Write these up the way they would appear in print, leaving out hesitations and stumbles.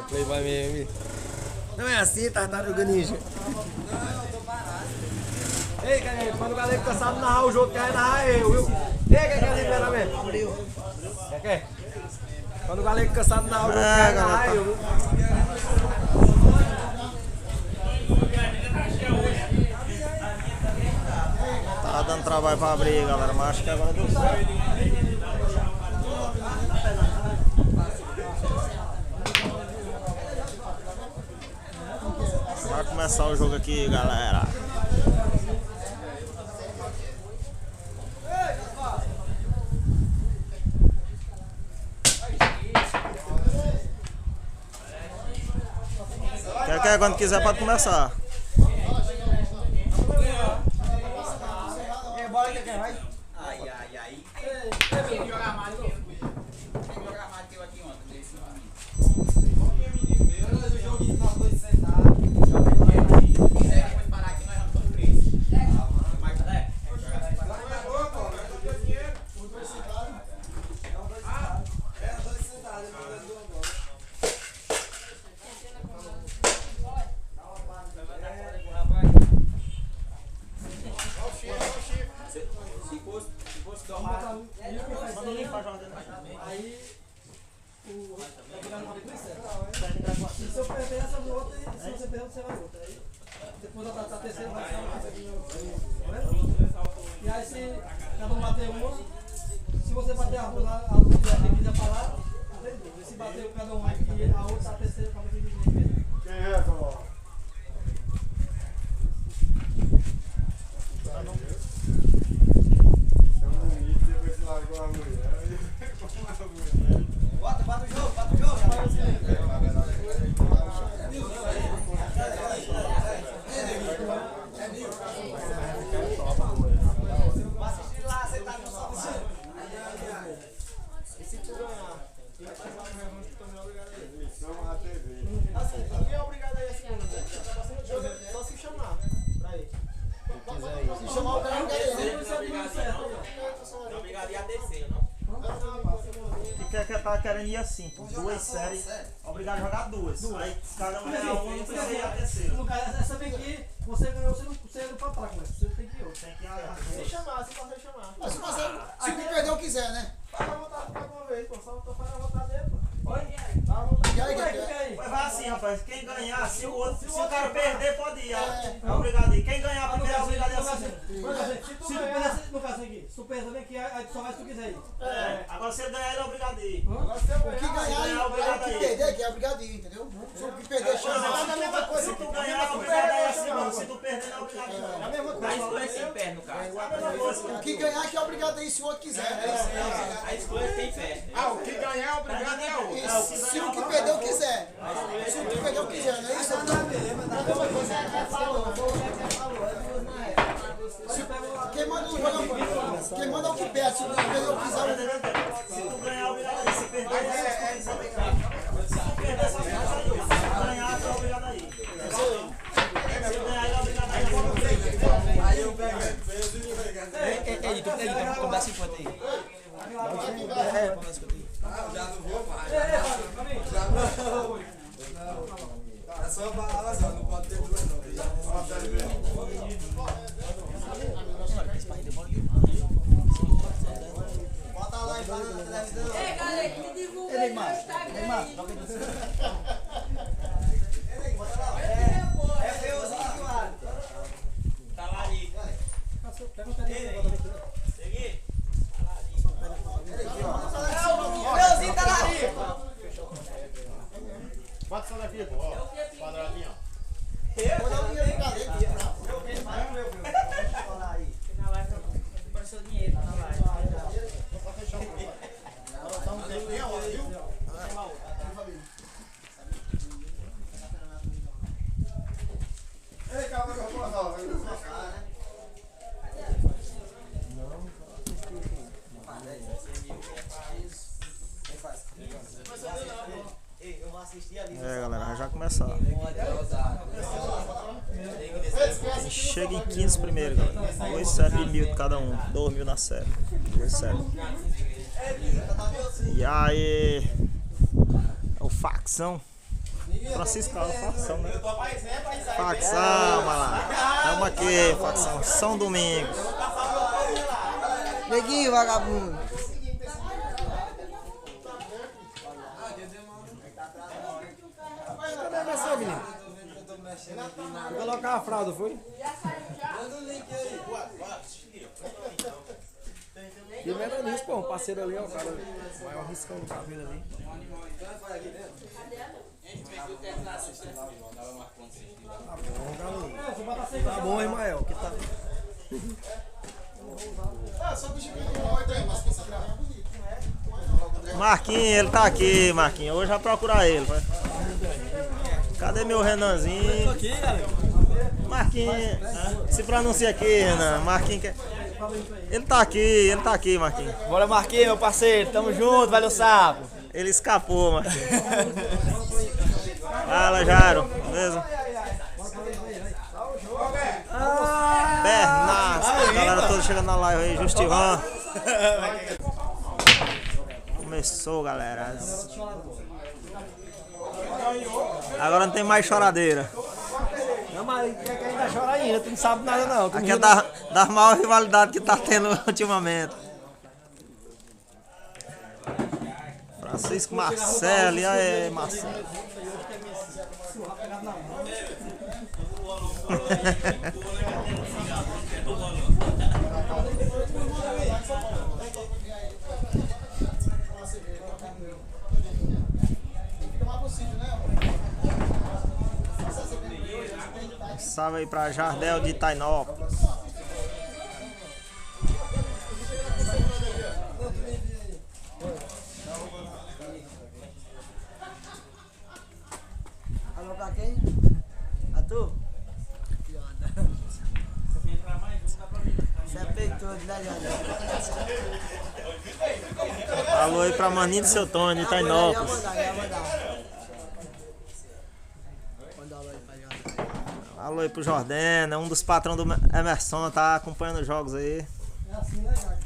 Playboy mesmo. Não é assim, Tartaruga Ninja. Não, eu tô parado. Ei, galera, quando o galera cansado narrar o jogo, quer narrar eu, viu? Ei, quer liberar mesmo? Abriu. Quer? Quando o galera cansado narrar o jogo, quer narrar eu, viu? Tá dando trabalho pra abrir, galera, mas acho que agora deu certo. Vai começar o jogo aqui, galera. Quer, quando quiser pode começar. Ai, ai, ai. Quem jogar mais que eu aqui ontem? Desse o joguinho nós dois sentados. Se quiser, pode parar aqui, nós vamos todos presos. Mas, se fosse domar. Aí se eu perder essa outra, e se você perder, você vai outra. Aí depois da terceira vai ser uma. E aí se cada um bater uma, se você bater a luz quem quiser falar, não tem dúvida. E se bater cada um aqui, a outra, a terceira, para quem quiser. Quem é, Cavalo? Depois se largou a mulher. Bota o jogo, bota o jogo. Vai assistir lá, sentado no sofá. E se tu ganhar? E vai fazer uma revanche que também é obrigado a ir. Chama a TV. Assim, ninguém é obrigado a ir assim, né? Só se chamar pra ir. Se chamar o cara, não quer ir. Não é obrigado a ir a descer, não? Que tá querendo ir assim, pô. Duas séries. Obrigado a jogar duas. Aí cada um ganha uma, não precisa ir a terceira. No caso, essa vez aqui, você ganhou, você não pode parar com essa. Você tem que ir. Tem que ir. Se chamar, se você chamar. Mas se o que perdeu quiser, né? Faz a vontade de uma vez, pô. Só tô fazendo a vontade dele, pô. Oi? Dá a vontade. E aí, Ué, que que aí? Mas vai assim, rapaz. Quem ganhar, se o cara perder, pode ir. É obrigado a ir. Quem ganhar primeiro é obrigado a ir assim. Se tu perder, no caso aqui, se tu perder, vem aqui, aí tu só vai se tu quiser ir. Agora se ele ganhar, ele é obrigado a ir. Agora se eu O que ganhar, ganhar ganhar, e obrigado o que aí. perder, que é obrigado a ir, entendeu? Se o que perder, chama. A mesma coisa. Se tu ganhar, é obrigado a ir assim, mano. Se tu perder, não é obrigado a ir. é a mesma A coisa. escolha é quem perde, no caso. O que ganhar que é obrigado a ir se o outro quiser. Né? A escolha é quem perde. Ah, o que ganhar é obrigado é outro. E se o que perdeu quiser. Se o que perdeu quiser, não é isso? Quem manda o jogo, quem manda é o que perde. Se o que perdeu quiser, Se tu ganhar, é obrigado a ir. Se perder, é obrigado. Se perder, só fica aí. Se ganhar, é obrigado a ir. Se ganhar, é obrigado a ir. Aí eu pego peso e pego. Tu dá 50 aí. Já não vou mais. Já não. É só bala, só não pode ter duas não. bota lá e fala na televisão. Ei, galera, me divulga aí no Instagram aí. É feuzinho, claro. Tá lá ali. Pega um cadinho agora daqui. Segui. Feuzinho tá lá. Bota só daqui, pô. Ó, quadradinho, ó. Vou dar o dinheiro pra galera. Na live apareceu dinheiro na live. Ei, calma, eu vou passar. Galera, já começar. Chega em 15 primeiro, galera. 2 séries de 1.000 cada um. 2.000 na série. 2 séries. E aí? É o facção. Francisco Alves, facção, né? Facção, malandro. Tamo aqui, facção. São Domingos. Neguinho, vagabundo. Cadê a versão, menino? Vou colocar a fralda, foi? E o Medanismo, pô, um parceiro ali, ó, o cara, o maior riscão do cabelo ali. Tá bom, garoto. Tá bom, Ismael, que tá... Marquinhos, ele tá aqui, Marquinhos. Hoje vai procurar ele, vai. Cadê meu Renanzinho? Aqui, galera. Marquinhos, se pronuncia aqui, Renan. Marquinhos quer... Ele tá aqui, Marquinhos. Bora, Marquinhos, meu parceiro. Tamo junto, valeu, sapo. Ele escapou, Marquinhos. Fala, Jairo. Beleza? Bernardo. A galera toda chegando na live aí. Justivan. Começou, galera. Agora não tem mais choradeira. Não, mas quer que ainda chora ainda, tu não sabe nada não. Aqui é da maior rivalidade que tá tendo ultimamente. Francisco Marcelo, e aí, Marcelo? Salve aí pra Jardel de Itainópolis. Alô, pra quem? A tu? Você é peitoso, né, Jardel? Alô aí pra Maninho do Seu Tony, de Itainópolis. Alô aí pro Jordana, um dos patrões do Emerson, tá acompanhando os jogos aí. É assim, né, Gago?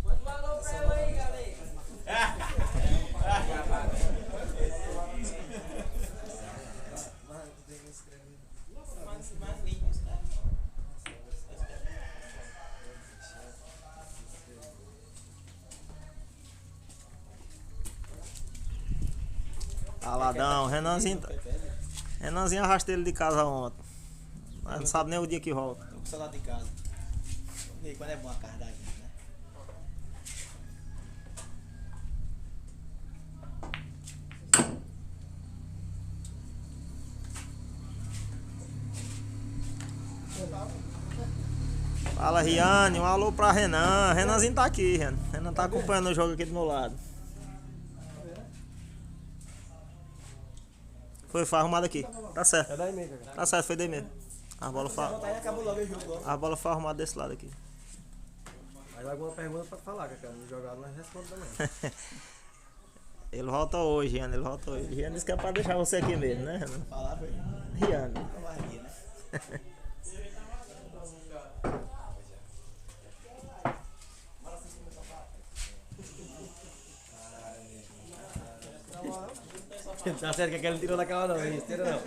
Manda um alô pra ela aí, galera. Aladão, Renanzinho arrastou ele de casa ontem. Mas não sabe nem o dia que volta. Tô com o celular de casa. E aí, quando é bom a casa da gente, né? Fala, Riane, um alô pra Renan. Renanzinho tá aqui, Renan. Renan tá acompanhando o jogo aqui do meu lado. Foi arrumado aqui. Tá certo. É daí mesmo, cara. Tá certo, foi daí mesmo. A bola foi arrumada desse lado aqui. Mas alguma pergunta pra falar, cara. Não jogar, nós respondemos também. Ele volta hoje, Riane. Ele volta hoje. Riane disse que é pra deixar você aqui mesmo, né, Renan? Falar foi. Riane. Aqui, né? Tá certo que aquele não tirou daquela não, isso, tira não.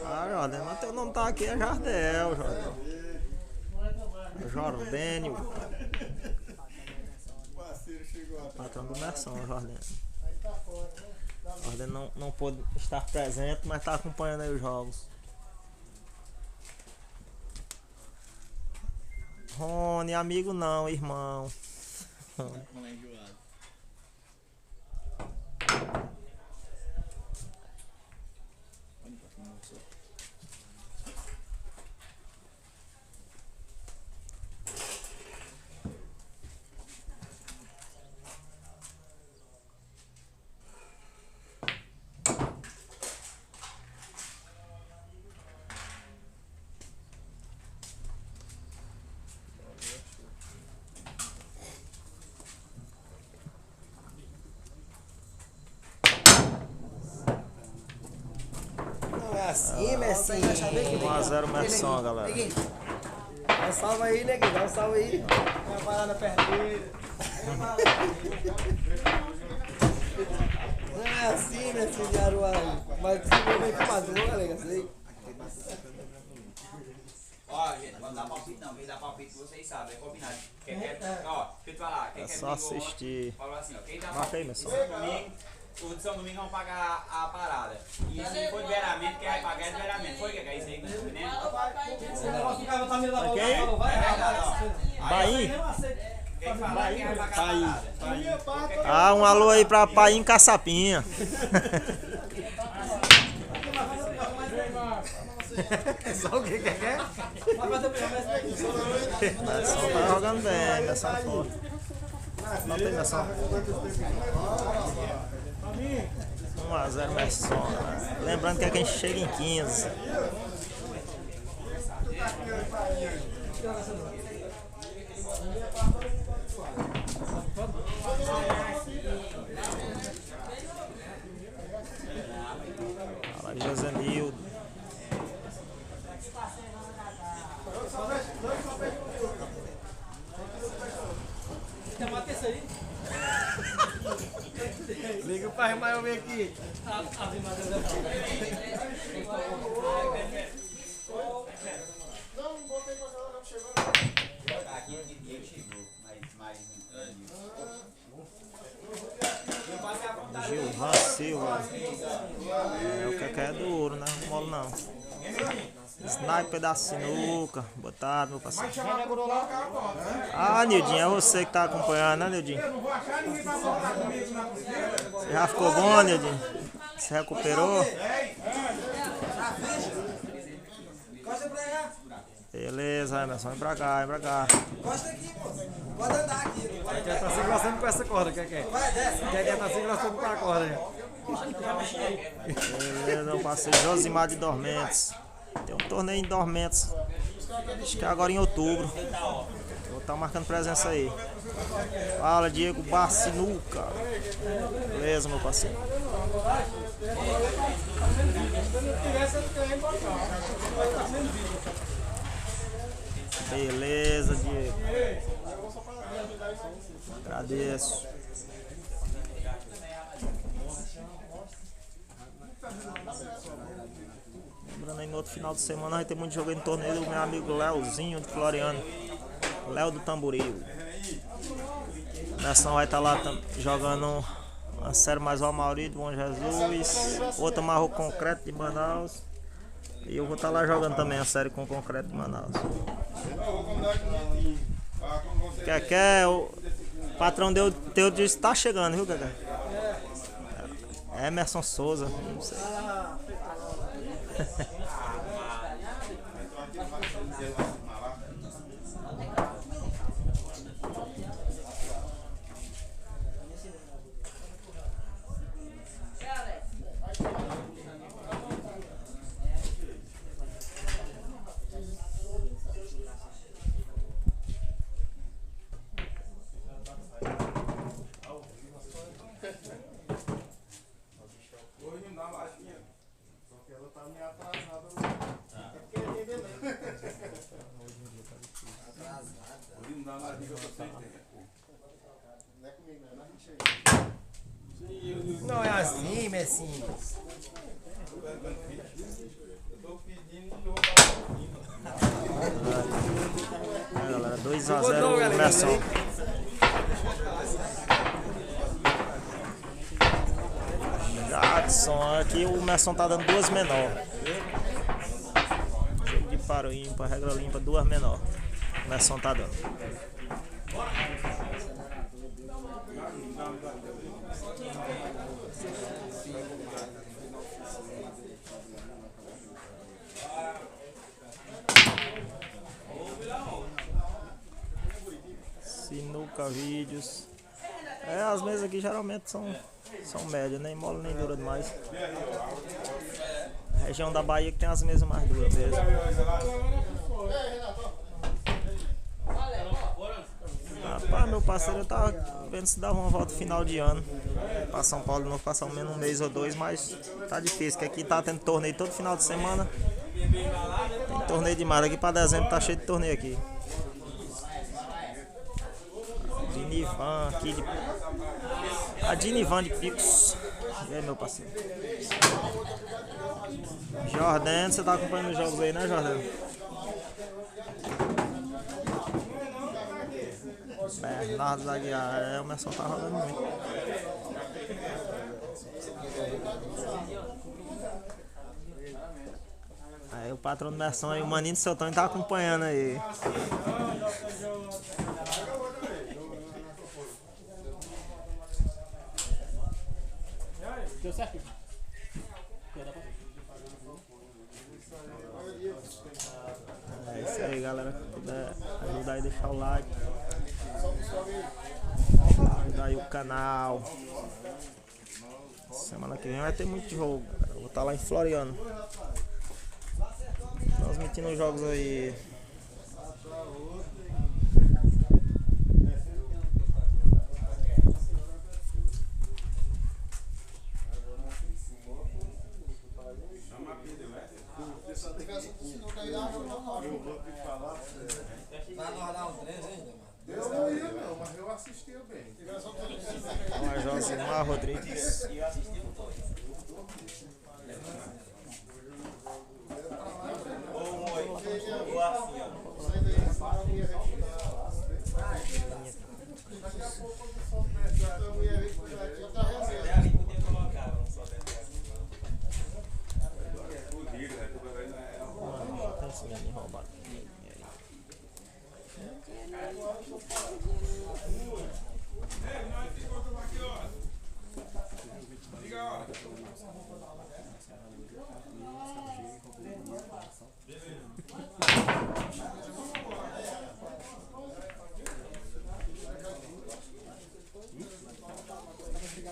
Ah, Jordão, mas teu nome tá aqui, é Jardel, Jordão. Jordênio. O parceiro chegou Patrão do Merson, o Jordano. O Jordano não pôde estar presente, mas está acompanhando aí os jogos. Rony, amigo não, irmão. Não é enjoado. Não é assim, Messi. 1x0 Merson, galera. Dá um salve aí, neguinho. Dá um salve aí. Vai parar na perna dele. Não é assim, Messi de Aruai. Mas se não vem com madruga, galera. Sei. Ó, gente, não dá palpite não. Quem dá palpite vocês sabem, é combinado. Quem quer, ó, deixa eu te falar. Quem É quer só domingo, assistir. falou assim, ó. Quem dá Marca aí, palpite Merson. o de São Domingo vão pagar a parada. E se for de veramento, quem vai pagar é de veramento. Foi que é isso aí que nós estamos entendendo? Esse negócio do cara tá me lavando. Ok? Falou, vai, É verdade, ó. Bahia. Eu não aceito. Quem falar, quem vai pagar a parada. Ah, um alô aí pra Paim Caçapinha. Só o que quer? Vai fazer o primeiro mês. Merson tá jogando bem, Merson é forte. Não tem Merson. 1x0 Merson, galera. Lembrando que aqui a gente chega em 15. Fala, Josenildo. Quer matar isso aí? Liga o pai mais eu ver aqui. Ave Maria. Não botei pra cá, não chegou. Aqui o Diego chegou, mas Gilvan Silva. É, o que é duro, né? Não mole não. Sniper da sinuca. Boa tarde, meu parceiro. Ah, Nildinho, é você que tá acompanhando, né, Nildinho? Você já ficou bom, Nildinho? Se recuperou? Beleza, Emerson, vem pra cá, vem pra cá. Gosta aqui, moço. Pode andar aqui. Quer tá se engrossando com essa corda, quer? Vai, desce. Quer tá se engrossando com a corda, né? Beleza, meu parceiro Josimar de Dormentes. Tem um torneio em Dormentes. Acho que é agora em outubro. Vou estar marcando presença aí. Fala, Diego Barcinuca. Beleza, meu parceiro. Beleza, Diego. Agradeço. Lembrando aí, no outro final de semana vai ter muito jogo em torneio do meu amigo Leozinho de Floriano. Léo do Tamboril. A Merson vai estar lá jogando uma série mais o Amauri de Bom Jesus. Outra Marro Concreto de Manaus. E eu vou estar lá jogando também a série com Concreto de Manaus. Keké, o patrão teu disse que tá chegando, viu, Keké? Emerson Souza, não sei. Hoje não dá mais dinheiro. Só que ela tá meio atrasada. Hoje não dá mais dinheiro, eu tô sem tempo. Não é comigo, não é gente. Não é assim, Messi. Eu tô pedindo de novo. Galera, 2x0 Merson. Merson. Aqui o Merson tá dando 2 menor. Jogo de paro ímpar, regra limpa, 2 menor. O Merson tá dando. Sinuca, vídeos. As mesas aqui geralmente são médias, nem mole nem dura demais. Região da Bahia que tem as mesas mais duras mesmo. Rapaz, meu parceiro, eu tava vendo se dava uma volta final de ano pra São Paulo de novo, passar menos um mês ou 2, mas tá difícil, que aqui tá tendo torneio todo final de semana. Tem torneio demais, aqui pra dezembro tá cheio de torneio aqui. Dinivan aqui de... A Dinivan de Picos. E aí, meu parceiro? Jordano, você tá acompanhando os jogos aí, né, Jordano? Bernardo Aguiar, o Merson tá rodando muito. Aí o patrão do Merson aí, o maninho do seu Tony tá acompanhando aí. Deu certo? É isso aí, galera. Se puder ajudar aí, deixar o like. Ajudar aí o canal. Semana que vem vai ter muito jogo. Eu vou estar lá em Floriano, transmitindo os jogos aí. Mas eu assistia bem. Olha, Josimar Rodrigues.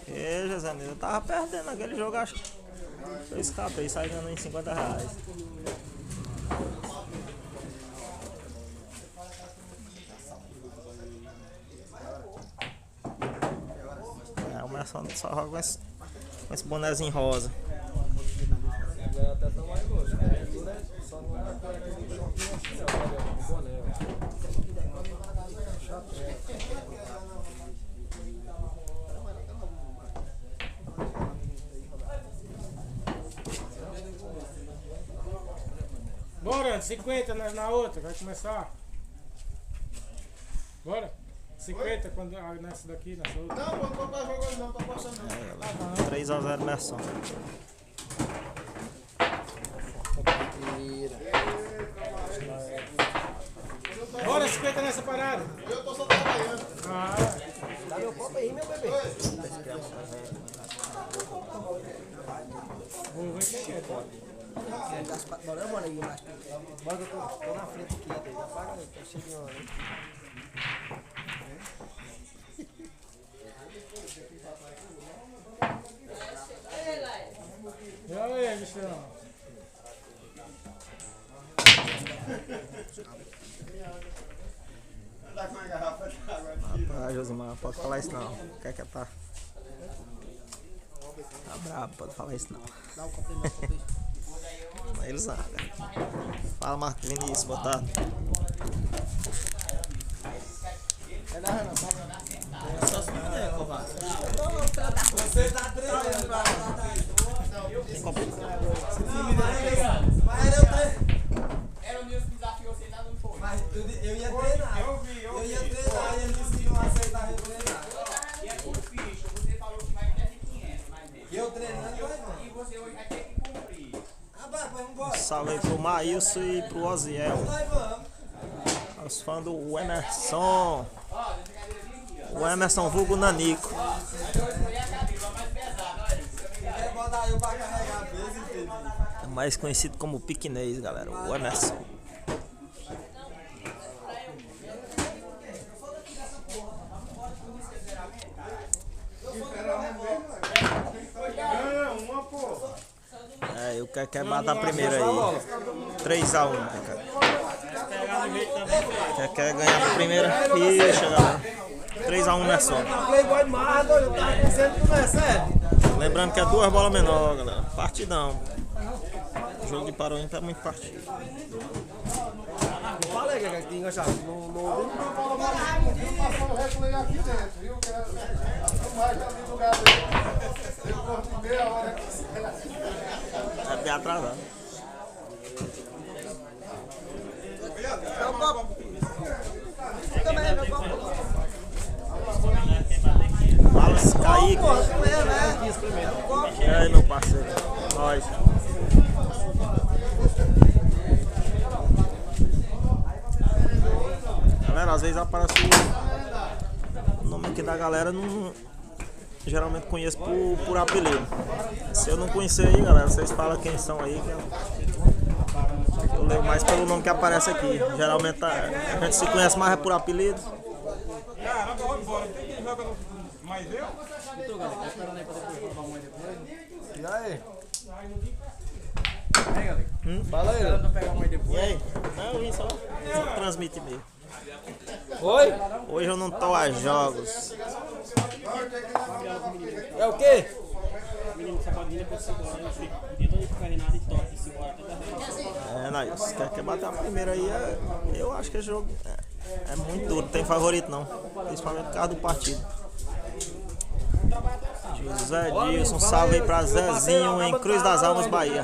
E José, eu tava perdendo aquele jogo, acho que eu escapei, saí ganhando em R$50. O Merson só joga com esse bonezinho rosa. Bora, 50 na outra, vai começar. Bora. 50 quando nessa daqui, nessa outra. Não, não tá jogando não, tá passando não. 3-0 Merson. Bora, 50 nessa parada. Eu tô só trabalhando. Dá meu copo aí, meu bebê. Vou ver quem é, pode. Bora, mano, aí embaixo. Bora que eu tô na frente aqui, já paga aí, tá cheio de hora, hein? E aí, bichão? Tá com uma garrafa de água aqui. Rapaz, Josimar, pode falar isso não. Quer que tá? Tá brabo, pode falar isso não. Dá um copo aí, meu copo aí. Eles nada. Fala, Marco Vinícius, boa tarde. Só se puder, covarde. Você tá treinando pra lá. Tem copo. Mas eu Era o meu desafio, você ainda não foi. Mas eu ia treinar. Eu ia treinar e ele disse que não aceitava eu treinar. E é por ficha, você falou que vai até 500, mas E eu treinando, vai não. Jailson e pro Oziel. Os fãs do Emerson. O Emerson vulgo Nanico. É mais conhecido como Piquenês, galera. O Emerson. É, o Keké mata a primeira aí. 3-1, Keké ganha a primeira ficha, galera. 3-1 não é só. Playboy mais, doido, tá dizendo que não é sério. Lembrando que é 2 bolas menor, galera. Partidão. O jogo de Paroim tá muito partido. Fala aí, que aqui enganchado. Eu passar o replay aqui dentro, viu? Que não vai estar ali no lugar dele. Ele corta em meia hora aqui. É bem atrasado. Meu copo. Também é meu copo. Wallace Kaique. E aí, meu parceiro? Nós. Galera, às vezes aparece o nome aqui da galera, não, geralmente conheço por apelido. Se eu não conhecer aí, galera, vocês falam quem são aí, que eu leio mais pelo nome que aparece aqui. Geralmente a gente se conhece mais por apelido. Caramba, vamos embora. Tem quem joga mais eu? E aí? Fala aí, e aí? Não, eu vim só transmitir mesmo. Oi? Hoje eu não tô a jogos. É o quê? É, Nails, quer bater a primeira aí, eu acho que esse jogo é muito duro, não tem favorito não, principalmente por causa do partido. José Dilson, salve aí pra Zezinho em Cruz das Almas, Bahia.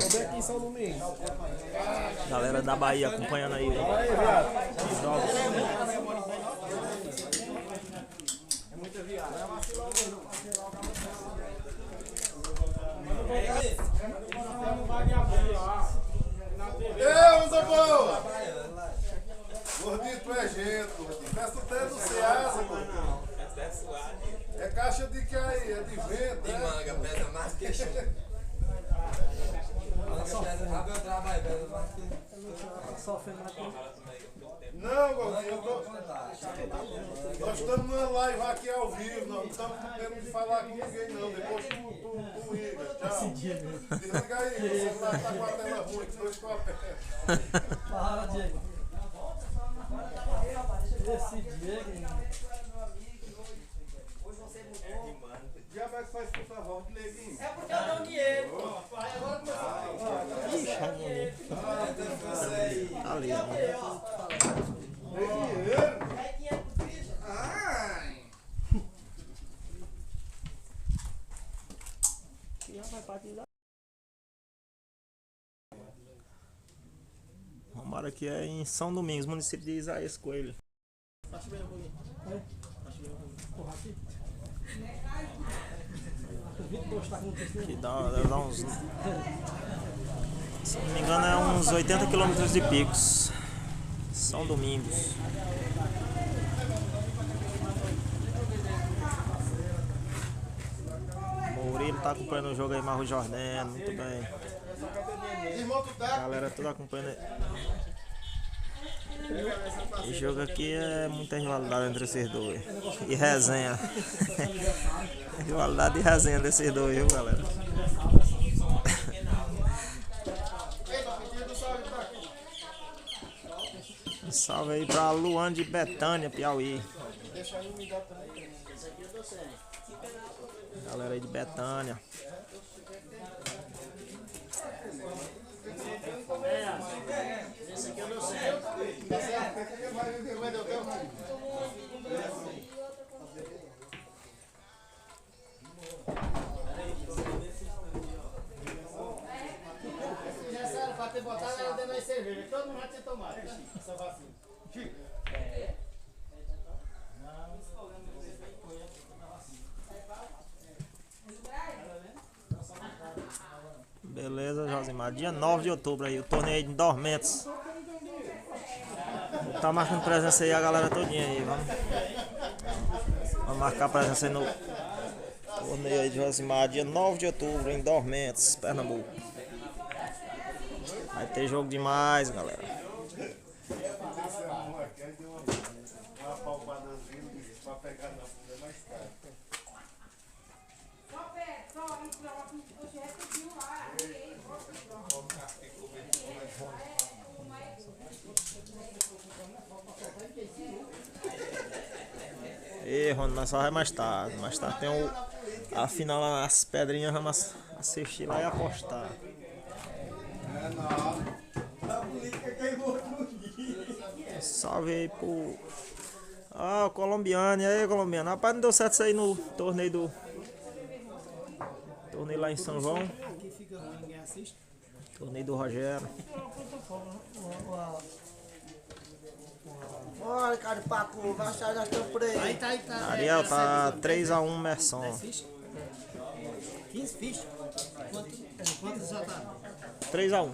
Galera da Bahia acompanhando aí os jogos. Ei, usa boa! Gordinho, tu é gente, gordinho. Festa até do Ceasa, gordinho. É caixa de que aí? É de vento, né? Manga, pesa mais que chumbo. Não, gordinho, nós estamos numa live aqui ao vivo, nós não estamos com medo de falar com ninguém não, depois tu liga, tchau. Desliga aí, o celular tá com a tela ruim, que dois papéis. Para, Diego. Esse Diego. Já vai faz puta volta, neguinho. É porque eu dou dinheiro, pô. Aí agora começou. Ali, ó. Vambora, aqui é em São Domingos, município de Isaías Coelho. Que dá uns, se não me engano, é uns 80 quilômetros de Picos. São Domingos. Murilo tá acompanhando o jogo aí, Marro Jordano, muito bem. A galera toda acompanhando aí. Esse jogo aqui é muita rivalidade entre esses dois. E resenha. Rivalidade e resenha desses dois, viu, galera? Um salve aí pra Luan de Betânia, Piauí. Galera aí de Betânia. Esse aqui eu não sei. Nessa era pra ter botado ela dentro da cerveja. Todo mundo já tinha tomado essa vacina. Beleza, Josimar. dia 9 de outubro aí, o torneio de Dormentes. Tá marcando presença aí a galera todinha aí, vamos marcar presença aí no torneio aí de Josimar, dia 9 de outubro em Dormentes, Pernambuco. Vai ter jogo demais, galera. Uma palpadazinha pra pegar na bunda é mais caro. E Rony, nós só vai mais tarde. Mais tarde tem a final lá nas pedrinhas, vamos assistir lá e apostar. Salve aí pro. Ah, o colombiano, e aí, colombiano? Rapaz, não deu certo isso aí no torneio do. Torneio lá em São João. Torneio do Rogério. Olha, cara de pacu, vai achar já estão por aí. Tá. Ariel tá 3-1 Merson. 15 fichas. Quantos já tá? 3-1.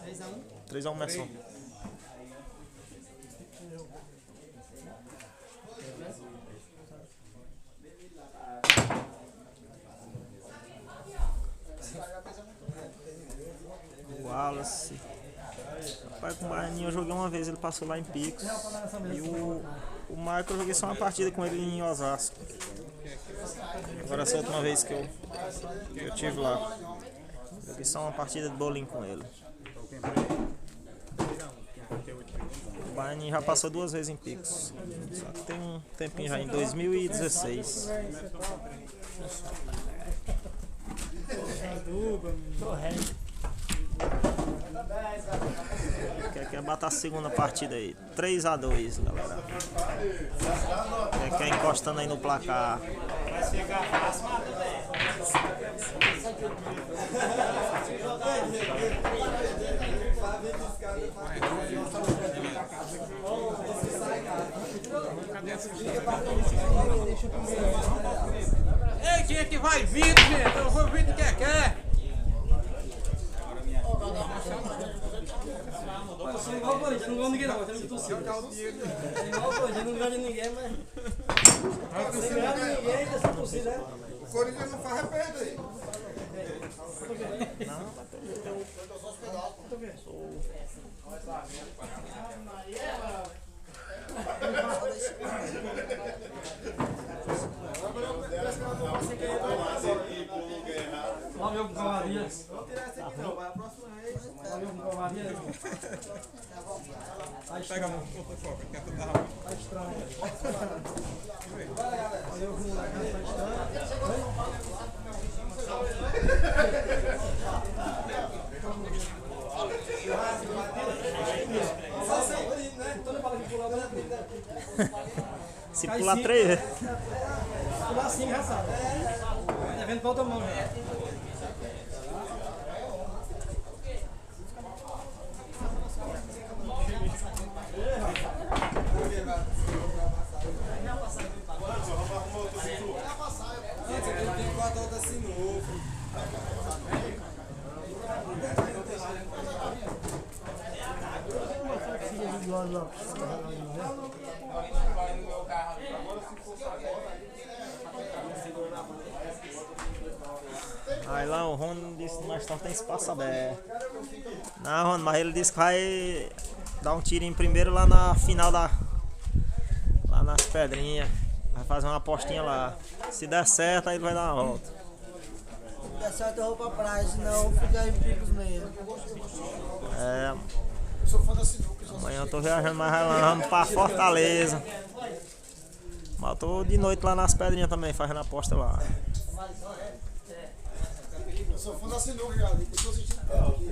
3x1? 3-1 Merson. Wallace. Rapaz, com o Baianinho eu joguei uma vez, ele passou lá em Picos. E o Michael eu joguei só uma partida com ele em Osasco. Agora essa última vez que eu tive lá. Joguei só uma partida de bolinho com ele. O Baianinho já passou 2 vezes em Picos. Só que tem um tempinho já, em 2016. Quer bater a segunda partida aí. 3-2, galera. Quer encostando aí no placar. Vai chegar fácil, mata bem. Ei, quem é que vai vir, gente? Eu vou vir de quer. Eu sou igual o Corinthians, não gosto de ninguém não, eu tenho que torcer. Igual o Corinthians, não gosto de ninguém, mas... Sem ganhar de ninguém, ainda só torcer, né? O Corinthians não faz arrependo aí. Lá meu com calmaria. Vamos tirar essa aqui não, vai a próxima vez. Lá meu com calmaria. Pega a mão, fofoca, que é tudo da rama. Tá estranho. Lá meu com a casa tá estranho. Só sempre, né? Toda bala que pular, né? Se pular 3 vezes. Pular 5 já sabe. Tá vendo pra outra mão já. Aí lá o Rony disse que nós tem espaço aberto. Não, Rony, mas ele disse que vai dar um tirinho primeiro lá na final lá nas pedrinhas. Vai fazer uma apostinha lá. Se der certo, aí ele vai dar uma volta. Se der certo eu vou pra praia, senão fica em Picos mesmo. É. Eu sou fã da sinuca. Amanhã eu tô viajando mais lá, vamos pra Fortaleza. Mas eu tô de noite lá nas pedrinhas também, fazendo aposta lá. Eu sou fã da sinuca, galera. Eu tô assistindo perto aqui.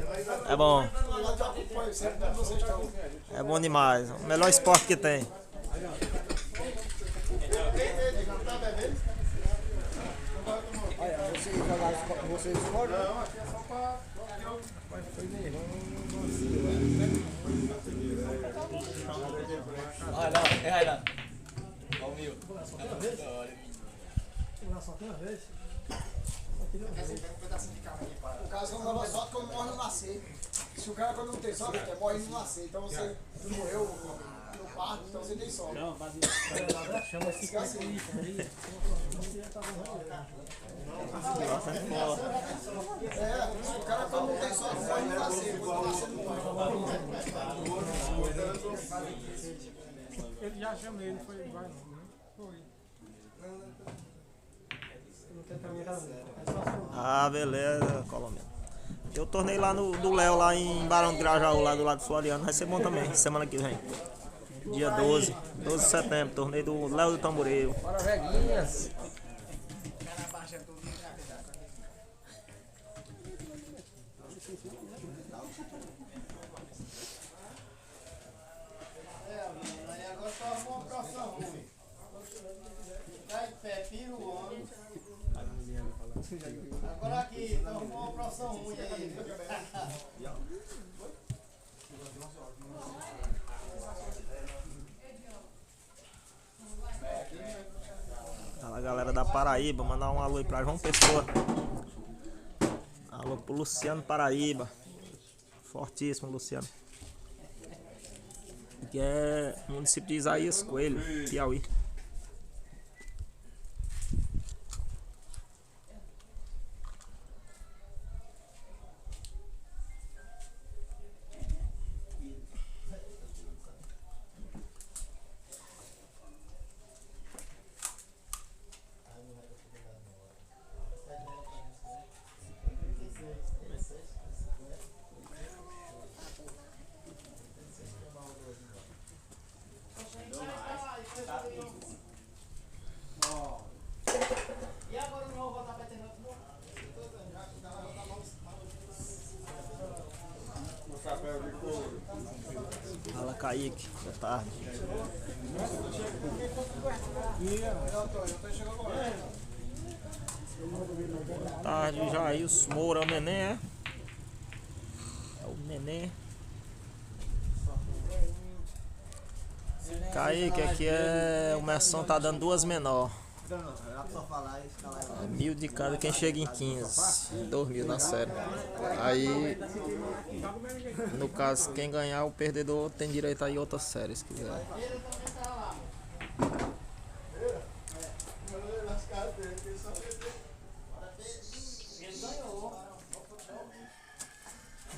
É bom. Eu te acompanho sempre quando vocês estão. É bom demais. O melhor esporte que tem. Vocês jogaram vocês fora? Não, aqui é só pra... Olha lá, é Rainan. Olha o meu. Pular só tem uma vez. O caso não leva sorte quando morre no nascer. Se o cara quando não tem sorte, ele morre no nascer. Então você morreu no parto, então você tem sorte. Não, chama esse cara aí. É, se o cara quando não tem sorte, morre no nascer. Quando nascer, não morre. Ele já chamei, ele foi igual, não. Foi. Ah, beleza, Colombiano. Eu tornei lá do Léo, lá em Barão do Grajaú, lá do lado do Floriano. Vai ser bom também, semana que vem. Dia 12 de setembro, torneio do Léo do Tamboril. Bora, Veguinhas. Agora só arrumou uma próxima ruim. Vai de pé, pira o homem. Agora aqui, então arrumou uma próxima ruim aí. Fala, galera da Paraíba, mandar um alô aí pra João Pessoa. Alô pro Luciano Paraíba. Fortíssimo, Luciano. Que é município de Isaías Coelho, Piauí. Fala, Kaique, boa tarde. Boa tarde, Jailson Moura, o Neném, é? É o Neném. Kaique, aqui é. O Merson tá dando 2 menor. É 1.000 de cada, quem chega em 15. 2.000 na série. Aí, no caso, quem ganhar, o perdedor tem direito a ir outra série, se quiser.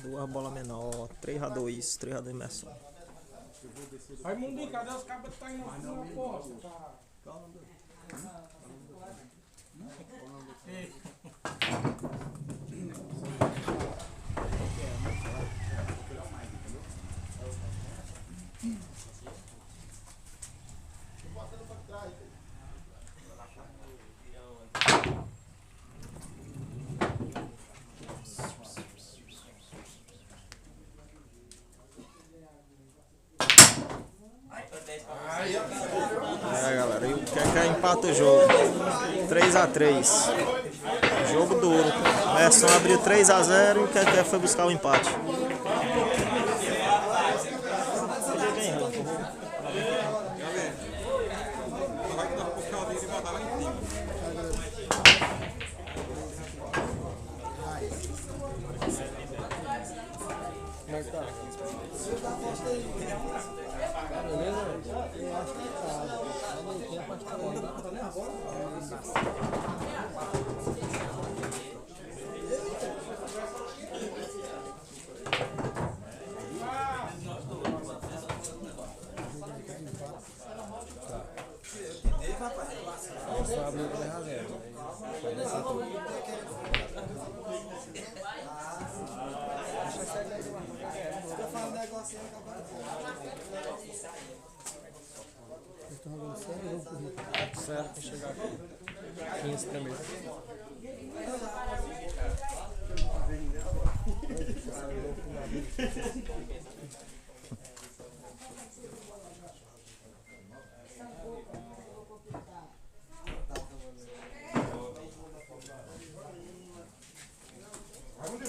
Duas bolas menor, 3x2, 3x2 Merson. Vai, Mundinho, cadê os cabos que tá indo na porta, cara? É, galera, e o que é empata o jogo? 3x3. Jogo duro. O Merson abriu 3x0 e o que foi buscar o empate. Certo, chegar aqui. 15 primeiro.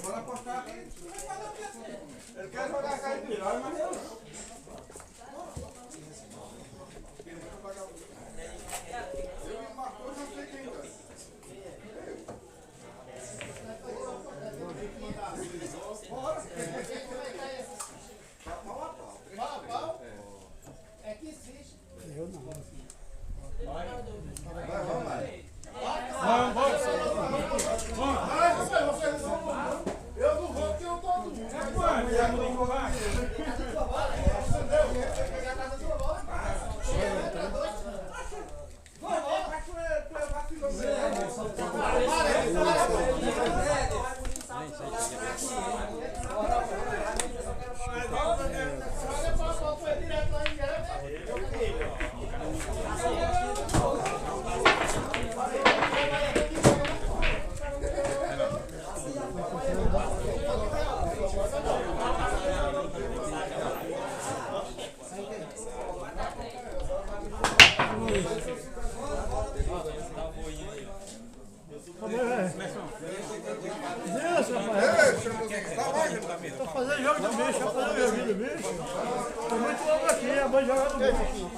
Bora apostar aqui. Ele quer jogar caipira, mas eu.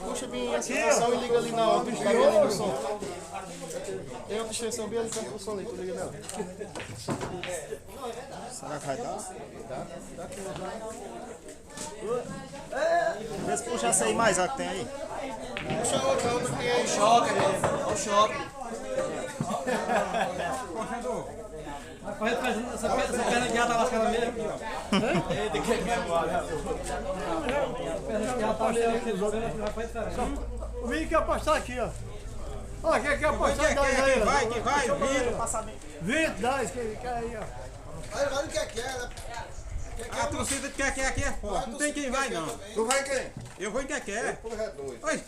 Puxa bem essa extensão e liga ali na outra extensão ali no som. Tem outra extensão bem ali perto do som ali, tu liga nela. Será que vai dar? Vê se puxa essa aí mais, a que tem aí. Puxa a outra que tem aí. Choque, olha o choque. Essa perna guiada tá lascada mesmo aqui, ó. Eita, que guiada. Perna guiada tá meio aqui, jogando rapaz diferente. O Vini quer apostar aqui, ó. Ó, quer apostar 10 aí, ó. Vai, vira. 20, 10, que quer aí, ó. Vai no que né? A torcida quer, pô. Não tem quem vai, não. Tu vai quem? Eu vou em quer. Porra, é doido. Oi.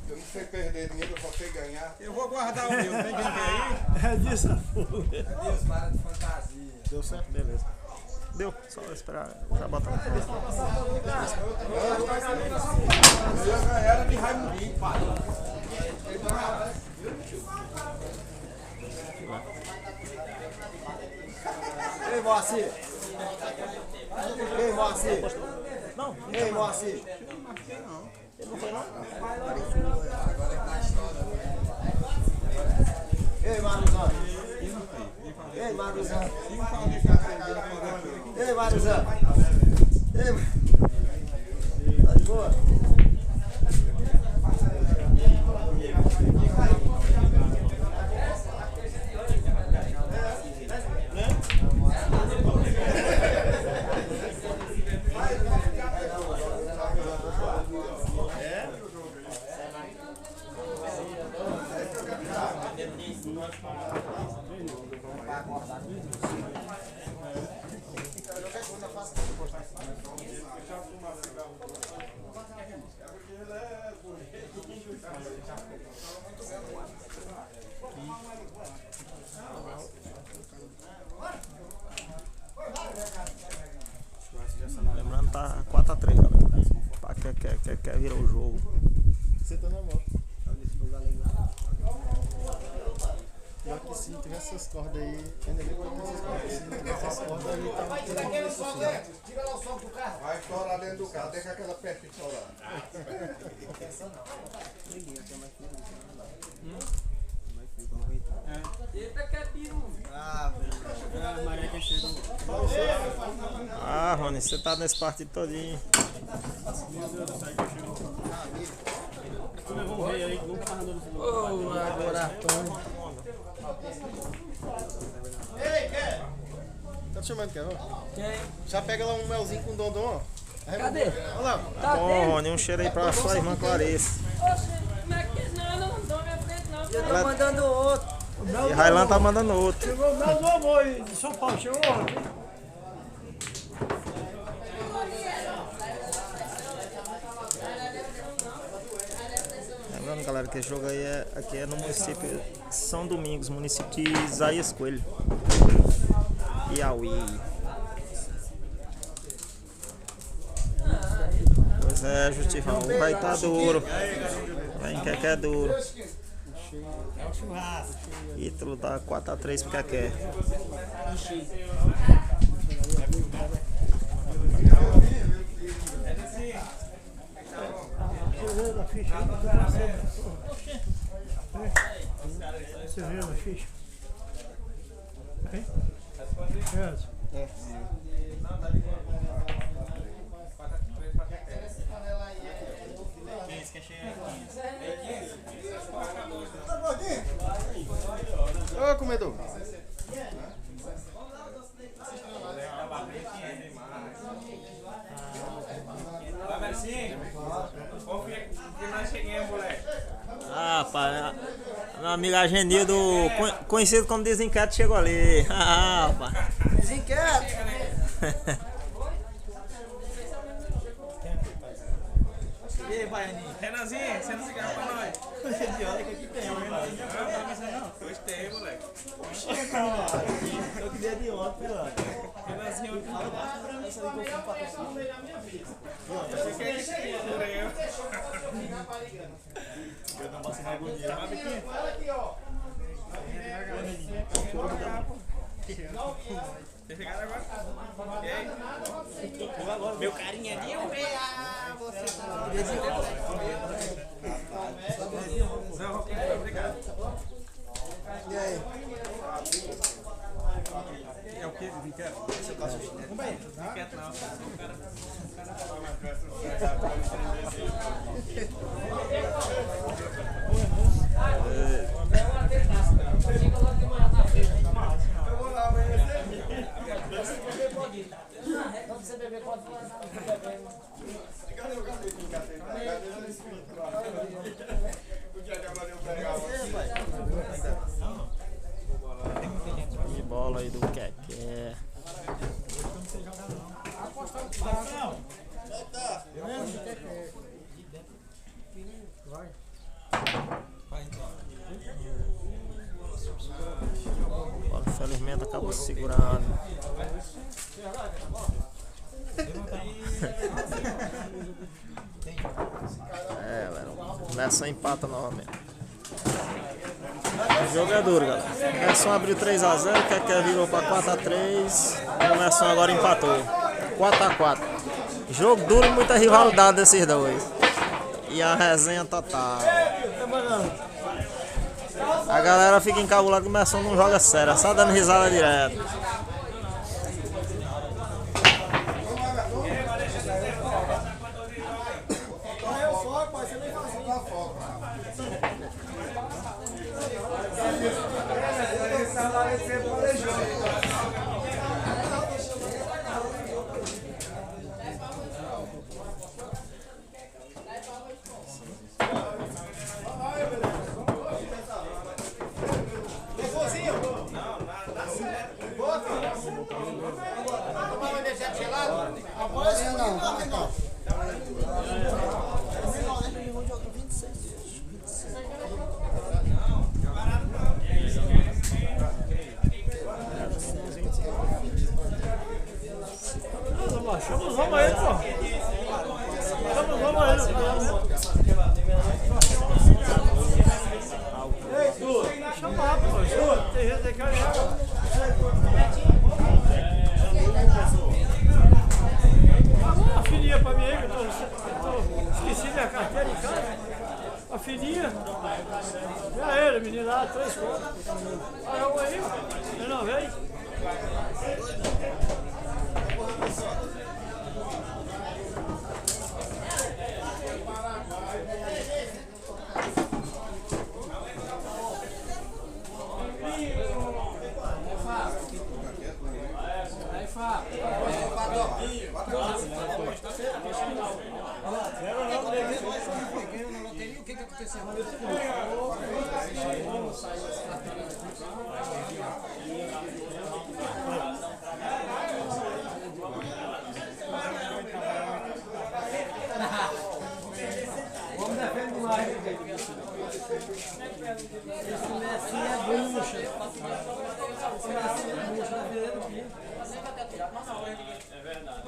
Eu não sei perder dinheiro, eu só sei ganhar. Eu vou guardar o meu. Tem quem quer aí? É disso, Deus, para de fantasia. Deu certo? Beleza. Deu, só esperar. Já bota na frente. Eu já era de Raimundinho, pai. Ei, Moacir. Ei, Moacir. Não, Ei, Moacir. ele não foi não. Ei, Maruzão. Ei, Maruzão. Ei, Maruzão. Ei, tá de boa? Lembrando, tá 4x3, galera. Pá, quer virar o jogo. Você tá na mão. Pior que se tivesse essas cordas aí, ainda bem que não tem essas cordas. Se não tivesse essas cordas aí, tava tudo Tira lá o som do carro. vai estourar dentro do carro, deixa aquela peça estourar. Eita, que é peru. Ah, Rony, você tá nesse partido todinho. Tá te chamando, quer? Quem? Já pega lá um melzinho com dondon, ó. Cadê? Olha lá. Tá Bom, dentro? Rony, um cheiro aí pra sua irmã Clarice. Oxe, como é que... Não, não dou minha frente, não. Eu tô mandando outro. E Railan tá mandando outro. Chegou o Mel do Amor aí, de São Paulo. Chegou ontem. Lembrando, galera, que esse jogo aí aqui é no município de São Domingos, município de Isaías Coelho, Piauí. Pois é, Justifão, vai tá duro. Vem que é duro. Ítalo dá 4x3 pro Keké. Você vê a ficha? Hein? É. Ô, comedor. Vai, Marcinho. Confia que nós cheguemos, moleque. Ah, pai, meu amigo Agenildo, conhecido como Desinquieto, chegou ali. Ah, rapaz. Desinquieto. E aí, Baianinho? Renanzinho, você não se grava pra nós. Você de olha que aqui tem, hein, mano? Não, hoje tem, moleque. Eu queria de ontem, pela. Renanzinho, Fala baixo pra mim, se eu confio pra você. você quer que chegue por aí? Eu não posso mais bom dia. Fala aqui, ó. Vocês chegaram agora? E aí? Meu carinha de um real, você tá... Obrigado. E aí? É o que? Não quero? Não quero não. Você beber pode beber. Que bola aí do Keké. Bola, infelizmente acabou segurando. Velho. Nessa empata novamente. O jogo é duro, galera. O Merson abriu 3-0, o Keké virou para 4-3 e o Merson agora empatou. 4-4. Jogo duro e muita rivalidade desses dois. E a resenha total. A galera fica encabulada que o Merson não joga sério, é só dando risada direto. Vamos aí, pô. Vamos aí. Ei, tu, chama lá, pô. Tem gente aí que a filhinha pra mim aí, que eu esqueci minha carteira em casa. A filhinha. Já ele, menino lá, 3 contas. Aí eu aí, não vem. O que aconteceu? Vamos defender mais. Esse Messinho é bucha. Esse Messinho é bucha, na beira do fim. É verdade.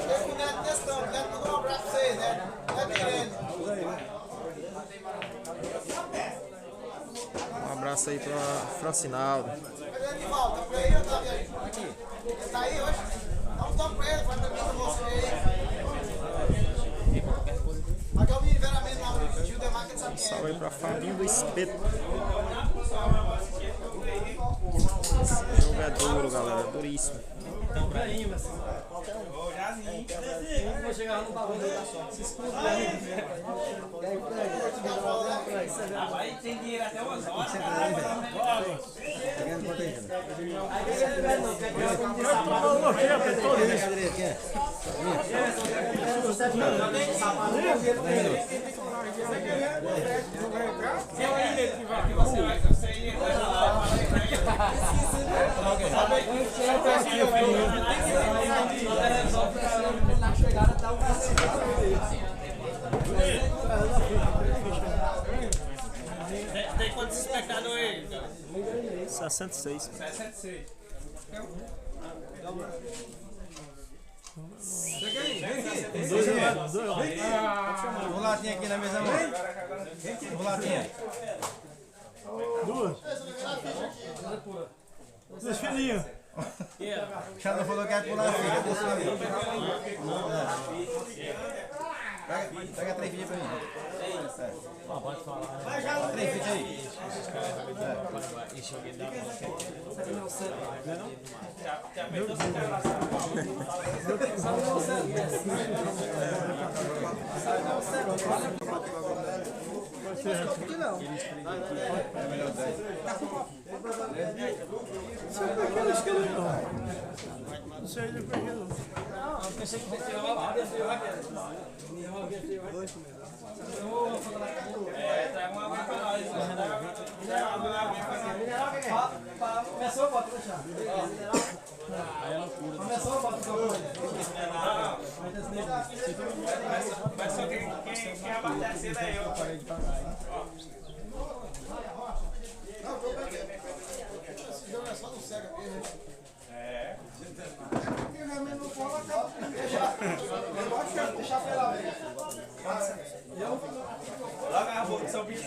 O Neto testando, o Neto mandou um abraço pra vocês, né? Neto Irene. Um abraço aí pra Francinaldo. Mas ele de volta, foi aí ou tá aí? Aqui. Ele tá aí hoje? Dá um toque pra ele, faz também pra você aí. Aqui é o menino veramente lá, o tio Demar, que ele sabe quem é. Salve aí pra Fabinho do Espeto. O jogo é duro, galera, duríssimo. Então, velhinho, mas vou chegar lá no bagulho aí da sorte. Se escuta aí. Aí tem dinheiro até umas horas. Tem quantos 66. 66. Chega aí, vem aqui. Vem latinha aqui na mesa, mano. Vem aqui, latinha. Dois filhinhos. Já não falou que é pular a filha, deixa eu ver. Pega 3 filhas pra mim. Pode falar. 3 filhas aí. Não sei de por que não. Pensei que você tirava lá, desceu lá, Traga uma água pra nós. começou, bota no chá. Começou, bota no chá. Mas só quem abastece é eu. Esse jogo é só no cega mesmo. É. Deixa pra lá, velho. Logo a boca de São Pinto.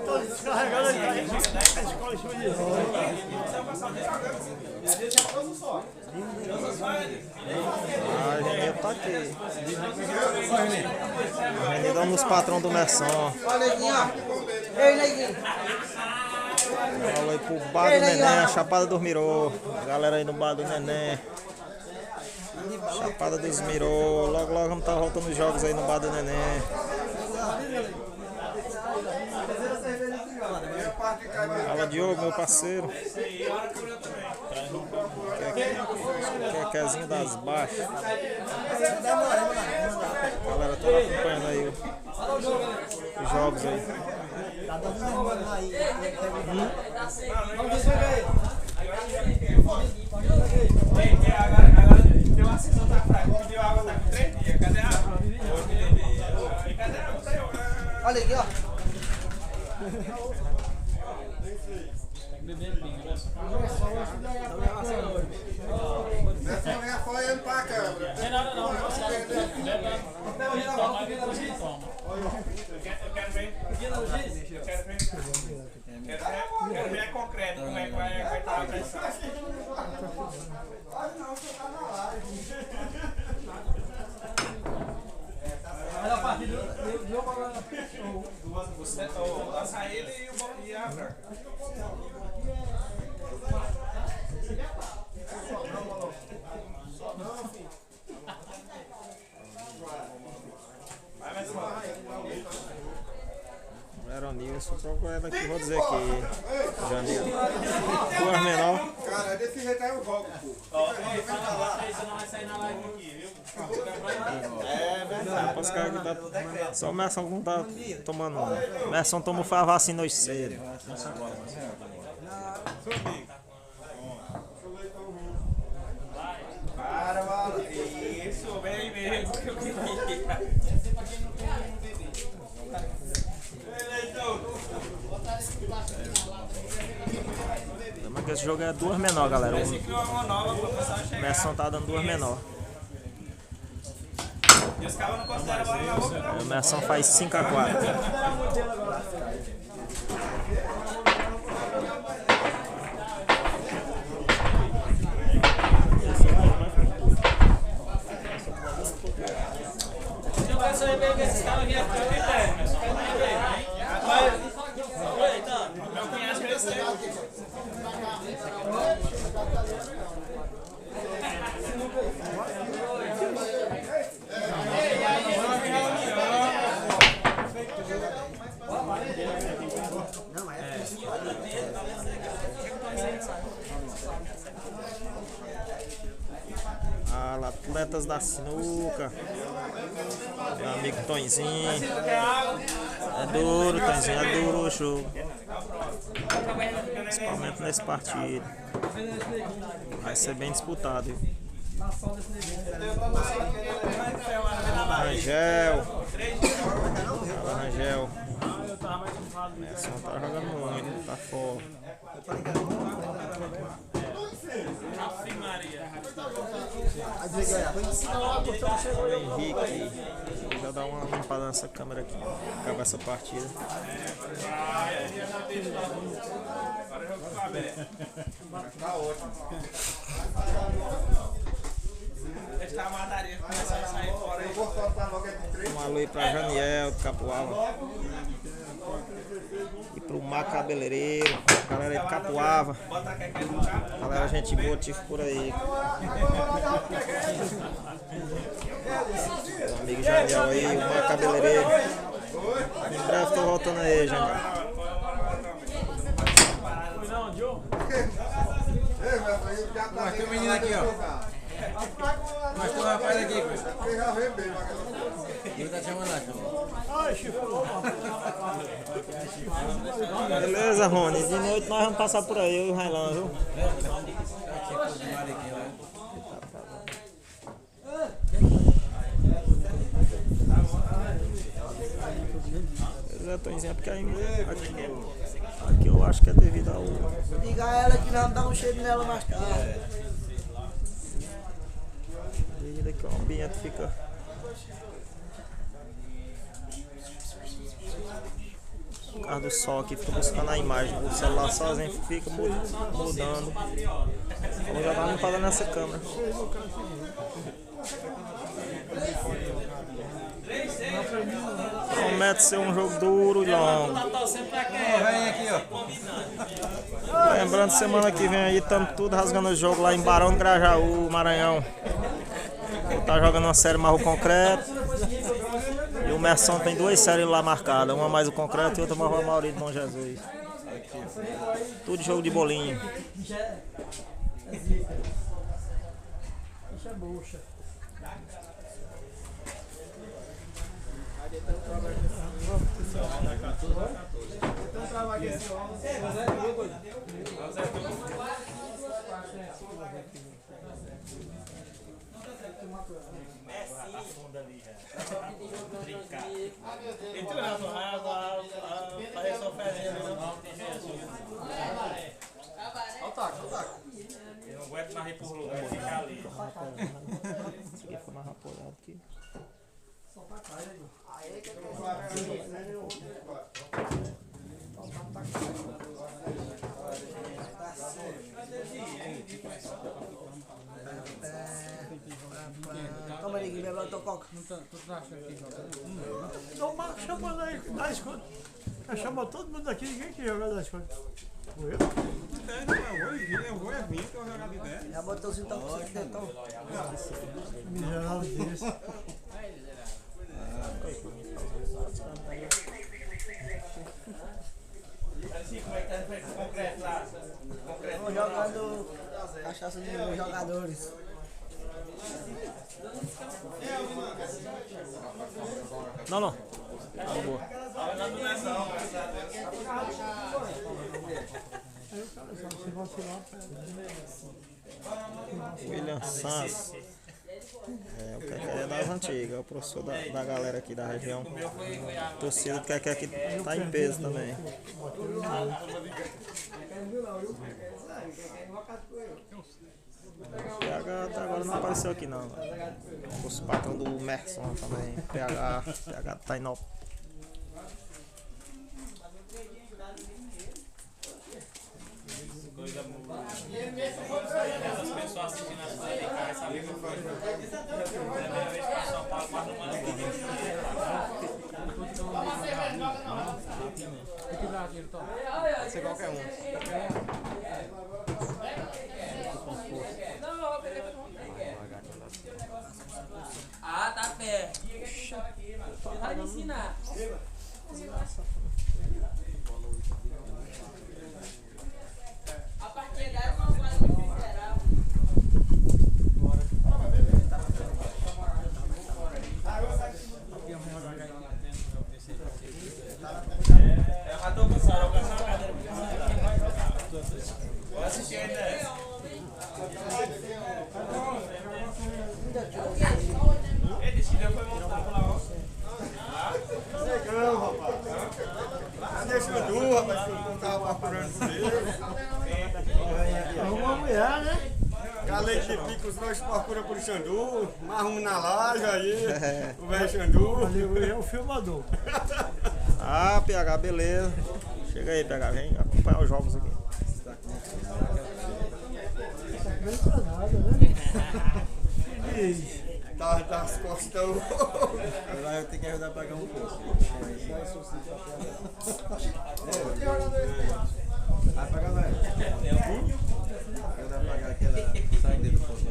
Tô descarregando ali. A escola explodiu. Ah, o Renê tá aqui. O Renê dando nos patrão do Merson. Olha, Neguinho, ó. Ei, Neguinho. Falou aí pro bar do Neném, a Chapada dos Mirô. Galera aí no bar do Neném. Chapada dos Mirô. Logo, logo vamos estar voltando os jogos aí no bar do Neném. Fala, Diogo, meu parceiro. Quequezinho das baixas. Galera tá acompanhando aí os jogos aí. Agora deu uma sessão da praia. Pediu água, tá com 3 dias. Cadê a água? Cadê a água pra eu? Olha aqui, ó. Essa mulher foi indo pra câmera. Eu quero ver. Quero ver concreto como é que vai estar a pressão. Olha a partida do jogo agora. A saída e a branca. Veronilson, procura aqui, vou dizer aqui. Janeiro. Duas menor. Cara, é desse jeito aí eu jogo, pô. Você não vai sair na live aqui, viu? É verdade. Os caras que tá... Só o Merson não tá tomando. O Merson tomou a vacina hoje cedo. Para, mano. Isso, bem mesmo que eu queria. Lembra que esse jogo é duas menor, galera. Esse criou uma nova pra começar a O chegar. Merson tá dando duas menor. E os caras não consideram a bola na boca, não. O Merson faz 5-4. Eu quero saber bem que esses caras aqui é interno, mas quero ver. Oi, então. Meu cunhado cresceu. Atletas da sinuca. Meu amigo Tonzinho. É duro, Tonzinho, é duro o jogo. Principalmente nesse partido. vendo esse neguinho? Vai ser bem disputado, viu? Na sol desse neguinho. Rangel. Rangel. Merson tá jogando muito, tá fora. O Henrique. Já dá uma limpada nessa câmera aqui. Acaba essa partida. Tá ótimo. Esta mataria começa a sair fora aí. Um alô aí pra Janiel do Capuava. E pro Mar Cabeleireiro, galera aí de Capuava. Galera, gente boa, tive por aí. Meu amigo Janiel aí, o Mar Cabeleireiro. Em breve tô voltando aí, Janiel. Mas tem um menino aqui, ó. Mas tem um rapaz aqui, cara. Eu tá chamando aqui. Beleza, Rony. De noite nós vamos passar por aí, eu e o Railan, viu? Beleza, Tonzinho, porque aí aqui eu acho que é devido ao... Diga a ela que nós vamos dar um cheiro nela mais tarde. Devido que o ambiente fica... Por causa do sol aqui, fica buscando a imagem. O celular sozinho fica mudando. Vou já dar uma limpada nessa câmera. Promete ser um jogo duro e longo. Vem aqui, ó. Lembrando, semana que vem aí estamos tudo rasgando o jogo lá em Barão do Grajaú, Maranhão. Vou estar jogando uma série mais o concreto. E o Merson tem 2 séries lá marcadas, uma mais o concreto e outra mais o Amauri de Bom Jesus. Tudo jogo de bolinho. Isso é bucha. Eu não aguento mais ir por lugar, ficar ali. Esse aqui foi mais apoiado aqui. Toma aí, bebe a tua coca. Então o Marcos chamando aí, dá esconde. Já chamou todo mundo aqui, ninguém quer jogar das coisas. Foi eu? Já botou os então pra você então. Miserável desse. Estão jogando cachaça dos jogadores. Não. Tá boa. William Santos. O Keké é das antigas, é o professor da galera aqui da região. Torcida do Keké aqui tá em peso também. PH até agora não apareceu aqui não. Os patrão do Merson também. PH tá em Coisa boa. As pessoas assistindo a série de casa, sabe que foi? Primeira vez que o São Paulo quase não manda ninguém. Pode ser qualquer um. Ah, tá perto. Vai me ensinar. A partir dela não vai me esperar. Eu já tô cansado, eu vou cansar a cadeira. Vou assistir ainda. nós procura por Xandu, arruma na laje aí, o velho Xandu. Ali é o filmador. Ah, PH, beleza. Chega aí, PH, vem acompanhar os jogos aqui. Não tá nada, né? Tá as costão. Agora eu tenho que ajudar a pagar um pouco. Vai pagar mais. Ajudar a pagar aquela saída do posto.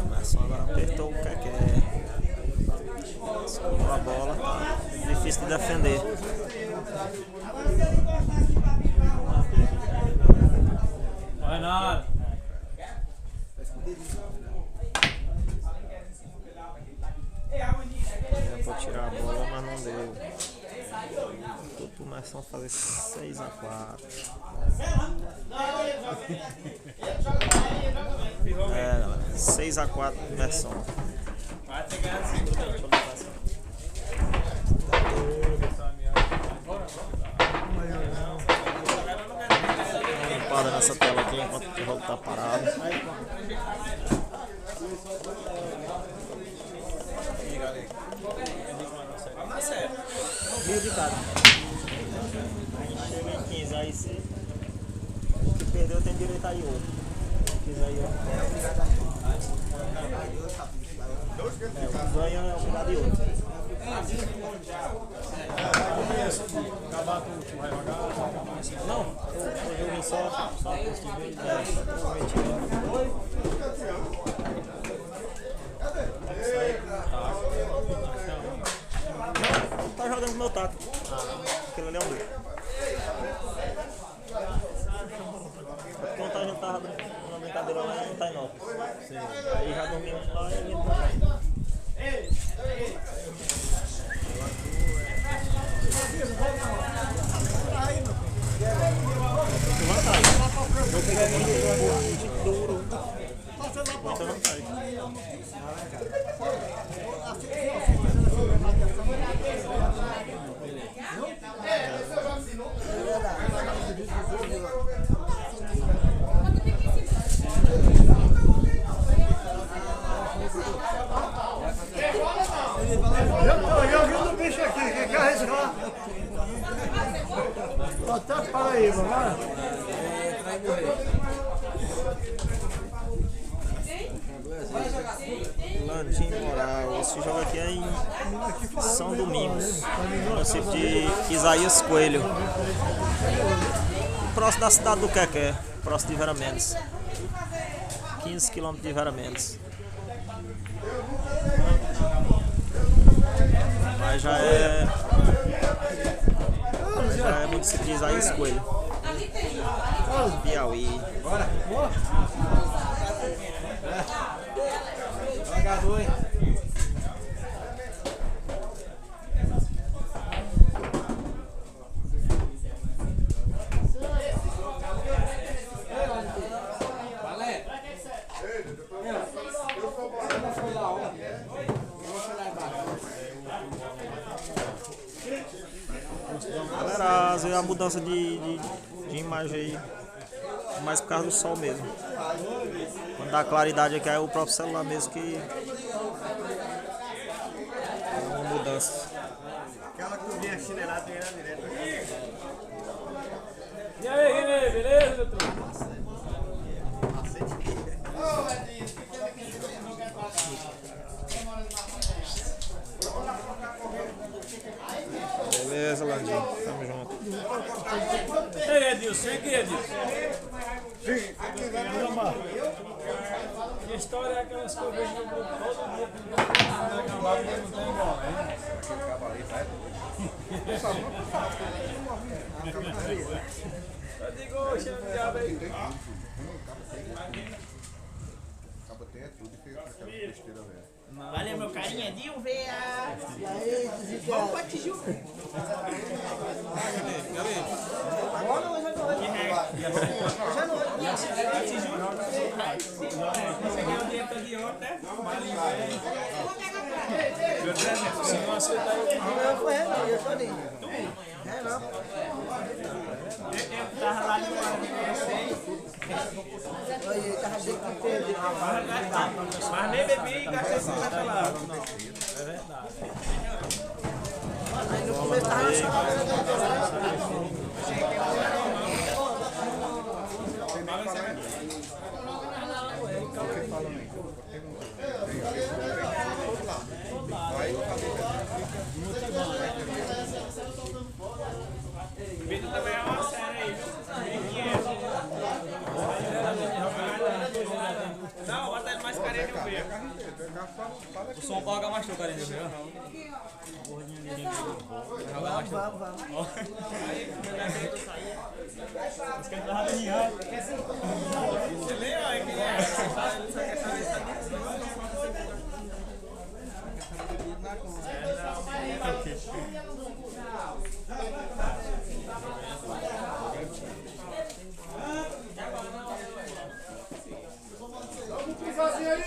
Emerson agora apertou o que quer. Segurou a bola, tá difícil de defender. Vai nada. Tentou tirar a bola, mas não deu. Tudo começam a fazer 6-4. É, galera, 6-4 Emerson. Vai ter ganhado sim. Limpada nessa tela aqui enquanto o jogo tá parado. Rio de cada. Aí chega em 15, aí se o que perdeu tem direito aí outro. 15 aí, ó. É, o que ganha é obrigado de outro. Não, eu joguei só tá jogando com o meu taco. Aquilo ali é um gol. Porque ontem a gente tava na brincadeira lá em Tainópolis. Aí já dormimos lá e a gente tá. Eu vi o bicho aqui, que quer arriscar. Até para aí, vai. Landim Moral. Esse jogo aqui é em São Domingos, município de Isaías Coelho, próximo da cidade do Quequé, próximo de Vera Mendes, 15 km de Vera Mendes. Mas já é município de Isaías Coelho, Piauí. Bora! Jogador, hein? Galera, às vezes a mudança de imagem aí é mais por causa do sol mesmo. Quando dá claridade aqui é o próprio celular mesmo que é uma mudança. Aquela que tu vinha chinelada tem na direita. E aí, Guilherme, beleza, doutor? Beleza, Landinho. Tamo junto. Ei, Edilson, vem aqui, Edilson. Que história é aquelas que eu vejo no grupo todo dia? Não tem igual, né? Aquele cavalo aí, Digo, cheiro de diabo aí. Acaba tem é tudo e fica aquela besteira velha. Valeu, meu carinha, Edil, veia. E aí, desligado. Vamos pra Tijuca. Bora hoje à noite. Hoje à noite. Você ganhou o dinheiro todo de ontem, né? Não, foi eu tô ali. É, não. Eu tava lá de uma Olha, ele tava dizendo que teve. Mas nem bebi e gastei 50 lá. Aí no começo tava na sala. Vídeo também é uma série aí, viu? Não, bota ele mais carinha que eu vi. O som paga mais teu carinha, viu? Vamos. Você lê, ó, é quem é? O que fazia aí?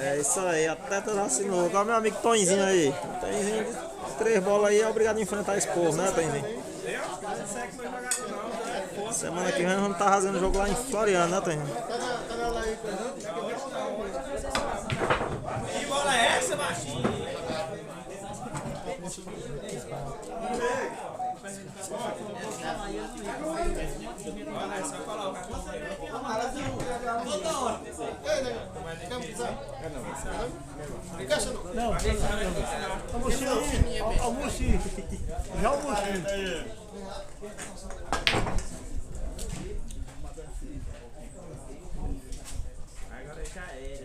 É isso aí, atleta da sinuca. Olha meu amigo Tonzinho aí. Tonzinho de 3 bolas aí é obrigado a enfrentar esse povo, né, Tonzinho? Semana que vem vamos estar fazendo jogo lá em Floriano, né, Tonzinho? Que bola é essa, baixinho? Olha, é só colocar. Toda hora. Almoço. Já almoço. Agora já era.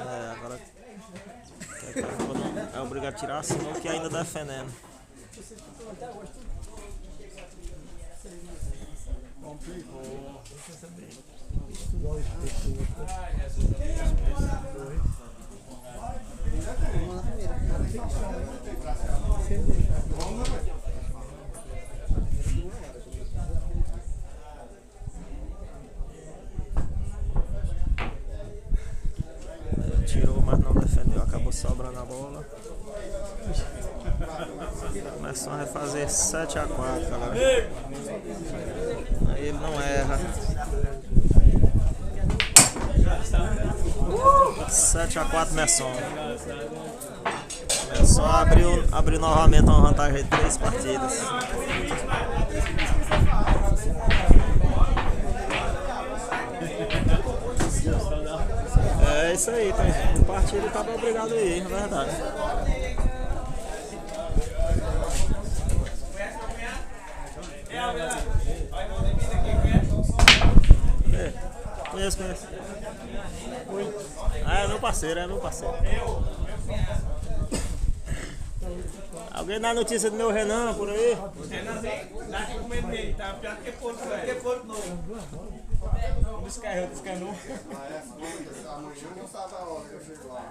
É, agora é obrigado a tirar a sinuca e ainda defendendo. Tirou, mas não defendeu, acabou sobrando a bola. Começou a fazer 7-4, galera. Aí ele não erra. 7-4 Messon. Messon abriu novamente uma vantagem de 3 partidas. É isso aí, tá? O partido tava obrigado a ir, na verdade. Conheço. Ah, é meu parceiro, Alguém dá notícia do meu Renan por aí? Renanzinho, dá aqui com medo dele, tá pior que porco, velho. Que porco novo. Descarnou. Amanhã eu não sabe a hora que eu chego lá.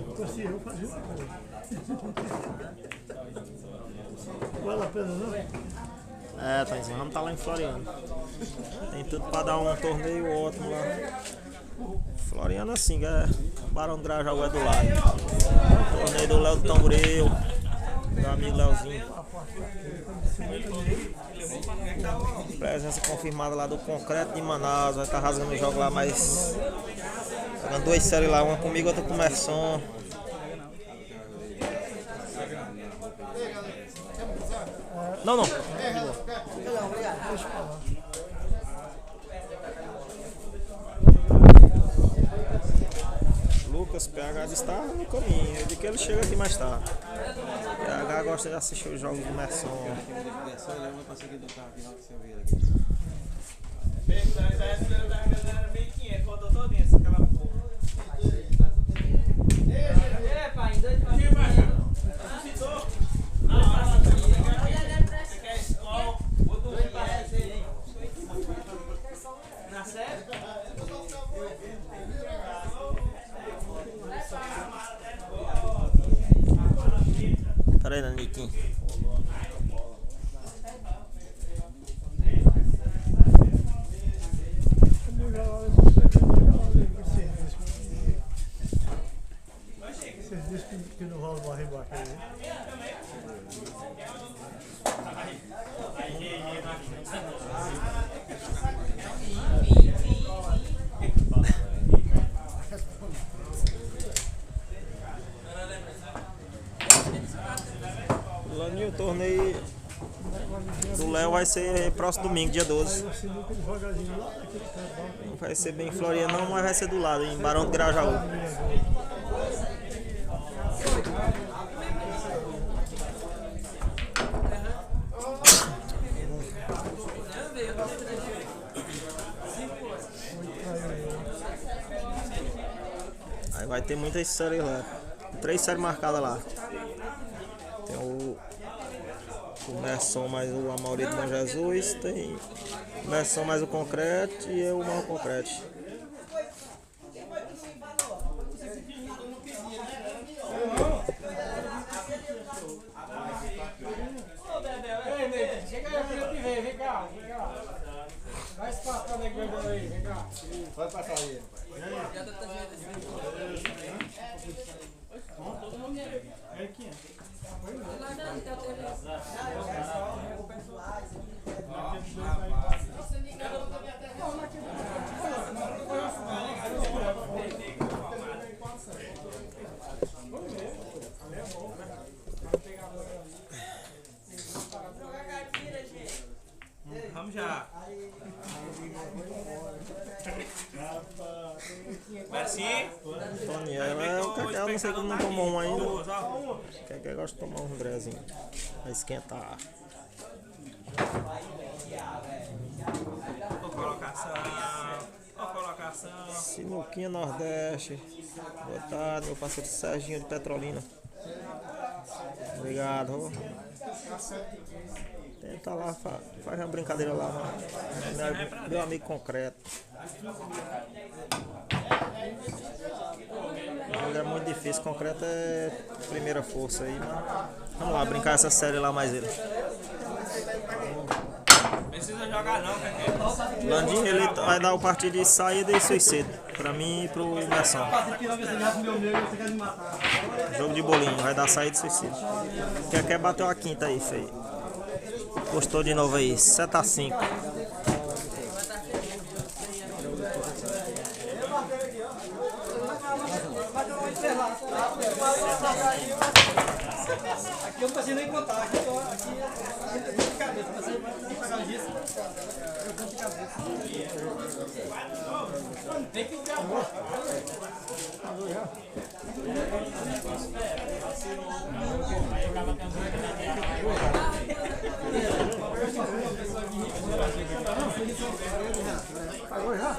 Eu fazia uma coisa. Vale a pena, não? É, Taizinho, vamos estar lá em Floriano. Tem tudo pra dar um torneio ótimo lá. Floriano assim, é Barão do Grajaú é do lado. Torneio do Léo do Tamboril. Meu amigo Leozinho. Presença confirmada lá do Concreto de Manaus. Vai estar rasgando o jogo lá, mas jogando 2 séries lá, uma comigo, outra com o Merson. Não, não. Lucas PH está no caminho. Eu digo que ele chega aqui mais tarde. PH gosta de assistir os jogos do Merson. É, pai, 2 na série? Pera aí, Naniquinho. Vocês dizem que não rola uma rebaixada aí. Laninho, o torneio do Léo vai ser próximo domingo, dia 12. Não vai ser bem em Florianópolis não, mas vai ser do lado, em Barão do Grajaú. Aí vai ter muitas séries lá. 3 séries marcadas lá. Tem o Merson mais o Amauri do Bom Jesus. Tem o Merson mais o Concreto e eu mais o Concreto. Chega aí, filho que vem cá, vem cá. Vai se passar aí, vem cá. Vai passar aí. Vamos já. Merci. Tony, o Cacau não sei como não tomou um ainda. O Cacau gosta de tomar um brezinho. Vai esquentar. Colocação. Sinuquinha Nordeste. Boa tarde, meu parceiro Serginho de Petrolina. Obrigado. Tenta lá, faz uma brincadeira lá, meu amigo Concreto. Ele é muito difícil, Concreto é primeira força aí, mas vamos lá brincar essa série lá mais ele. Precisa jogar não, cara. Landinho, ele vai dar o partido de saída e suicídio, pra mim e pro Merson. Jogo de bolinho, vai dar saída e suicídio. Quer bater a quinta aí, feio. Postou de novo aí, 7-5. Aqui eu não preciso nem contar, aqui tem de cabeça, você vai pagar disso, eu conto de cabeça. Tem que ficar bom. Pagou já?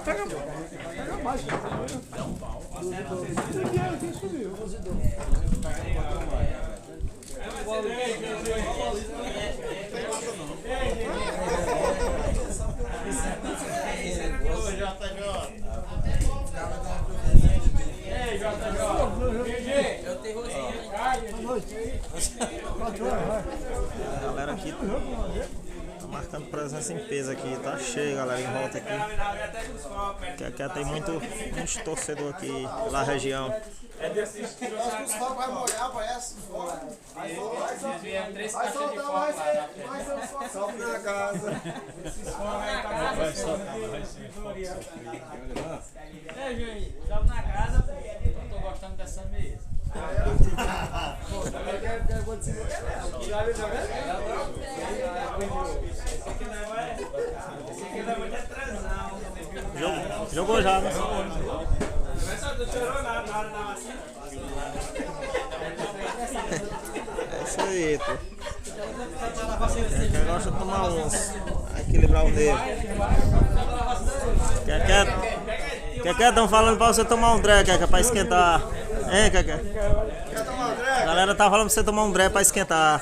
Pega mais. Quem subiu? A galera aqui tá marcando presença em peso aqui. Tá cheio, galera, em volta aqui. Que tem muitos torcedores aqui na região. Acho que os fogos vai molhar, parece. Três Vai caixas de soltar fogo mais, lá na frente. vai soltar. Salve na casa. É, Juninho, joga na casa, eu tô gostando dessa mesa. Esse aqui não é muito atrasão. Jogou já, né? Não chorou nada na hora da vacina. É isso aí, pô. Quem gosta de tomar uns, equilibrar o dedo. Quer estão falando pra você tomar um dré, Quer pra esquentar. Hein, Quer? Quer tomar um dré? A galera tá falando pra você tomar um dré pra esquentar.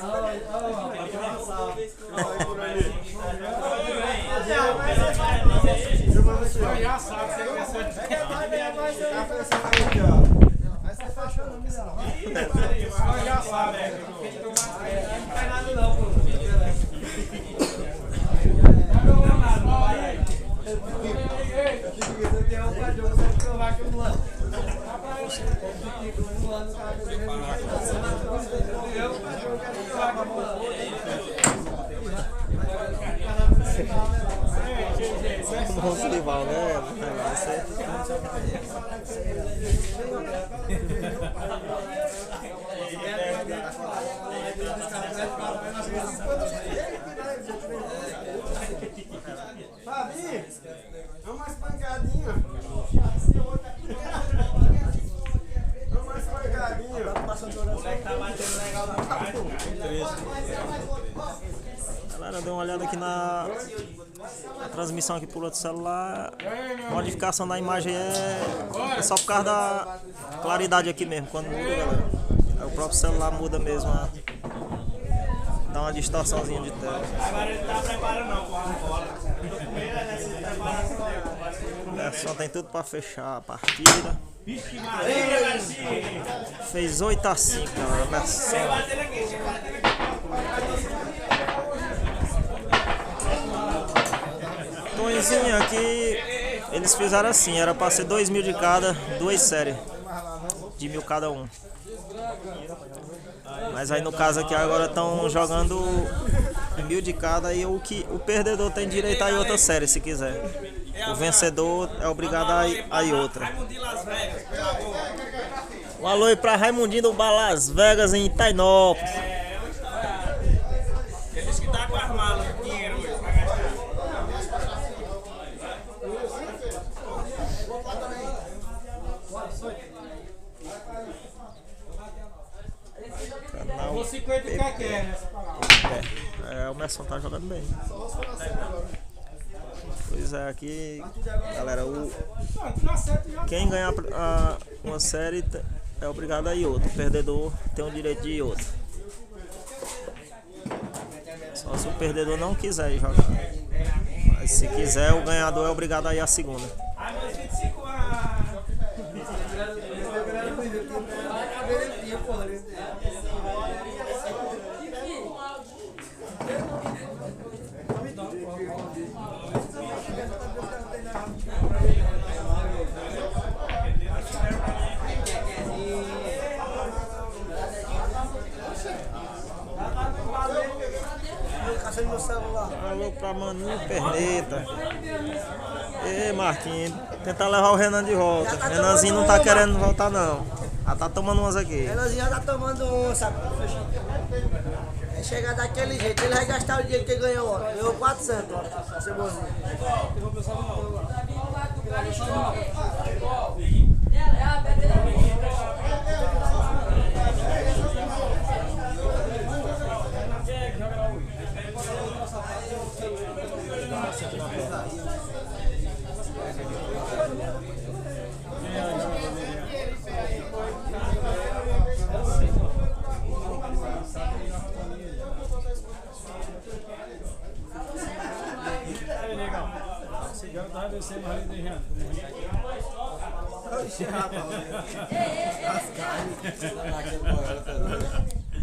Vamos rival, né? Fabi, dá mais pancadinha. Dá mais pancadinha. O moleque tá batendo legal na parte. Galera, dê uma olhada aqui na transmissão aqui por outro celular. A modificação da imagem é só por causa da claridade aqui mesmo. Quando muda, galera, o próprio celular muda mesmo. Dá uma distorçãozinha de tela. Agora ele tá preparando não, com a bola. Só tem tudo pra fechar a partida. Vixe Maria, Garcia! Fez 8-5, galera. Merção. Tonzinho aqui, eles fizeram assim, era pra ser 2.000 de cada, 2 séries de 1.000 cada um. Mas aí no caso aqui agora estão jogando 1.000 de cada e o perdedor tem direito a ir outra série se quiser. O vencedor é obrigado a ir outra. Um alô aí pra Raimundinho do Bar Las Vegas em Itainópolis. Ele disse que tá com as malas, dinheiro hoje pra gastar. Canal 50 que é, né? o Merson tá jogando bem. Pois é, aqui, galera, quem ganhar uma série é obrigado a ir outra. O perdedor tem o direito de ir outra. Só se o perdedor não quiser ir jogar. Mas se quiser, o ganhador é obrigado a ir a segunda. Ai, meus 25 anos. Meu celular. Alô pra Maninho Perneta. Ei, Marquinhos, tentar levar o Renan de volta. Tá Renanzinho não tá querendo voltar não. Já tá tomando umas aqui. Renanzinho já tá tomando um, sabe? É chegar daquele jeito, ele vai gastar o dinheiro que ele ganhou, ó. Ganhou 400, ó. Cebozinho.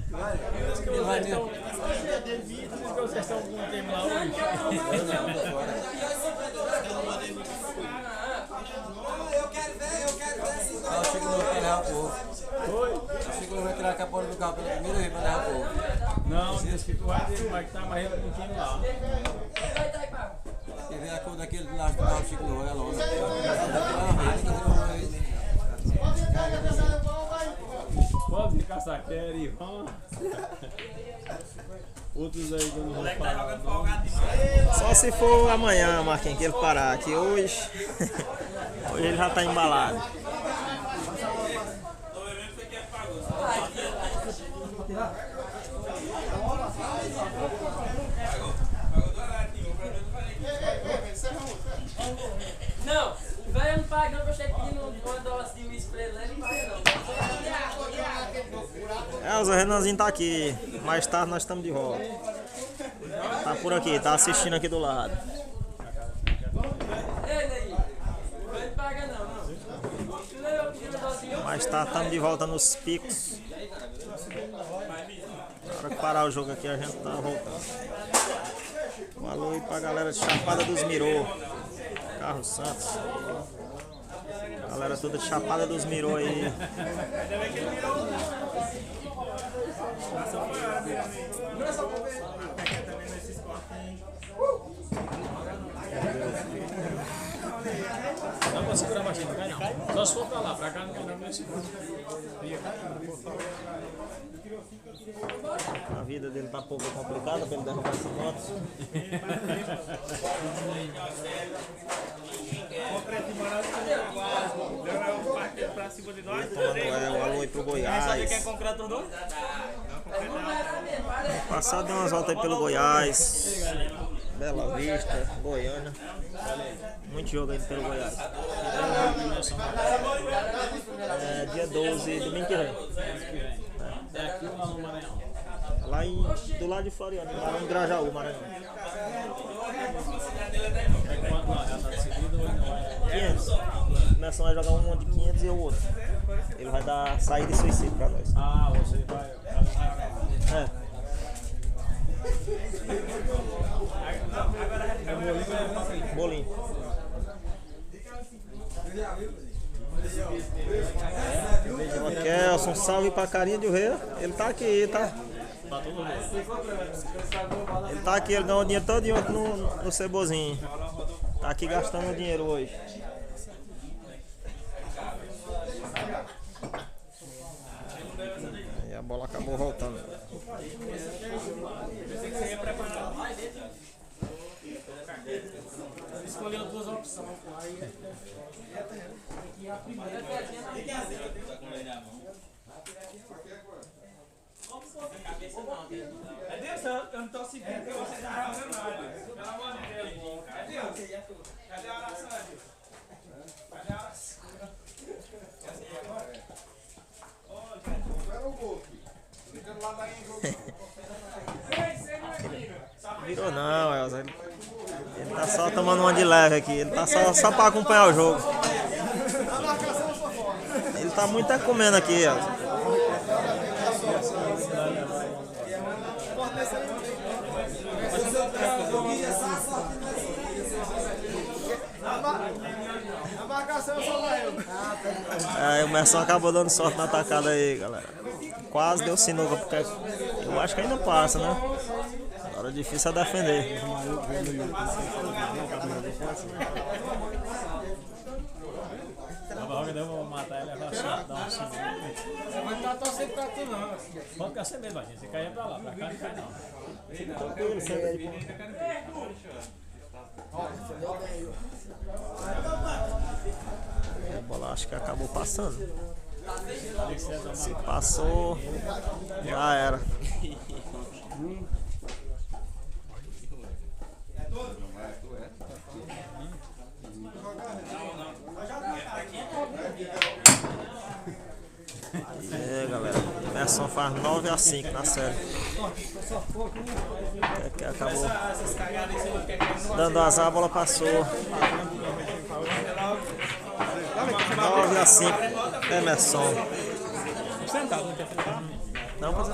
Ele vai mesmo. Vocês estão com o tempo lá hoje. Ah, o Chico não vai criar o povo. Foi? O Chico não vai criar a porta do carro pela primeira vez pra dar o povo. Não, disse que tu vai estar mais ele com time lá. Quer ver a cor daquele lá do carro, o Chico não vai logo. Pode ficar saqueiro e vamos. Outros aí que eu não vou falar. Só se for amanhã, Marquinhos, que ele parar aqui hoje. Hoje ele já tá embalado. Não, o velho não paga não, que eu chego pedindo $1 de uísque pra ele, né? Ele não paga não. O Zé Renanzinho tá aqui. Mais tarde nós estamos de volta. Tá por aqui, tá assistindo aqui do lado. Ei, Ney, o velho não paga não. Tu levou pedindo $1 de uísque? Mais tarde estamos de volta nos picos. Na hora que parar o jogo aqui a gente tá voltando. Um alô aí pra galera de Chapada dos Mirô. Carlos Santos. Galera toda de Chapada dos Mirô aí. Não vou segurar mais, não cai não. Só se for pra lá, pra cá não cai não, não segura. A vida dele tá um pouco complicada pra ele derrubar essa moto. Um alô aí pro Goiás. Passado deu umas voltas aí pelo Goiás, Bela Vista, Goiânia. Muito jogo aí pelo Goiás. É dia 12, domingo que vem. É aqui ou lá no Maranhão? Lá do lado de Floriano, lá em Grajaú, Maranhão. É quanto lá? Já tá decidido ou não é? 500. O Nelson vai jogar um de 500 e o outro. Ele vai dar saída e suicídio pra nós. Ah, você vai. É. Bolinho. O Kelson, salve pra carinha de Rei. Ele tá aqui, tá? Ele tá aqui, ele ganhou o dinheiro todo no Cebozinho. Tá aqui gastando o dinheiro hoje. E a bola acabou voltando. Escolheu duas opções. E a primeira. É Deus, eu não tô seguindo porque você tá fazendo nada. Pelo amor de Deus. É Deus. Cadê a oração, Deus? Cadê a oração? Espera o gol, filho. Fica lá daí em jogo. Virou não, Elza. Ele tá só tomando uma de leve aqui. Ele tá só pra acompanhar o jogo. Ele tá muito comendo aqui, Elza. A marcação só vai eu. É, o Merson acabou dando sorte na atacada aí, galera. Quase deu sinuca, porque eu acho que ainda passa, né? Agora difícil é defender. Eu vou matar ele e levar só, dar um sinuca. Você vai estar torcendo pra tu não. Pode ficar sem medo, Baixinho. Você cair pra lá, pra cá não cai não. Tranquilo, segue aí. A bola acho que acabou passando. Se passou, já era. E aí, galera, o Merson faz 9-5 na série. Que acabou dando azar, a bola passou. 9-5, Emerson. Não, mas...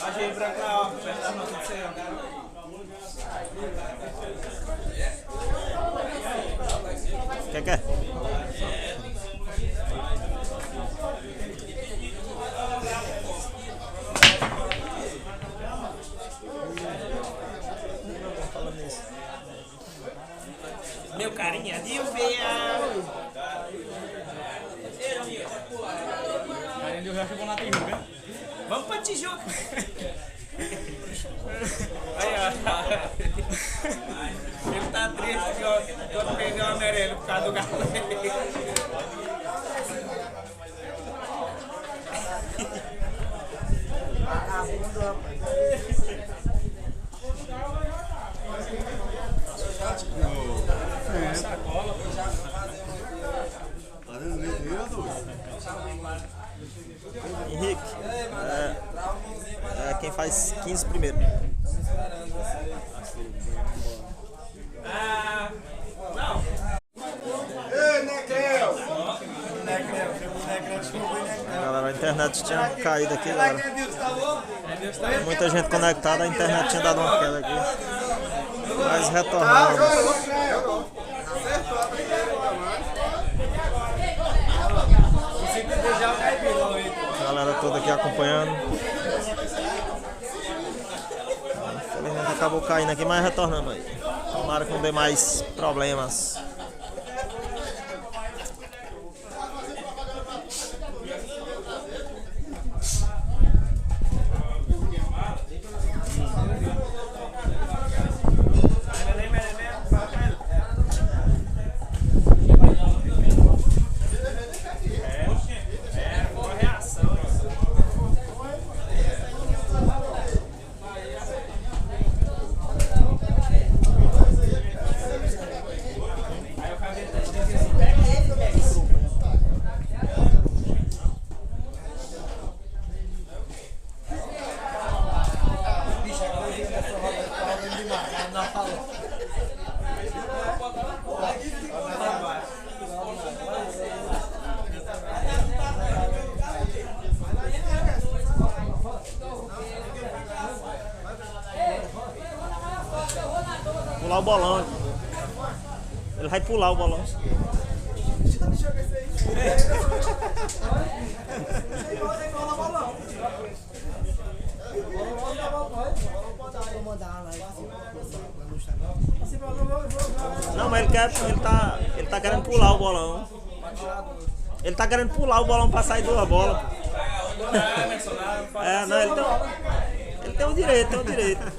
Achei pra cá, ó. Apertar no tudo certo. Que é? Meu carinha de uveia. Carinha de uveia chegou na Tijuca. Vamos pra Tijuca. Aí, ó. Ele tá triste quando perdeu o amarelo por causa do galo. Henrique, quem faz 15 primeiro. Não. Ei, Necreu! Galera, a internet tinha caído aqui, galera. Muita gente conectada, a internet tinha dado uma queda aqui. Mas retornamos. Galera toda aqui acompanhando. Infelizmente acabou caindo aqui, mas retornamos aí. Tomara que não dê mais problemas. Pular o bolão. Ele vai pular o bolão. Não, mas ele tá querendo pular o bolão. Ele tá querendo pular o bolão pra sair duas bolas. É, não, ele tem o direito, tem o direito.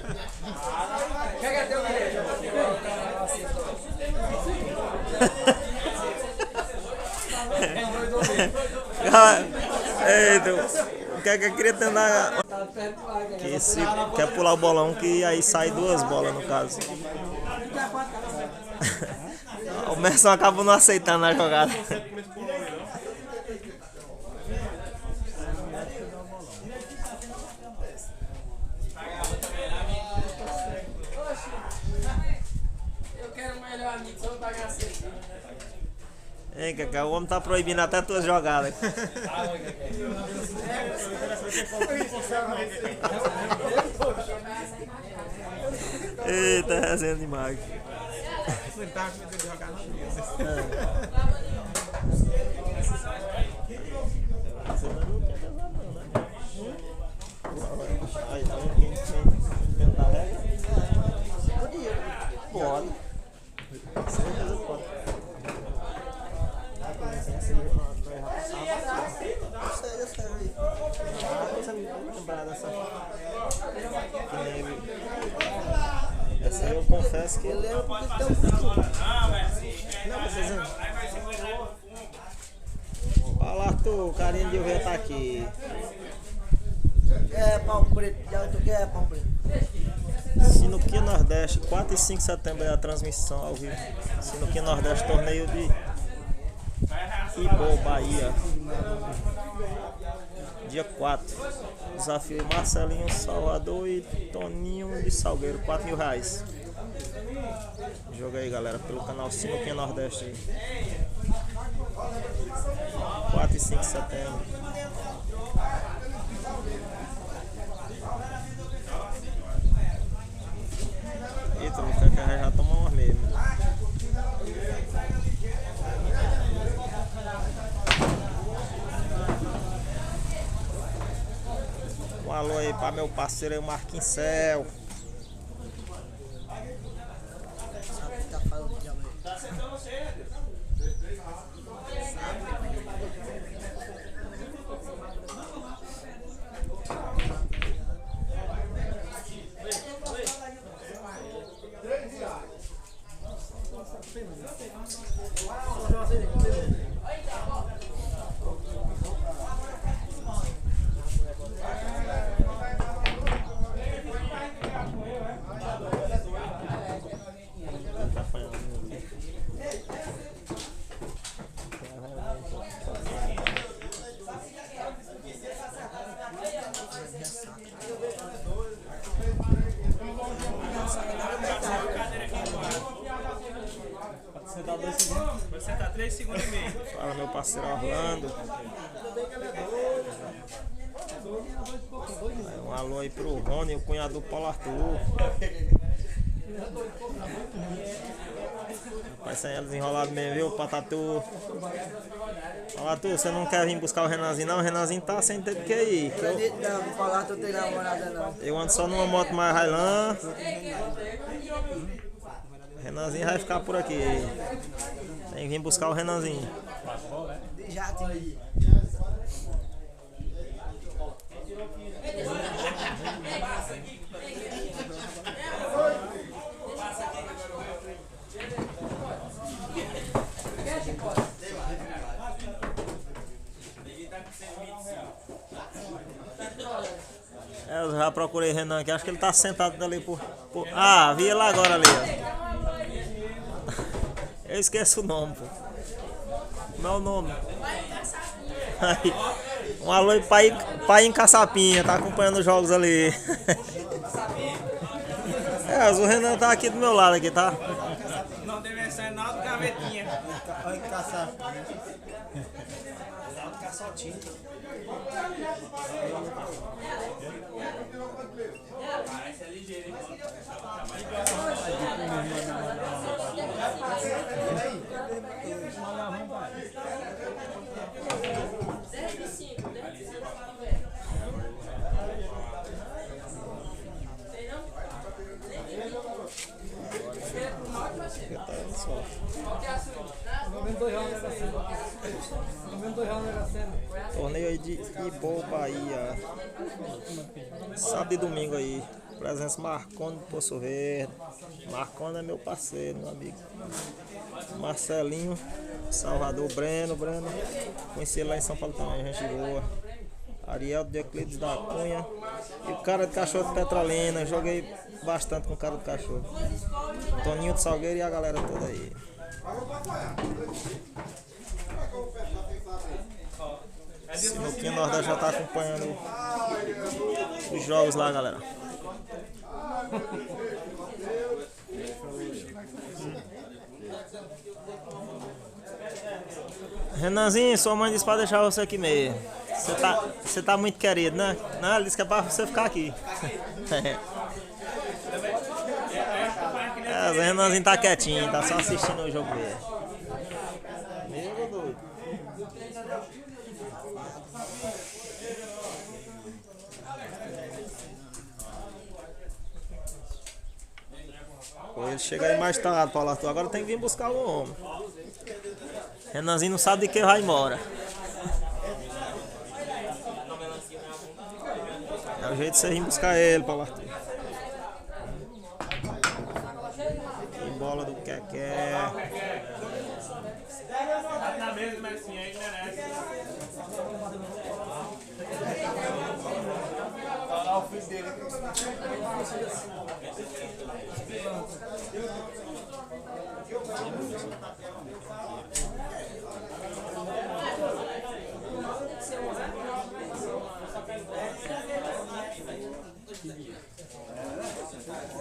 Eita, o que é que eu queria tentar? Que se quer pular o bolão, que aí sai duas bolas no caso. O Merson acabou não aceitando a jogada. Eu quero o melhor amigo, só pra pagar cerveja. Ei, Cacá, o homem tá proibindo até tuas jogadas. Eita, resenha demais. Ele tava com medo de jogar na mesa. Aí, tá vendo quem tentar a regra? Pode. Certeza que pode. Essa aí eu confesso que ele é porque tem um pouquinho. Não, vocês não. Fala, Arthur, o carinha de ver tá aqui. É, pau preto, já tu quer pau preto. Sinuquinha Nordeste, 4 e 5 de setembro é a transmissão ao vivo. Sinuquinha Nordeste, torneio de Ibo, Bahia. Dia 4. Desafio Marcelinho Salvador e Toninho de Salgueiro, R$4.000. Jogo aí, galera, pelo canal Sinuquinha Nordeste aí. 4 e 5 de setembro. Eita, o Cancaré já tomou umas mesmo. Um alô aí pra meu parceiro aí, o Marquinhos Céu. Tá sentando você, Deus. Você tá 3 segundos e meio. Fala, meu parceiro Orlando. Aí, um alô aí pro Rony, o cunhado do Paulo Arthur. Rapaz, sem eles enrolados mesmo, viu, Patatu? Paulo Arthur, você não quer vir buscar o Renanzinho, não? O Renanzinho tá sem ter que ir. Não, vou falar que eu tenho namorada não. Eu ando só numa moto mais Highland. O Renanzinho vai ficar por aqui. Tem que vir buscar o Renanzinho. Já tem. Eu já procurei o Renan aqui, acho que ele tá sentado ali por... Ah, vi ele agora ali, ó. Eu esqueço o nome, pô. Como é o nome? Aí, um alô aí, pai em Caçapinha, tá acompanhando os jogos ali. É, o Renan tá aqui do meu lado aqui, tá? Não deve ser nada do gavetinha. Olha que caçar. Parece ligeiro, hein? Torneio aí de Ibo, Bahia. Sábado e domingo aí. Presença Marconi do Poço Verde. Marconi é meu parceiro, meu amigo. Marcelinho, Salvador, Breno. Conheci ele lá em São Paulo também, gente boa. Ariel de Euclides da Cunha. E o cara de cachorro de Petrolina. Joguei bastante com o cara do cachorro. Toninho de Salgueiro e a galera toda aí. Sinuquinha Nordeste já tá acompanhando os jogos lá, galera. Renanzinho, sua mãe disse pra deixar você aqui mesmo. Você tá muito querido, né? Não, ele disse que é pra você ficar aqui. O Renanzinho tá quietinho, tá só assistindo o jogo dele. Meu doido. Pô, ele chega aí mais tarde, Paulo Arthur. Agora tem que vir buscar o homem. Renanzinho não sabe de que vai embora. É o jeito de você vir buscar ele, Paulo Arthur. Que bola do Keké. Tá na mesa, mas assim, aí merece. Olha o filho dele.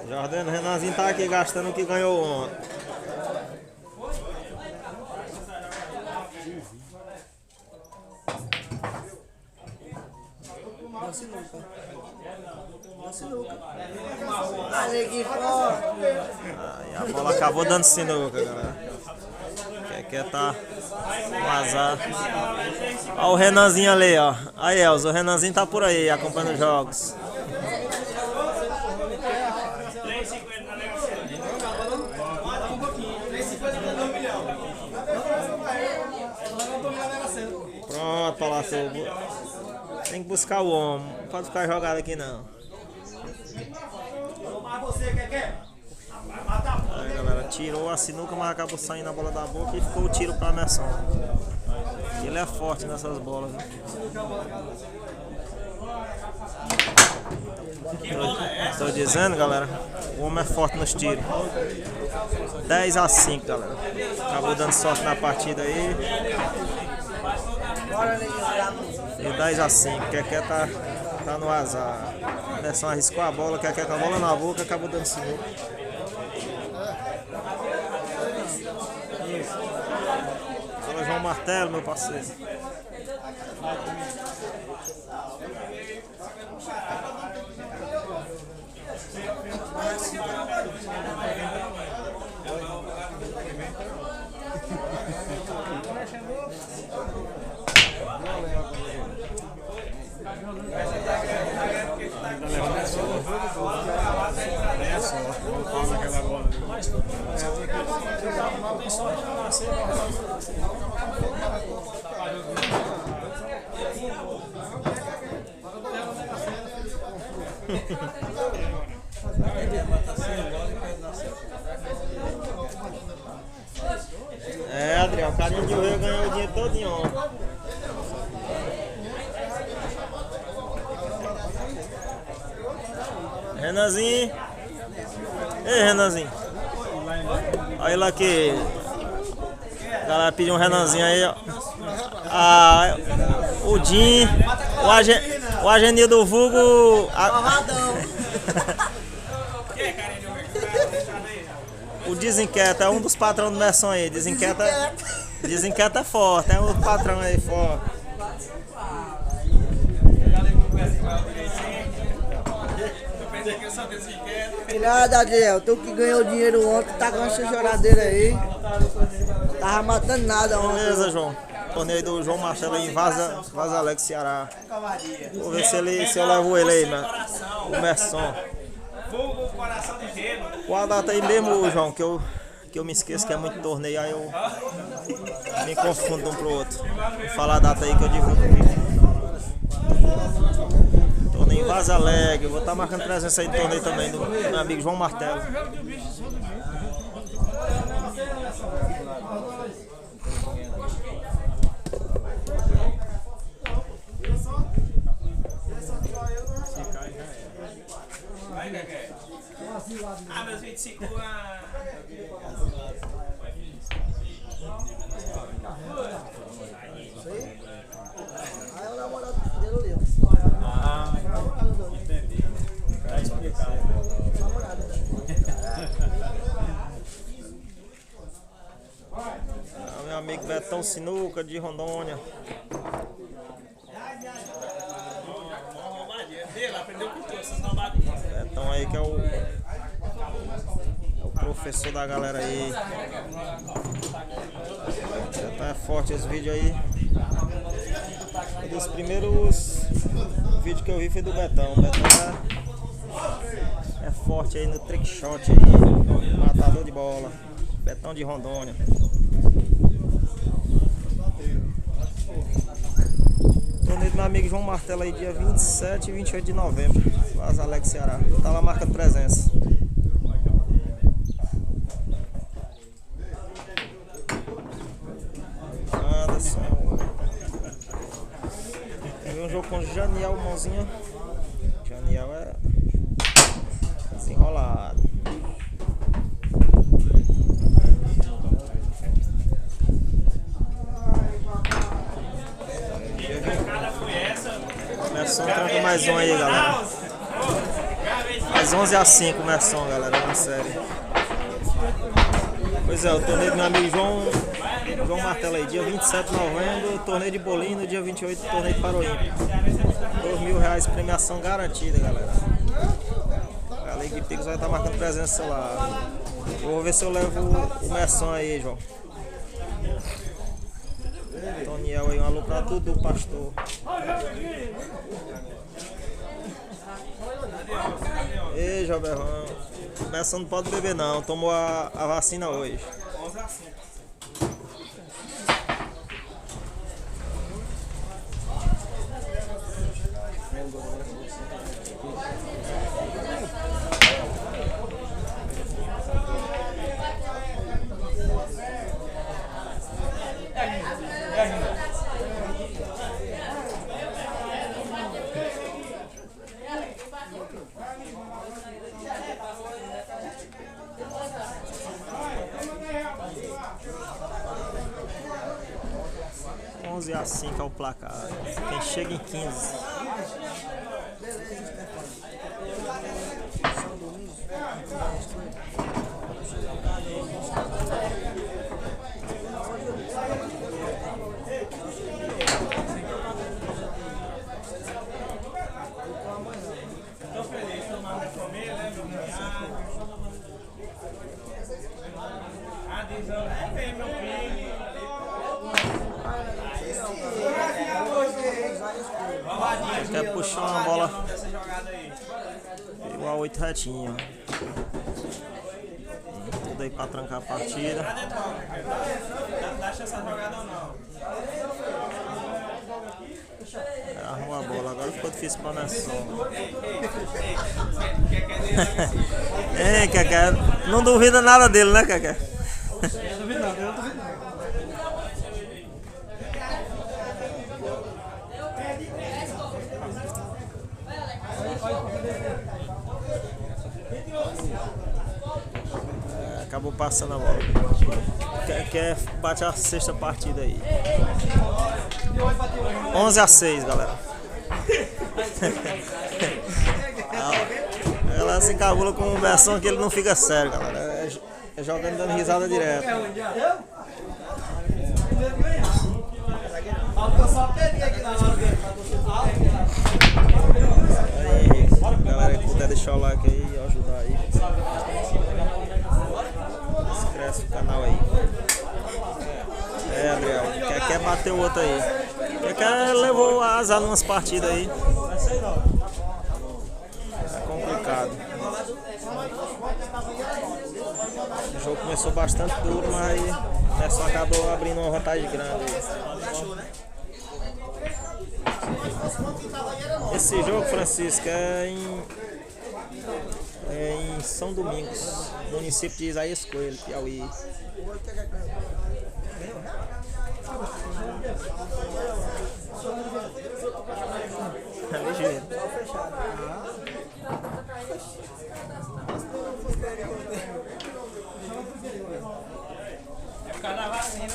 Jordano, Renanzinho tá aqui gastando o que ganhou ontem. Aí a bola acabou dando sinuca, galera. Quer tá com azar. Olha o Renanzinho ali, ó. Aí, Elza, o Renanzinho tá por aí, acompanhando os jogos. Pronto, Palácio. Tem que buscar o homem. Não pode ficar jogado aqui, não. Aí, galera, tirou a sinuca, mas acabou saindo a bola da boca e ficou o tiro pra Emerson. Ele é forte nessas bolas, né? Tô dizendo, galera, o homem é forte nos tiros. 10-5, galera. Acabou dando sorte na partida aí. E 10-5, Keké tá no azar. Emerson arriscou a bola, Keké com a bola na boca, acabou dando sinuca. Fala, João Martelo, meu parceiro. É, Adriano, o carinha de Rio ganhou o dinheiro todinho ontem. Renanzinho. Ei, Renanzinho. Olha ele aqui. A galera pediu um Renanzinho aí, ó. Ah, o Jim. O Agenil do Vulgo. O Desinquieta é um dos patrões do Emerson aí. Desinquieta é forte, é um patrão aí forte. Nada, Adriel, tu que ganhou dinheiro ontem, tá com essa choradeira aí. Tava matando nada ontem. Beleza, João. Torneio do João Marcelo aí em Vaza Alegre, Ceará. Vou ver se eu levo ele aí, mano. O Emerson. Qual a data aí mesmo, João? Que eu me esqueço que é muito torneio, aí eu me confundo um pro outro. Vou falar a data aí que eu divulgo aqui. Torneio em Vaza Alegre. Vou estar marcando presença aí do torneio também do meu amigo João Martelo. Ah, meus 25 Isso aí? Aí é o namorado dele ali, ó. Ah, entendi. Tá explicado. Meu amigo Betão Sinuca de Rondônia. Betão aí que é o professor da galera aí. Betão é forte esse vídeo aí. Um dos primeiros vídeos que eu vi foi do Betão. O Betão é forte aí no trick shot aí. Matador de bola. Betão de Rondônia. Torneio do meu amigo João Martelo aí, dia 27 e 28 de novembro, Vaza Alegre, Ceará. Tá lá marcando presença. Anderson. Tem um jogo com o Janiel, mãozinha. Janiel é desenrolado. Emerson tranca mais um aí, galera. Reais, 11-5 o Merson, galera, na série. Pois é, o torneio do meu amigo João Martelo aí, dia 27 de novembro, torneio de bolinho, no dia 28, torneio de Paroímpico. R$2.000 premiação garantida, galera. A Liga Pix vai estar marcando presença lá. Eu vou ver se eu levo o Merson aí, João. Toniel aí, um alô pra tudo do pastor. Ei, Joberrão. O Merson não pode beber não, tomou a vacina hoje. 11-5. A 5 é o placar. Quem chega em 15. Tô feliz, tomando de comer, né, meu cunhado? Diz, vem meu filho. Quer puxar uma bola igual 8 retinho. Tudo aí pra trancar a partida. Dá chance essa jogada ou não? Arrumou a bola, agora ficou difícil pra Merson. Ei, Keké, não duvida nada dele, né, Keké? Eu duvido nada, eu duvido nada. Acabou passando a bola. Quer bate a sexta partida aí. 11-6, galera. Ela se encabula com o Merson que ele não fica sério, galera. É jogando dando risada direto. Aí, galera que puder deixar o like aí e ajudar aí. Inscreve no canal aí. É, Adriel, quer bater o outro aí. Quer levou a azar numas partidas aí. É complicado. O jogo começou bastante duro, mas o Merson acabou abrindo uma vantagem grande. Esse jogo, Francisco, é em São Domingos, município de Isaías Coelho, Piauí. É ligeiro. É por causa da vacina,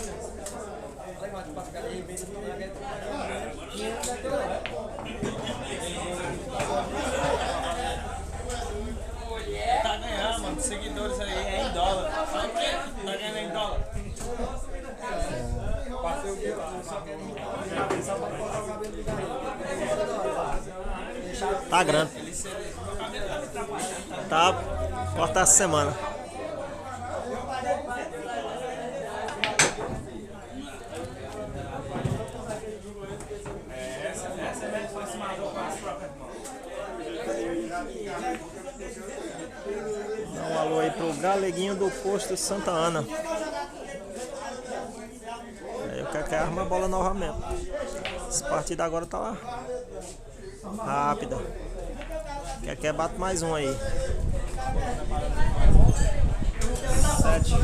tá ganhando, mano. Seguidores aí é em dólar. Sabe o que? Tá ganhando em dólar. Tá grande. Tá cortar essa semana. Essa é mesmo transformador com as próprias mãos. Dá um alô aí pro Galeguinho do Posto Santa Ana. Aí o Keké arma a bola novamente. Essa partida agora tá lá rápida. Keké bate mais um aí. 7.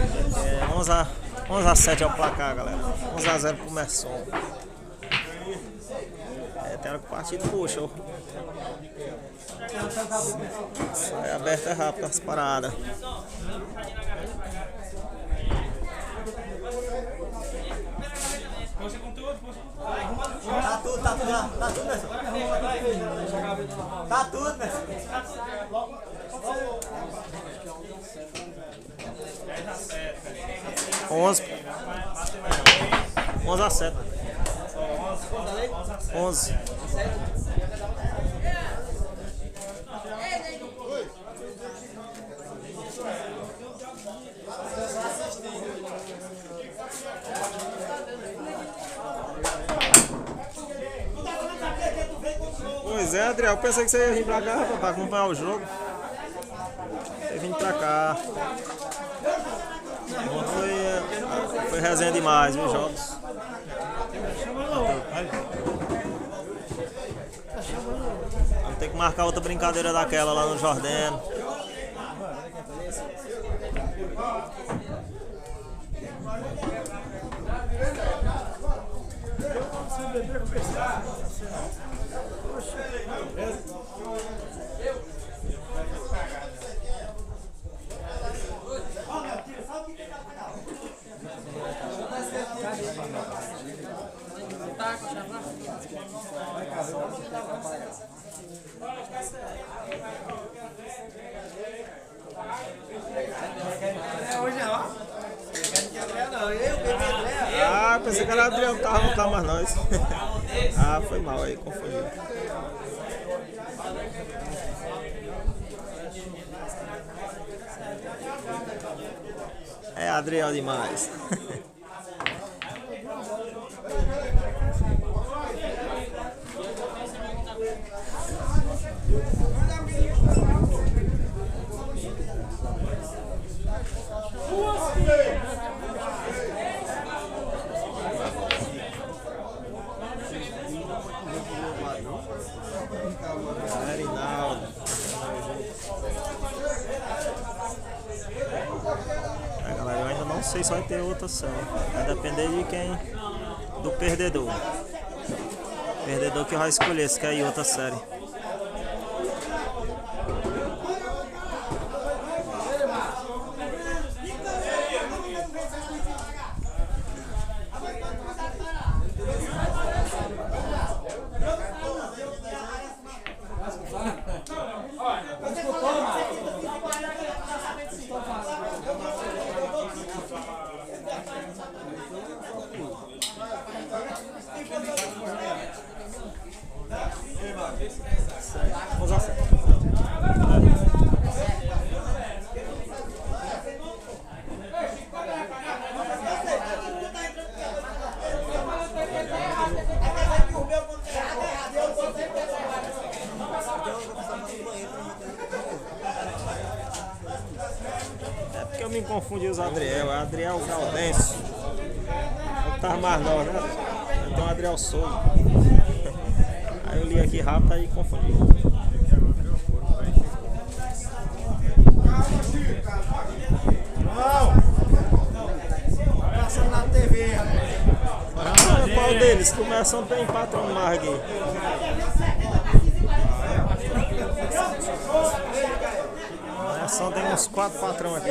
11-7 é o placar, galera. 11-0 pro Merson. Tem hora que o partido puxa. Sai aberta é rápido as paradas. Poxa com tudo, poxa com tudo. tá tudo lá. Tá tudo, né? Tá tudo, né? 11-7. 11. Pois é, Adriel, eu pensei que você ia vir pra cá, rapaz, pra acompanhar o jogo. Você vim pra cá. Foi resenha demais, viu, jogos? Vamos ter que marcar outra brincadeira daquela lá no Jordano. Ah, pensei que era Adriel que tava, não tá mais nós. Ah, foi mal aí, confundiu. É Adriel demais. Galera, eu ainda não sei se vai ter outra série. Vai depender de quem. Do perdedor. O perdedor que vai escolher se quer ir outra série. É porque eu me confundi os Adriel. É Adriel Gaudêncio. Eu tava mais nova, né? Então Adriel Souza. Aí eu li aqui rápido e confundi. Passando na TV, rapaz. Ah, qual deles? Começam tem patrão mais aqui. Começam tem uns 4 patrão aqui.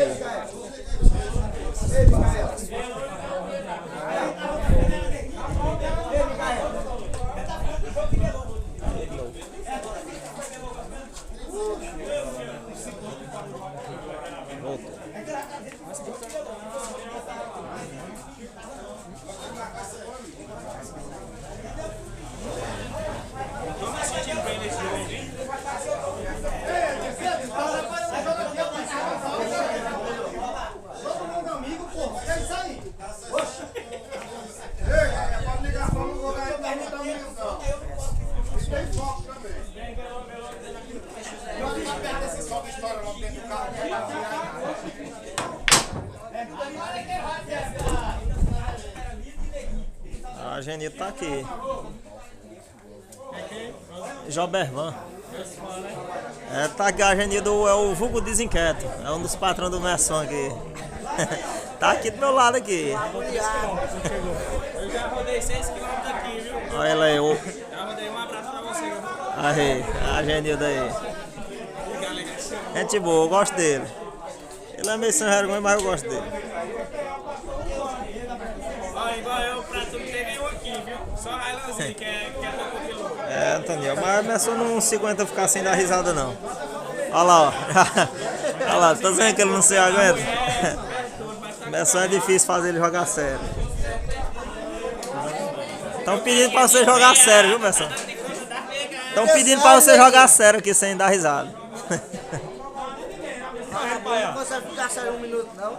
A Genito tá aqui. Jobervan. É, tá aqui, a Genito é o vulgo desinquieto. É um dos patrões do Messon aqui. Tá aqui do meu lado aqui. Eu já rodei 6 km aqui, viu? Olha ele aí. Já rodei, um abraço pra você. Aí, a Genildo aí. Gente boa, eu gosto dele. Ele é meio sem vergonha, mas eu gosto dele. Olha, igual eu, pra tu não ter nenhum aqui, viu? Só Railanzinho que é tranquilo. É, Antônio, mas a pessoa não se aguenta ficar sem dar risada, não. Olha lá, ó. Olha lá, tá vendo que ele não se aguenta? Messon é difícil fazer ele jogar sério. Estão pedindo pra você jogar sério, viu, Messon? Estão pedindo pra você jogar sério aqui sem dar risada. Não consegue ficar sério 1 minuto, não?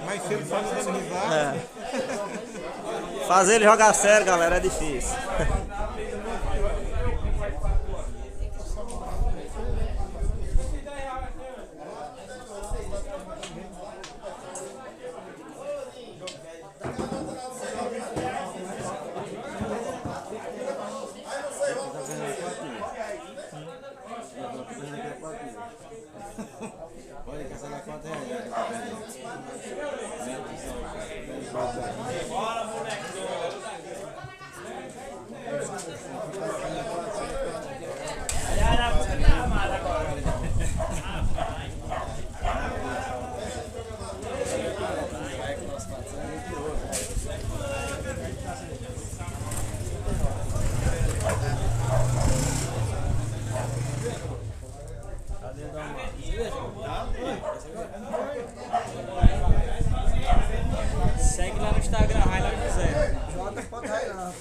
Mas se ele só não dando risada. É. Fazer ele jogar sério, galera, é difícil. Olha que essa daqui é R$4. Bora, moleque. A música tá armada agora. Segue lá no Instagram, Railan José. Jota pode sair lá.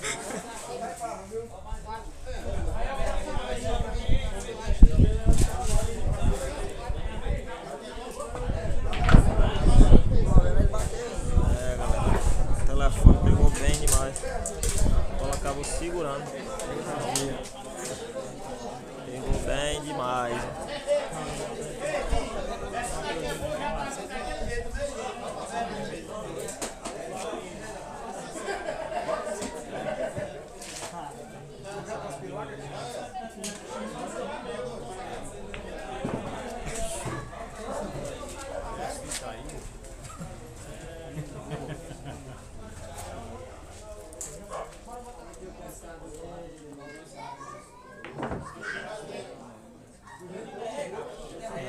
É, galera. O telefone pegou bem demais. A bola acabou segurando. Pegou bem demais.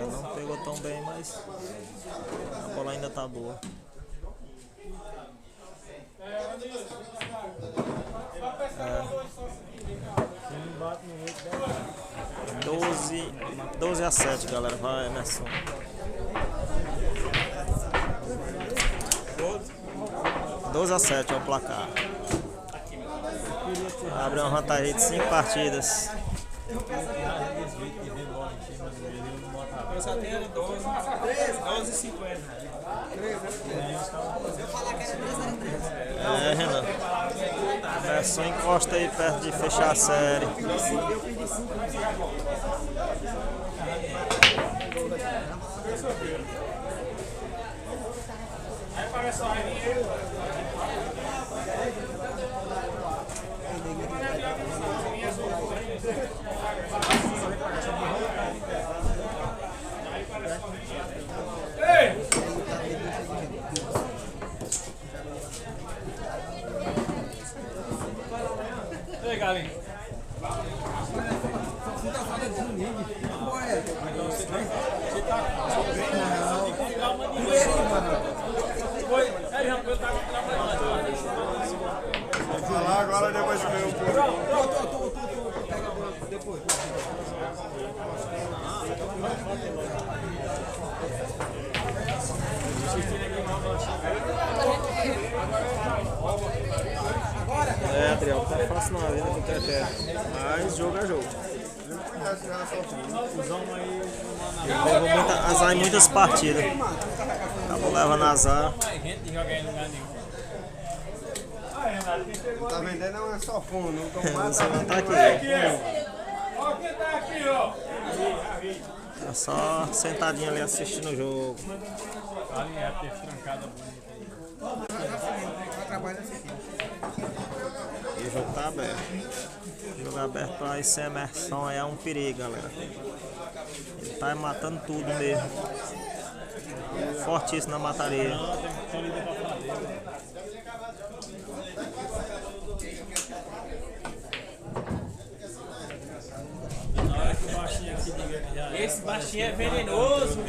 Não pegou tão bem, mas a bola ainda tá boa. É. 12-7, galera. Vai, Emerson. 12-7 é o placar. Abre uma vantagem de 5 partidas. Eu só tenho 12,50. É, Renan. Emerson encosta aí perto de fechar a série. Aí paga só a Ei, galinha. Você tá falando de ninguém. Vou falar agora depois de ver um pouco. Depois. É, Adriel, não tá fácil não, ainda com o Teté. Mas jogo é jogo. Ele levou muita azar em muitas partidas. Acabou levando azar. Tá vendendo é uma só fundo, não tô Você não tá aqui. Ó, quem tá aqui, ó. Tá só sentadinho ali assistindo o jogo. Ali é ter trancada bonita aí. E o jogo tá aberto. O jogo aberto pra esse Emerson aí é um perigo, galera. Ele tá matando tudo mesmo. Fortíssimo na mataria. Esse baixinho é venenoso.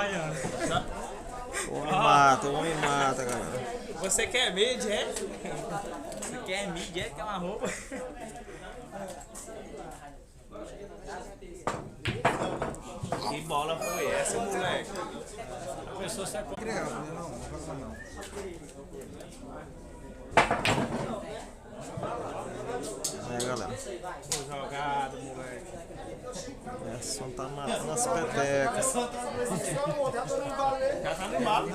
baiano. O homem mata, galera. Você quer mid, é? Você quer mid, é? Quer uma roupa? Que bola foi essa, moleque? A pessoa se Legal, não. É, galera. Foi jogado, moleque. Emerson tá matando as petecas. Já tá no embalo.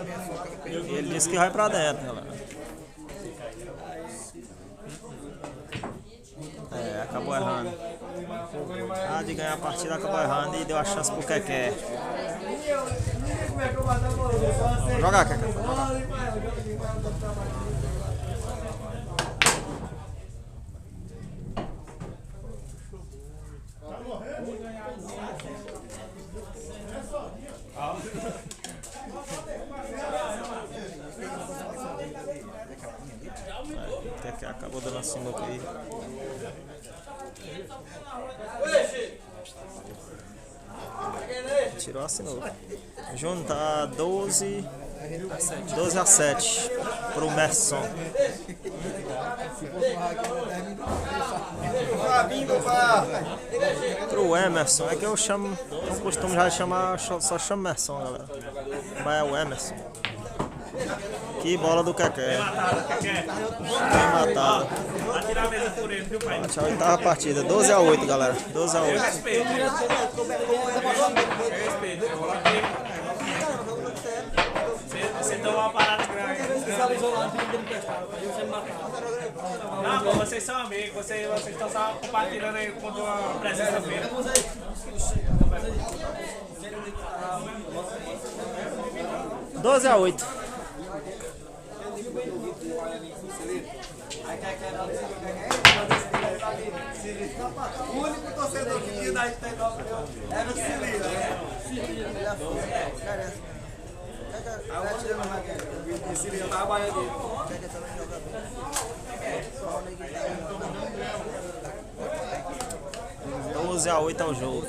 Ele disse que vai pra dentro, galera. É, acabou errando. De ganhar a partida, acabou errando e deu a chance pro Keké. Vamos jogar, Keké. Vamos jogar. Keké acabou dando assim no aí. Tirou a sinuca. Júnior tá 12 a 7 pro Merson. Pro Emerson, é que eu chamo, não costumo já chamar, só chamo Merson, galera. Mas é o Emerson. Que bola do Keké. Bem matado. Vai tirar a mesa por ele, viu, pai? A oitava partida, 12 a 8, galera. 12 a 8. Respeito. Eu vou aqui. Você deu uma parada grande. Não, pô, vocês são amigos. Vocês estão só compartilhando aí com a presença feira. 12 a 8. O único torcedor que tinha da Inter era o Cilindro, né? O Cilindro tava baiano. 12 a 8 ao jogo.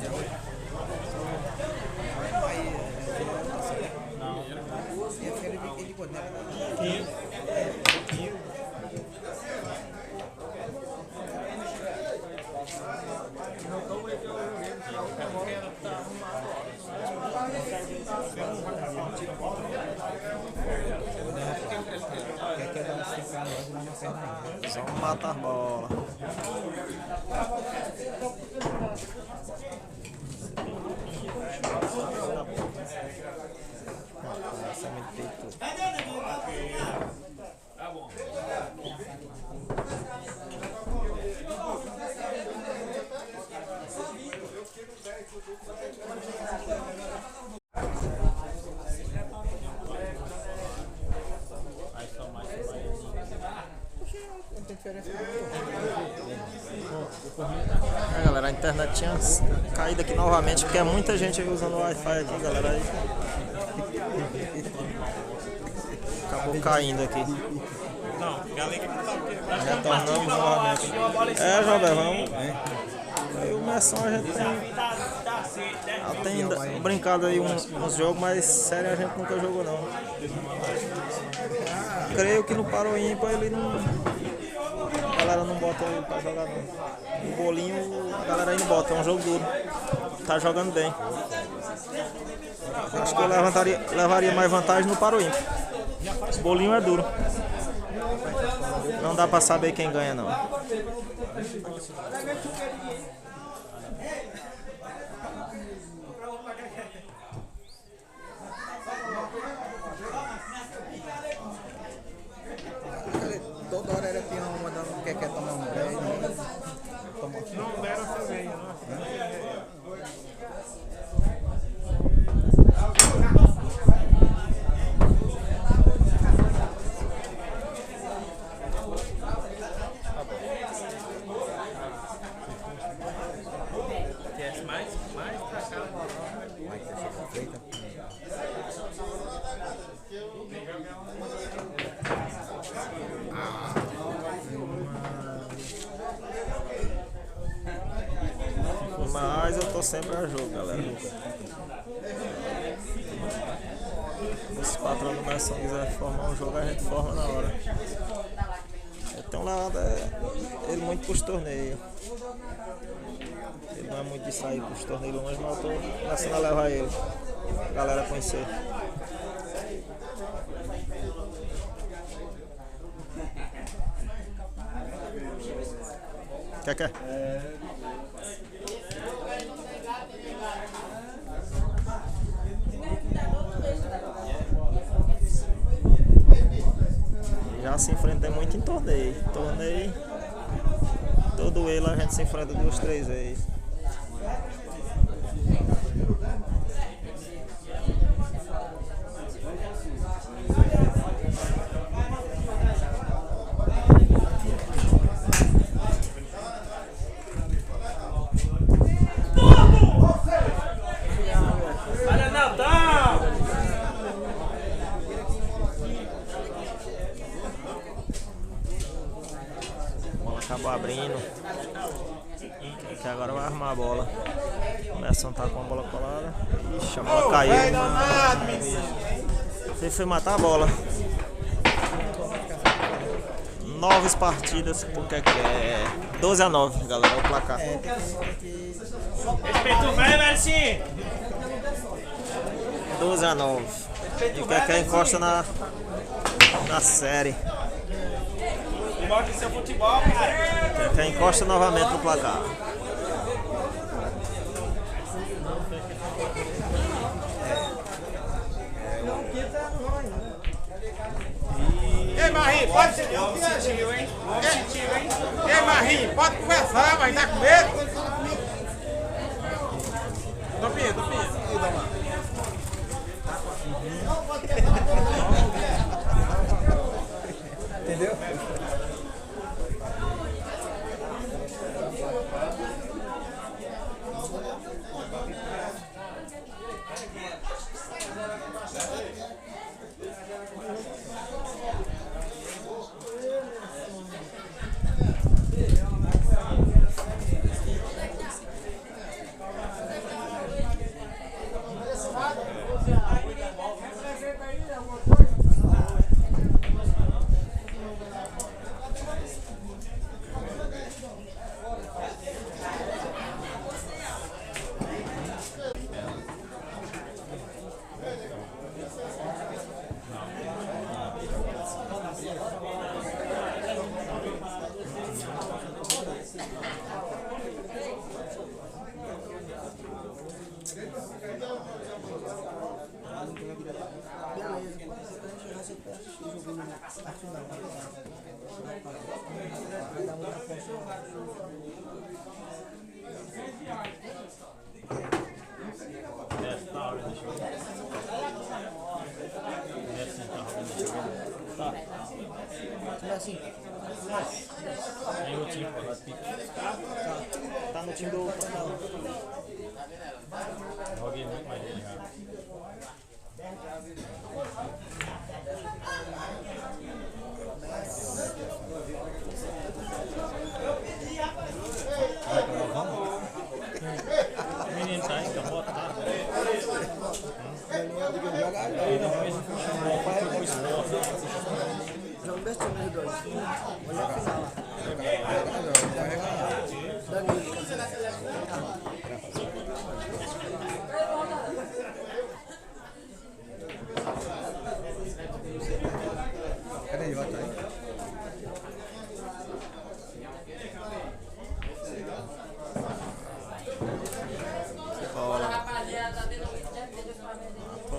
Vamos matar a bola. Tá bom. Galera, a internet tinha caído aqui novamente porque é muita gente aí usando o Wi-Fi aqui, galera. Aí acabou caindo aqui. Não, galera que tá aqui. Retornamos novamente. É, Jobé, vamos. Aí o Merson a gente tem brincado aí uns jogos, mas sério a gente nunca jogou não. Creio que no Paro Ímpar ele não. A galera não bota ele pra jogar não. O bolinho a galera aí não bota, é um jogo duro. Tá jogando bem. Acho que eu levaria mais vantagem no Paro Ímpar. O bolinho é duro. Não dá pra saber quem ganha não. Toda hora era peão mandando o que quer tomar um banho. Não deram cerveja, não. Quer mais pra cá? Vai ter essa feita. Mas eu tô sempre a jogo, galera. Se o patrão do Messão quiser formar um jogo, a gente forma na hora. Tem um lado, ele muito pros torneios. Ele não é muito de sair pros torneios longe, mas eu tô começando a levar ele. A galera conhecer. Quer? Já se enfrenta muito em torneio. Torneio, todo ele a gente se enfrenta 2, 3 vezes. Olha, Natal! Acabou abrindo. Que agora vai armar a bola. O Messon tá com a bola colada. Ixi, a bola caiu. Você foi matar a bola. 9 partidas porque quer. 12-9, galera. É o placar. Respeito o velho, Merci! 12-9. E o que encosta na série. Mostra seu futebol, cara! Que encosta novamente no placar. Ei, Marrinho, pode ser. Homem sentiu, hein? Ei, Marrinho, pode conversar, mas tá com medo? Topinha. Entendeu? Tá no time do canal. Joguei muito mais dele já. O menino tá aí, que a moto tá. Jogo best time 2. Olha a final. Danilo. Cadê ele? Vai aí.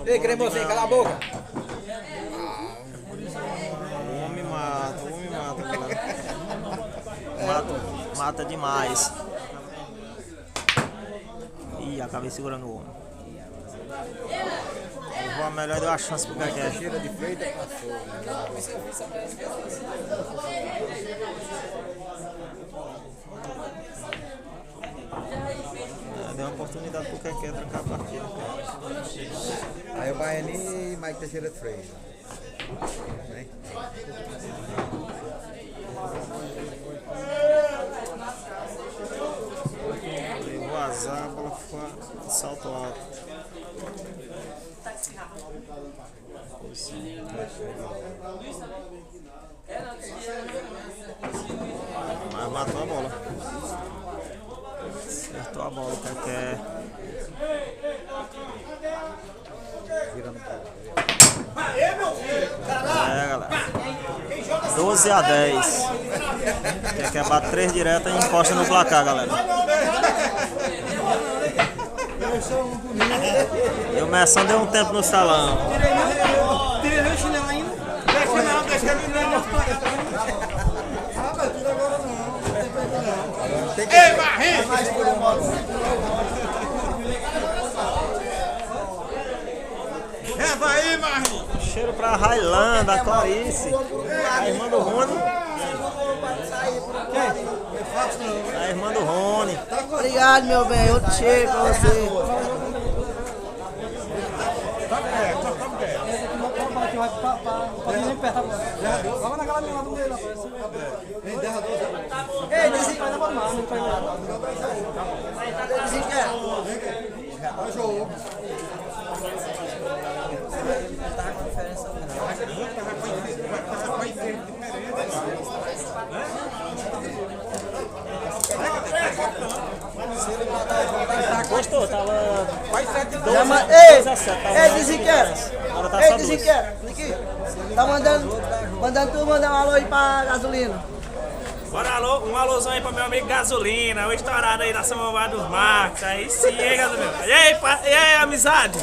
Ei, cremosinho, cala a boca! O homem mata, mata demais. Ih, acabei segurando o homem. Eu vou a melhor e deu a chance pro Keké. Cheira de freita passou. Deu uma oportunidade pro Keké trancar a partida. Aí o Baianinho e Mike Teixeira de Freire. Né? Levou azar, a bola ficou de salto alto. Mas matou a bola. Acertou a bola, quer. É, galera. 12-10. Quer bate 3 diretas e encosta no placar, galera. E o Messão deu um tempo no salão. Tirei meu chinelo ainda. Deixa ele não. Ei, Marrinho! Reza aí, Marrinho! Cheiro pra Railanda, a Clarice, a irmã do Rony. A irmã do Rony. Obrigado, meu bem. Outro cheiro pra você. Vamos naquela minha lá do meio, rapaz. Ei, desse vai dar mal, não vai nada. Vai, jogo. Gostou? Tava quase 7-2. Ei, Desinquera. Agora tá Ei, só 2. Desinquera. Aqui. Tá mandando tu mandar um alô aí pra gasolina. Bora um alôzão aí pra meu amigo Gasolina, o estourado aí da Samambaia dos Marcos. Aí sim, hein, Gasolina? E aí, amizade?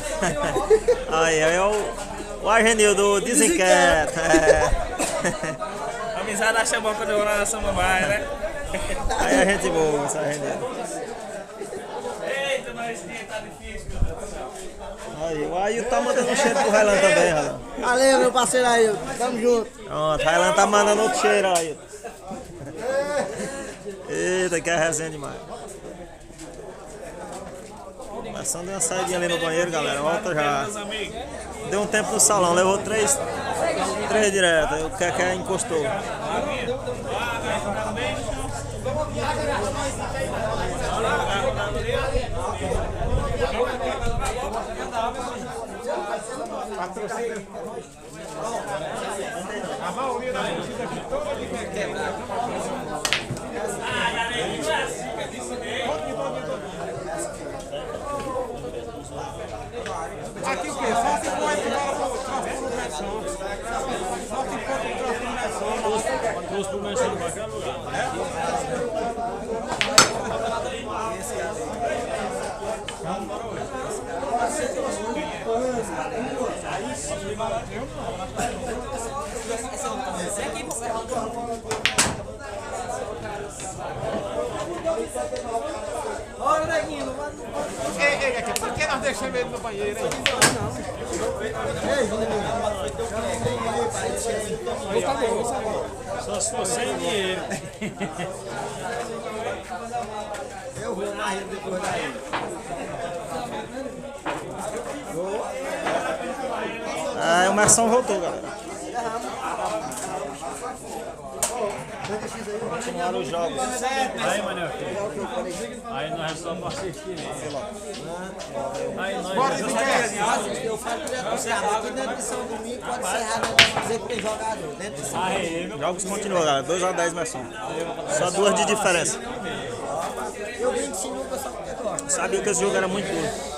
Aí é o Argenil do Desinquera. Amizade acha bom quando eu vou lá na Samambaia, né? Aí a gente boa, essa Argenil. Eita, mas tá difícil, meu Deus do céu. Aí, o Ailton tá mandando um cheiro pro Railan também, Railan. Valeu, meu parceiro Ailton. Tamo junto. Pronto, Railan tá mandando outro cheiro, Ailton. Eita, que é resenha demais. Começando deu uma saidinha ali no banheiro, galera. Volta já. Deu um tempo no salão, levou 3 diretas. O Keké encostou. A maioria da torcida aqui toda de quebrar. Aqui o quê? Só se for esse cara pro Messão. Só se for pro Messão. Trouxe pro Messão em qualquer lugar. Olha, neguinho, Ei, por que nós deixamos ele no banheiro, hein? Só se for sem dinheiro. Eu vou na rede depois daí. Aí o Messão voltou, galera. Continuaram os jogos. Aí, Manel. Aí nós é só pra assistir. Aí nós Eu falo direto pro Ceará, aqui dentro de São Domingo pode encerrar, não pode dizer que tem jogador. Dentro de São Domingo. Jogos continuam, galera. 2-10, Messão. Só 2 de diferença. Eu vim de sinuca só porque gosto. Sabia que esse jogo era muito duro.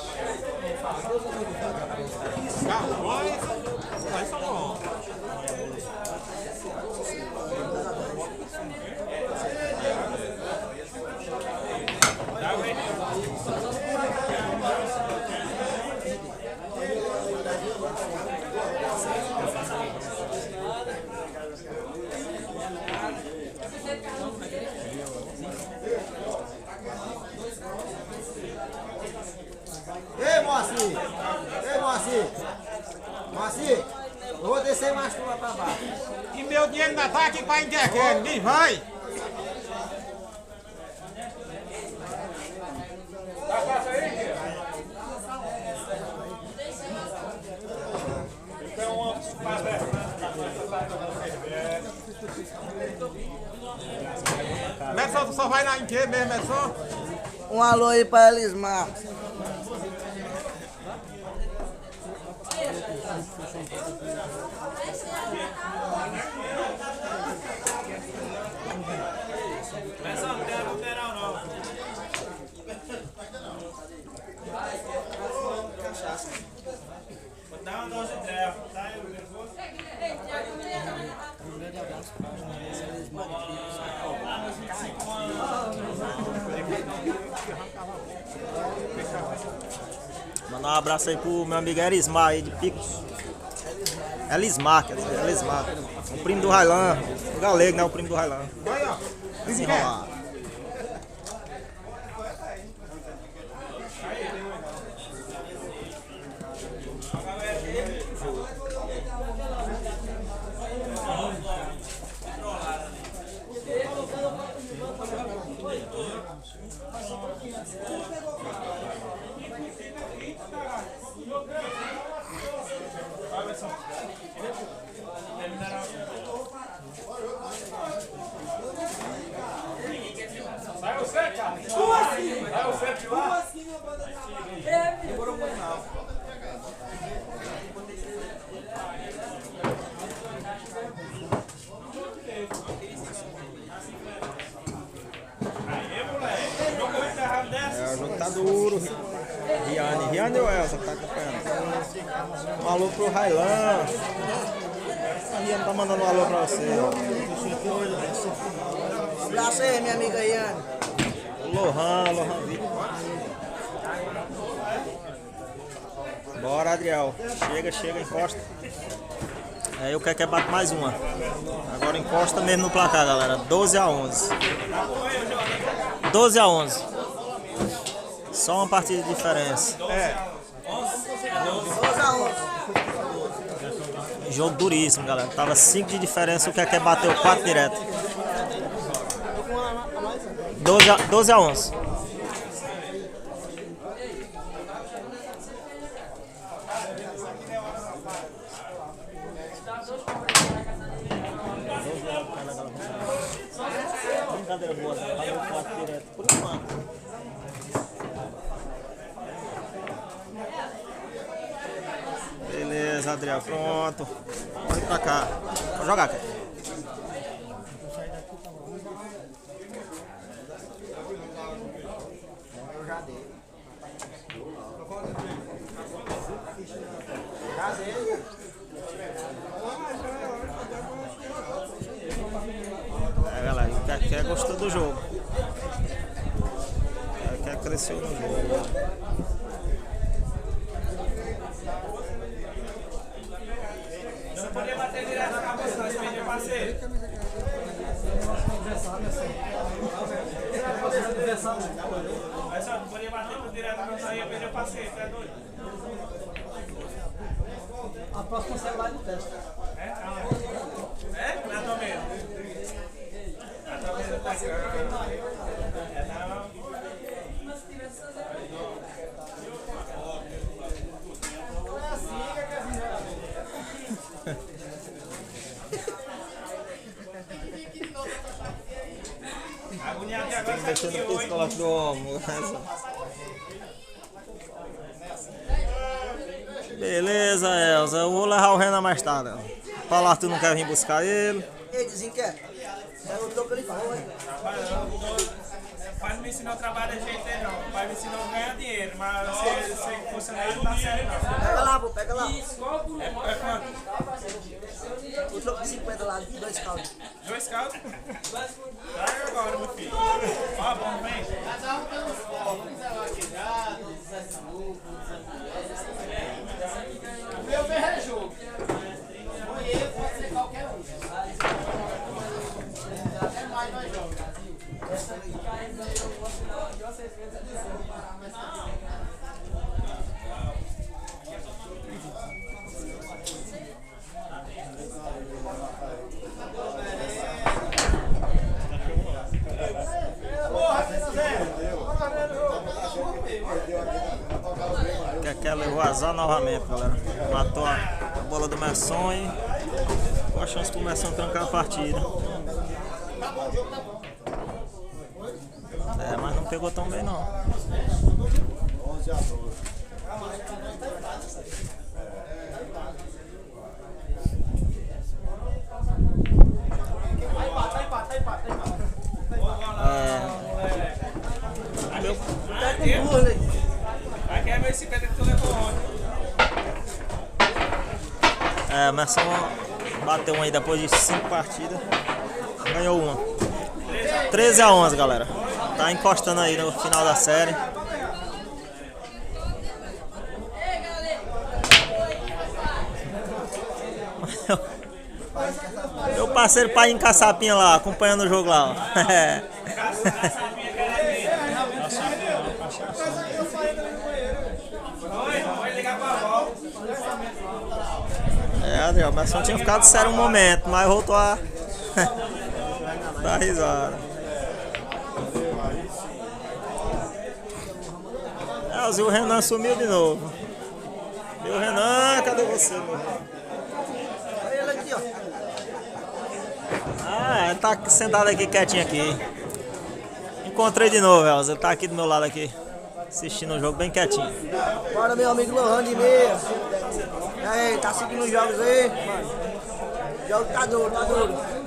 Ei, Moacir! Moacir, eu vou descer mais tu lá pra baixo. E meu dinheiro ainda tá aqui pra Indequer, ninguém vai. Messão, tu só vai lá em quê mesmo, Messão? Um alô aí pra Elismar. Essa não tem lateral não. Vou dar uma dose de treva, tá aí, nervoso? Um grande abraço para eles. Mandar um abraço aí pro meu amigo Elismar aí de Picos. Elismar, quer dizer, Elismar. O primo do Railan. O galego, né? O primo do Railan. Desenrolar. Vai você, cara! Vai você de lá! Demorou muito não. Aí, moleque! O jogo vai encerrar dessa? É, o jogo tá duro. Riane ou Elza que tá acompanhando? Um alô pro Railan. A Riane tá mandando um alô pra você. Um abraço aí, minha amiga Iane. O Lohan Vitor. Bora, Adriel. Chega, encosta. Aí o Keké bate mais uma. Agora encosta mesmo no placar, galera. 12-11. 12-11. Só uma partida de diferença. 12-11. Jogo duríssimo, galera. Tava 5 de diferença, o Keké bateu 4 direto. 12-11. Brincadeira boa, bateu 4 direto por enquanto. Beleza, Adriel, pronto. Pode ir pra cá. Vou jogar, cara. É, galera, o Keké gostou do jogo. O Keké cresceu no jogo. Você não podia bater direto na cabeça, nós perdeu parceiro. Mas só, não podia bater direto na cabeça, ia perder o parceiro, tá doido? A próxima sai lá no teste. É? É? Na tua mesa. Na tua mesa tá aqui. É, não. Agoniado agora tá Deixando aqui o hoje. psicológico do homem. Beleza, Elza. Eu vou levar o Renan mais tarde. Falar que tu não quer vir buscar ele. Ei, desinquieta. Eu tô pelo fone. O pai não me ensinou a trabalhar de jeito aí, não. O pai me ensinou a ganhar dinheiro, mas ser funcionário não dá certo, não. Pega lá, pô, pega lá. É quanto? O troco de 50 lá, 2 caldos. 2 caldos? Traga agora, meu filho. Ó, bom, vem. O meu bem é jogo. Conheço, pode ser qualquer um. Até mais nós jogamos. Keké levou azar novamente, galera. Matou a bola do Messon e com a chance pro Messon trancar a partida. É, mas não pegou tão bem não. 11-12. É, mas só bateu um aí depois de 5 partidas. Ganhou uma. 13-11, galera. Tá encostando aí no final da série. Meu parceiro pai em caçapinha lá, acompanhando o jogo lá, ó. Adriano, mas só tinha ficado sério um momento, mas voltou a dar risada. O Renan sumiu de novo. Meu Renan, cadê você, meu? Olha ele aqui, ó. Ah, ele tá sentado aqui quietinho aqui. Encontrei de novo, Elza. Ele tá aqui do meu lado aqui, assistindo o jogo bem quietinho. Bora, meu amigo Lohan de meia. E aí, tá seguindo os jogos aí? O jogo tá duro, tá duro.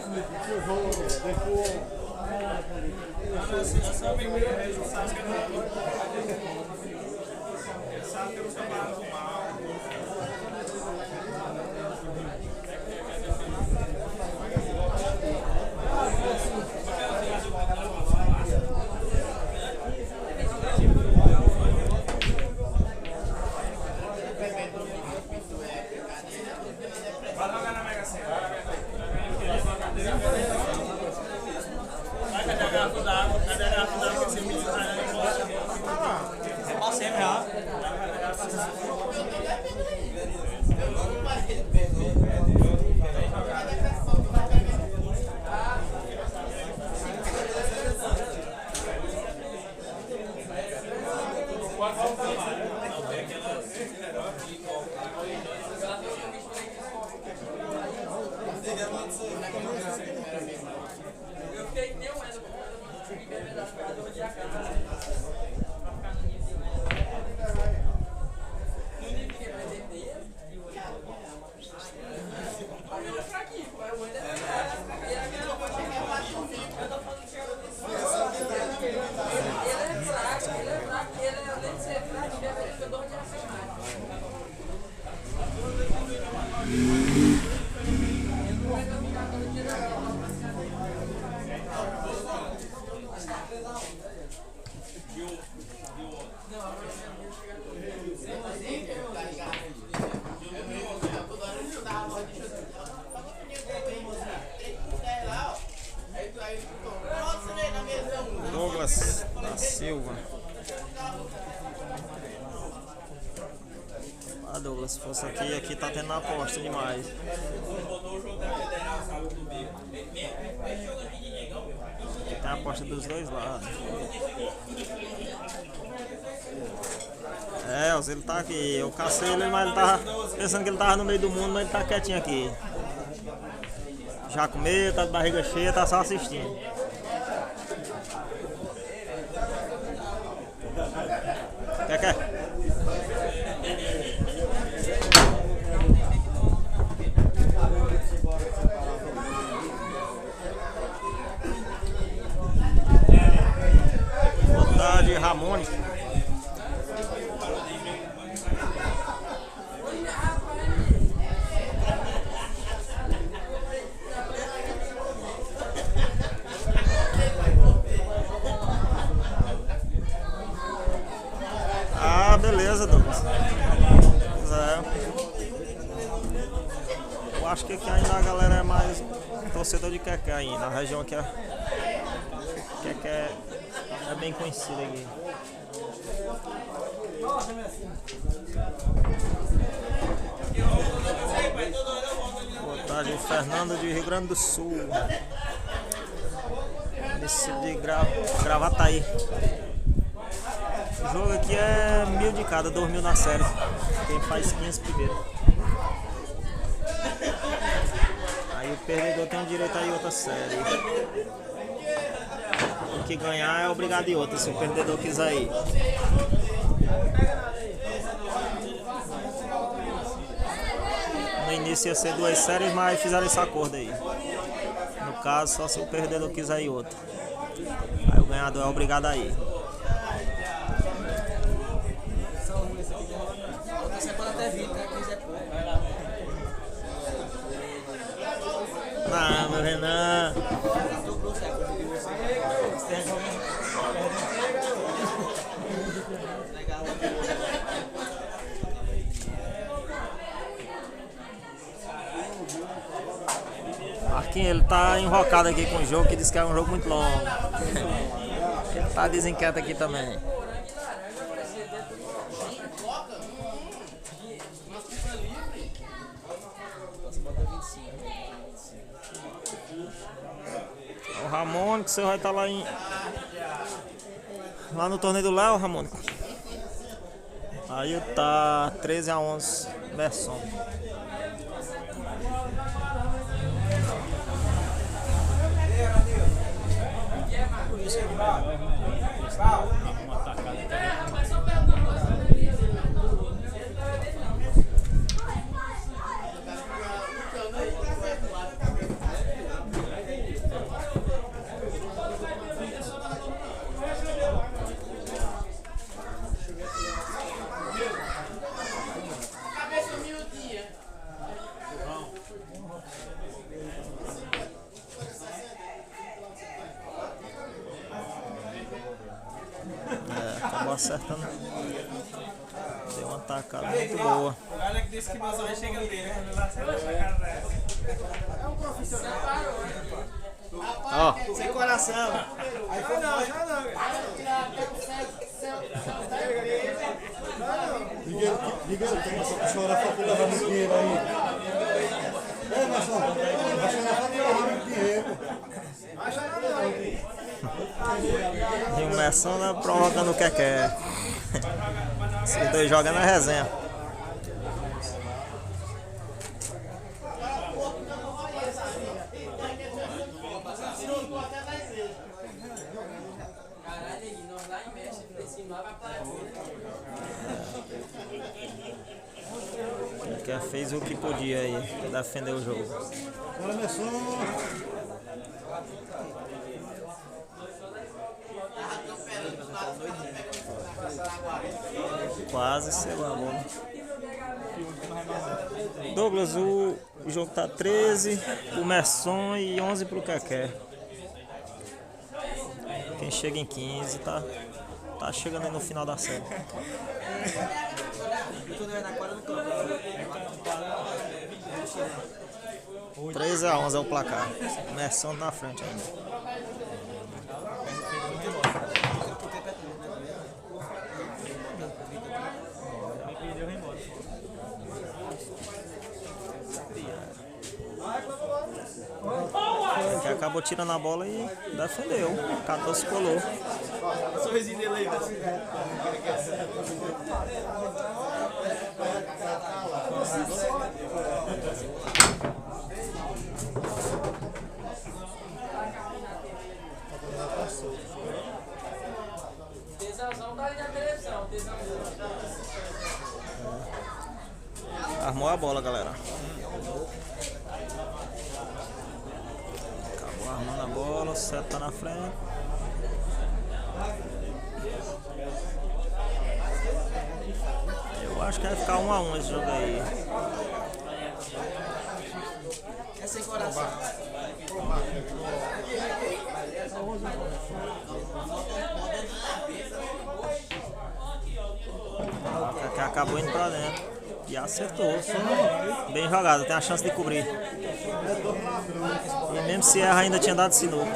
Douglas da Silva. Ah, Douglas, se fosse aqui tá tendo aposta demais. Tem a aposta dos dois lados. É, ele tá aqui. Eu cacei ele, mas ele tava pensando que ele tava no meio do mundo, mas ele tá quietinho aqui. Já comeu, tá de barriga cheia, tá só assistindo. Quer? Boa tarde, Ramone. Beleza, Douglas. Eu acho que aqui ainda a galera é mais torcedor de Quequé ainda. Na região aqui Quequé é bem conhecida aqui. Boa tarde, Fernando de Rio Grande do Sul. Município de Gravataí. O jogo aqui é 1000 de cada, 2000 na série. Quem faz 15 primeiro. Aí o perdedor tem o direito a ir outra série. O que ganhar é obrigado a ir outra, se o perdedor quiser ir. No início ia ser 2 séries, mas fizeram esse acordo aí. No caso, só se o perdedor quiser ir outra. Aí o ganhador é obrigado a ir. Renan. Marquinhos, ele tá invocado aqui com o jogo, que diz que é um jogo muito longo. Ele tá desinquieto aqui também. O Ramon, que você vai estar lá lá no torneio do Léo, Ramon. Aí tá 13-11 Merson. Acabou acertando. Deu uma tacada muito boa. Olha que disse que nós vai chegando dele, quando ele acerta essa cara dessa. É um profissional. Ó. Sem coração. Aí foi não, já não. Diga ele, tem essa senhora só que leva muito dinheiro aí. É, Marcelo, a senhora só que leva muito dinheiro. E o Merson provocando o que quer. Esses dois jogam na resenha. Que fez o que podia aí pra defender o jogo. Bora, Merson. Quase selou a bola. Douglas, o jogo tá 13 pro Merson e 11 pro Keké. Quem chega em 15 tá chegando aí no final da série. 13-11 é o placar. Merson na frente ainda. Que acabou tirando a bola e defendeu. 14 colou. Sorrisinho dele aí, Tesãozão tá ali na televisão, tesãozão. Armou a bola, galera. Acabou armando a bola, o Seto tá na frente. Eu acho que vai ficar 1 a 1 esse jogo aí. É sem coração. Que acabou indo pra dentro. E acertou. Bem jogado, tem a chance de cobrir. E mesmo se erra, ainda tinha dado sinuca.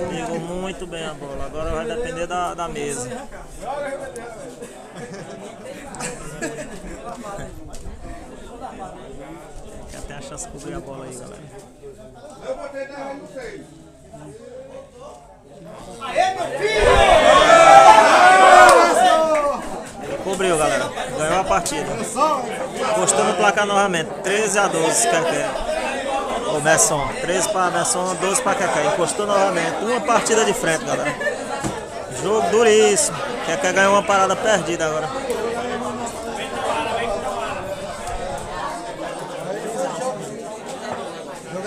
Pegou muito bem a bola. Agora vai depender da mesa. Tem a chance de cobrir a bola aí, galera. Eu botei 10 aí no 6. Aê, meu filho! Cobriu, galera. Ganhou a partida. Encostou no placar novamente. 13-12, Keké. O Merson. 13 para Merson, 12 para Keké. Encostou novamente. Uma partida de frente, galera. Jogo duríssimo. Keké ganhou uma parada perdida agora.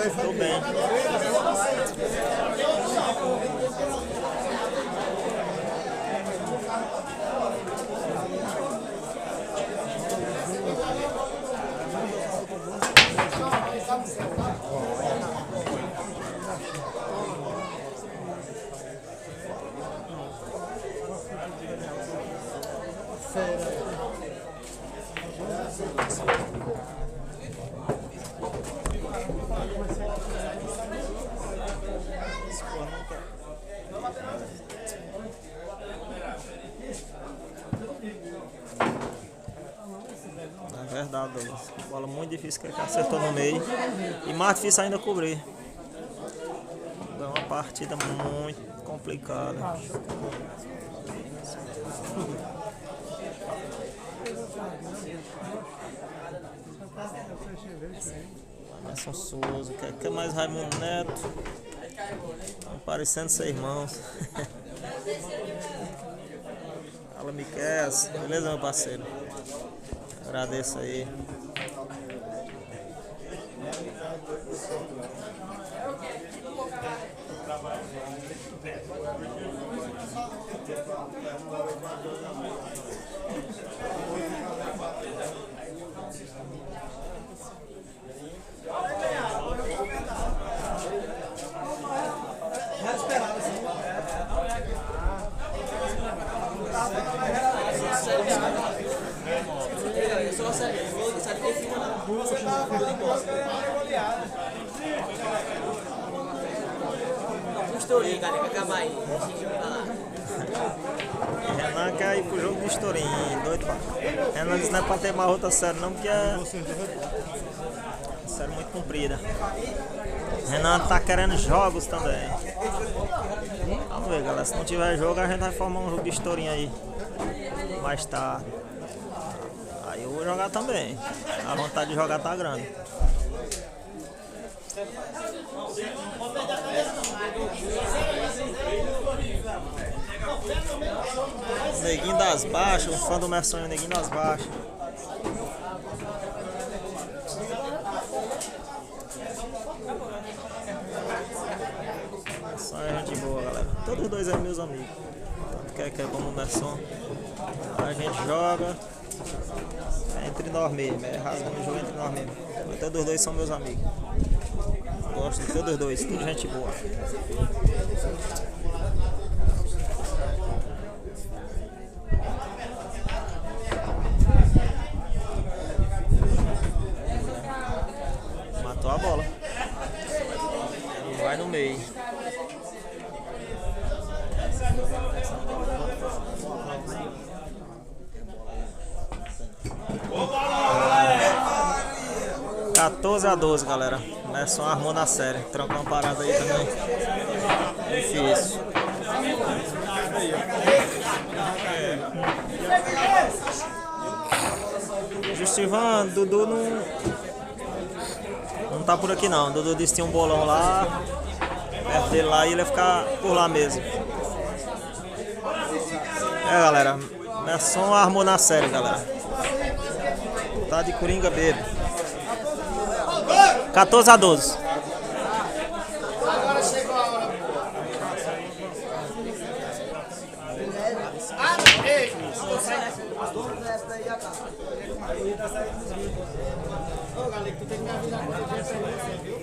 Tudo bem. É verdade, Douglas. Bola muito difícil que ele acertou no meio. E mais difícil ainda cobrir. É uma partida muito complicada. Emerson Souza, que é mais Raimundo Neto. Estão parecendo ser irmãos. Fala, Miquel. Beleza, meu parceiro? Agradeço aí. Renan quer ir pro jogo de estourinho, doido pra... Renan disse que não é pra ter mais outra série não, porque é série muito comprida. Renan tá querendo jogos também. Vamos ver, galera, se não tiver jogo a gente vai formar um jogo de estourinho aí mais tarde. Aí eu vou jogar também, a vontade de jogar tá grande. Neguinho das Baixas, um fã do Merson, Neguinho das Baixas. Só é gente boa, galera. Todos dois aí meus amigos. Tanto que é como o Merson. A gente joga entre nós mesmos, rasgando o jogo entre nós mesmos. Mas todos dois são meus amigos. Gosto de todos dois, tudo gente boa. Matou a bola. E vai no meio. Tá 14-12, galera. Merson armou na série. Trancou uma parada aí também. Difícil. Justivan, Dudu não tá por aqui não. Dudu disse que tinha um bolão lá perto dele lá e ele ia ficar por lá mesmo. Galera, Merson armou na série, galera. Tá de Coringa bebo. 14-12. Agora chegou a hora. Ei! Ô, galera, tu tem que me avisar quando eu vier, viu?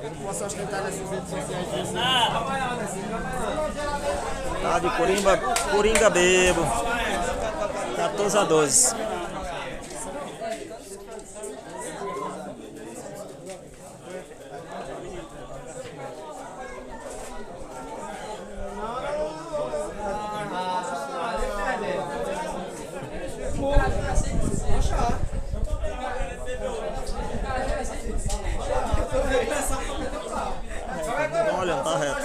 Eu não posso ostentar nessas redes sociais. Tá de Coringa bebo. 14-12. Olha, tá reto.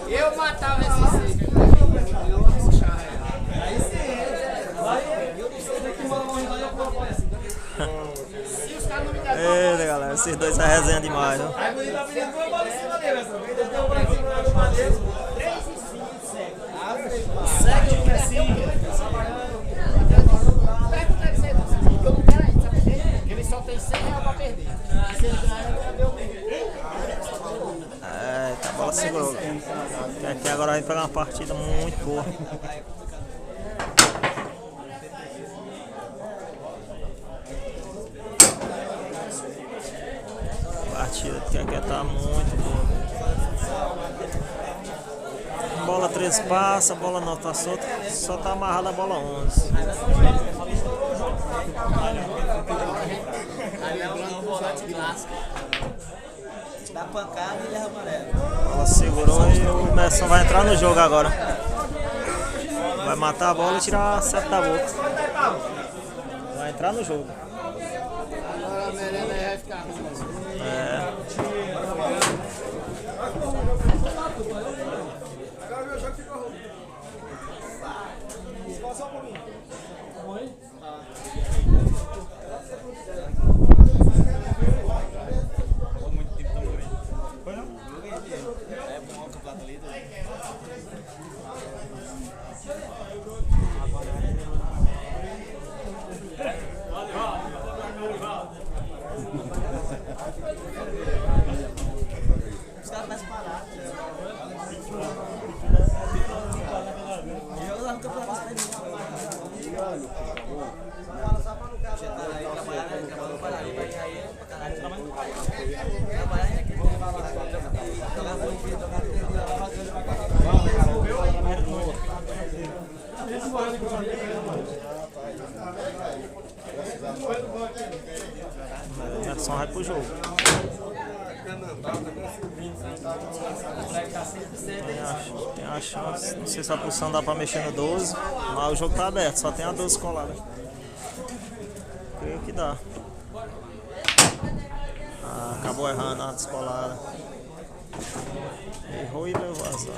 Eu matava esse seco. Aí sim. Eita, galera, esses dois é resenha demais, viu? Aí bonito, a menina foi bola em cima dele, essa vez ele deu um bracinho lá do madeiro. 3 e 5 segue o Messinho. Pergunta ele se eu não quero ainda, sabe por quê? Ele só tem 100 reais pra perder. Se ele ganhar, ele vai ver o mesmo. Tá, a bola segurou. Aqui agora vai pegar uma partida muito boa. que tá muito bom. Bola 13 passa, bola 9 tá solta, só tá amarrada a bola 11. Dá pancada e leva amarelo. Ela segurou e o Messão vai entrar no jogo agora. Vai matar a bola e tirar a seta da boca. Vai entrar no jogo. Agora a merenda aí vai ficar ruim. Agora o meu jogo ficou ruim. Só um pouquinho. Oi? Os caras mais parados. Eu lá no campeonato experimental. Só pra no cara aí trabalhar, né? Trabalhar no Paraná, vai cair pra caralho. Trabalhar aqui, jogar muito, jogar A Messão vai pro jogo. Tem a chance. Não sei se a posição dá pra mexer no 12, mas o jogo tá aberto, só tem a 12 colada. Creio que dá. Acabou errando a descolada. Errou e levou azar.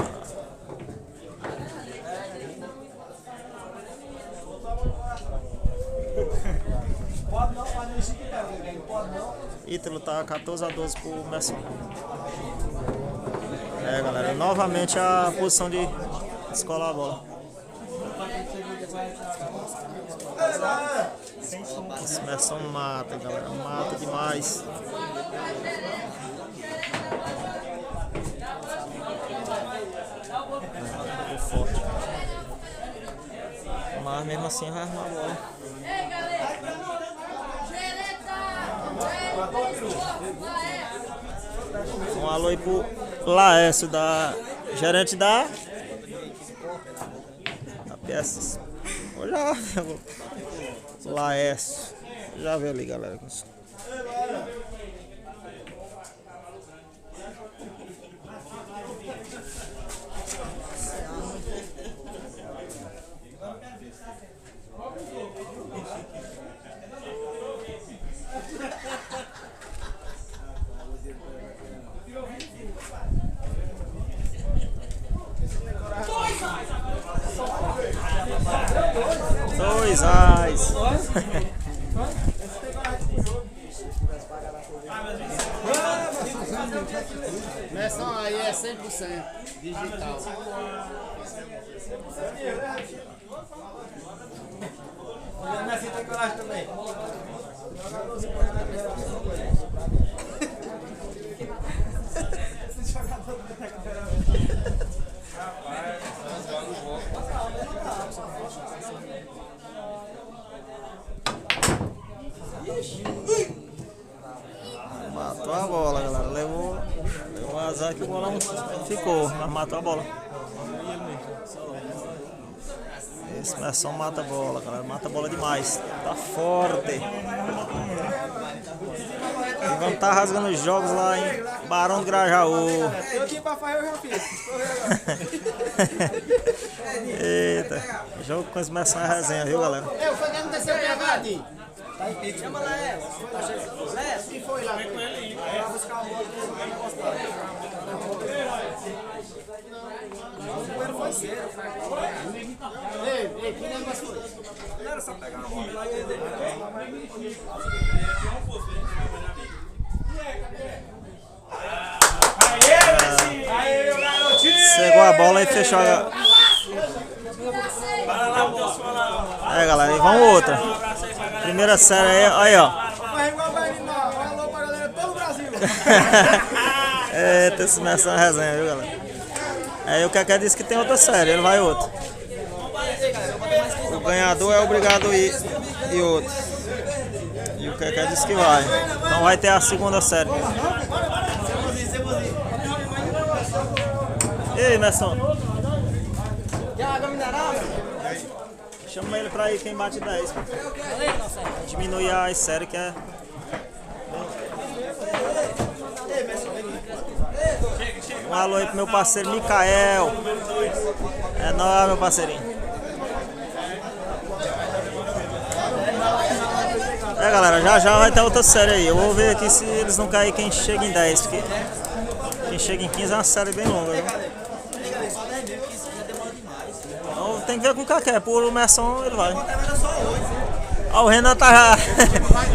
Pode não, mas não chique não, pode não. Ítalo tá 14-12 pro Messão. Galera, novamente a posição de descolar a bola. Esse Messão mata, galera, mata demais. Forte. Mas mesmo assim vai armar a bola. Um alô aí pro Laércio, gerente da peças. Já Laércio. Já veio ali, galera. Dois ais. Messão aí é 100% digital. O Messi tem coragem também. Esse jogador do Matou a bola, galera. Levou um azar que o bolão ficou, mas matou a bola. Esse Messão mata a bola, galera. Mata a bola demais. Tá forte. E vamos estar rasgando os jogos lá em Barão do Grajaú. Eu aqui pra fazer, eu já fiz. Eita. Jogo com esse Messão é resenha, viu, galera? Eu, foi que aconteceu com o PH, chama lá, Léo, quem foi lá? Vem com ele aí. Vai buscar a bola do o primeiro foi cedo. Ei, que negócio foi? Não era só pegar uma bola lá e ele. Chegou a bola e fechou a... galera, e vamos outra. Primeira série aí, ó. Vai igual vai ali, alô pra galera, todo o Brasil. Eita, esse Messão é resenha, viu, galera? Aí o Keké disse que tem outra série, ele vai outra. O ganhador é obrigado a ir e outro. E o Keké disse que vai. Então vai ter a segunda série. Ei, Messon. Quer água mineral? Chama ele pra ir quem bate 10. Diminuir as séries que é. Um alô aí pro meu parceiro Micael. É nóis, meu parceirinho. É, galera, já vai ter outra série aí. Eu vou ver aqui se eles não caem quem chega em 10. Porque quem chega em 15 é uma série bem longa, viu? Então tem que ver com o Caqué. Por o Messon ele vai. Ó, o Renan tá.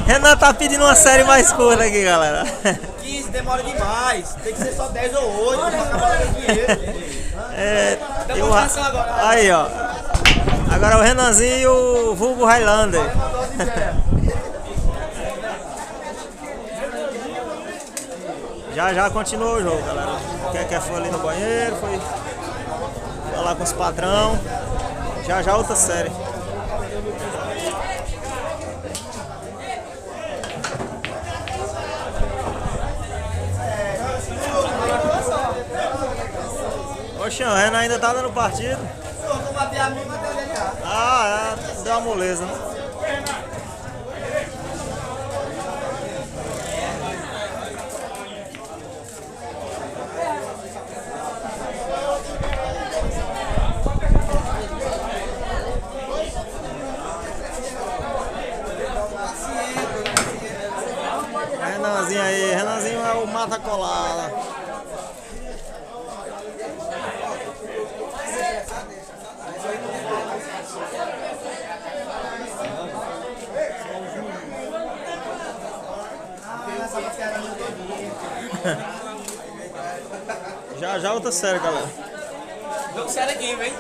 Renan tá pedindo uma série mais curta aqui, galera. 15 demora demais. Tem que ser só 10 ou 8 pra acabar com dinheiro. É, aí, ó. Agora o Renanzinho e o vulgo Highlander. Já continuou o jogo, galera. Quem foi ali no banheiro, foi lá com os patrão. Já outra série. Oxe, o Renan ainda tá dando partido. Ah, é, deu uma moleza, né? Renanzinho aí, Renanzinho é o mata colada. Já outra série, galera. Jogo sério aqui, vem.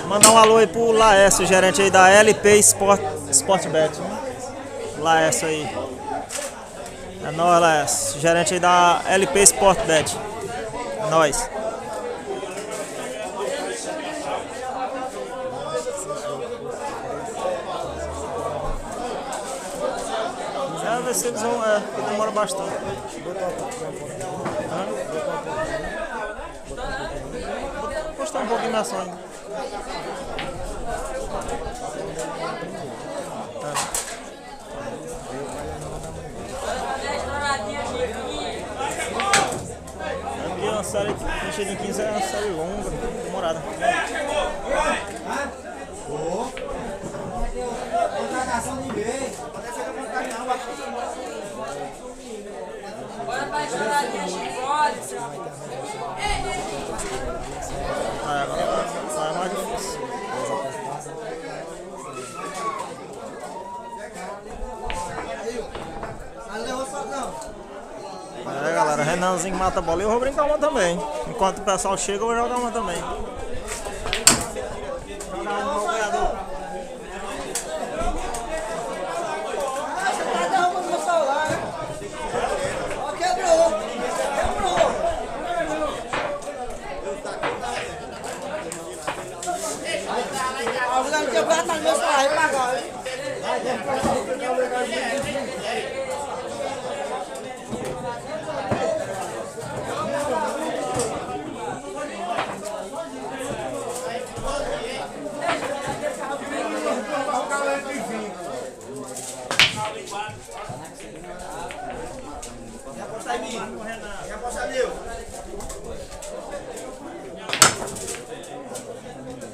Mandar um alô aí pro Laércio, gerente aí da LP Sportbet. Laércio aí. É nóis, Laércio. Gerente aí da LP Sportbet. É nóis. Ver se eles vão, que demora bastante. Vou postar um pouquinho na sonha. Aqui é uma série que chega em 15 é uma série longa, demorada. Bora pra choradinha, chicode, seu amigo. Agora é mais difícil. É, galera, Renanzinho mata a bola e eu vou brincar uma também. Enquanto o pessoal chega, eu vou jogar uma também. Jogar uma no ganhador.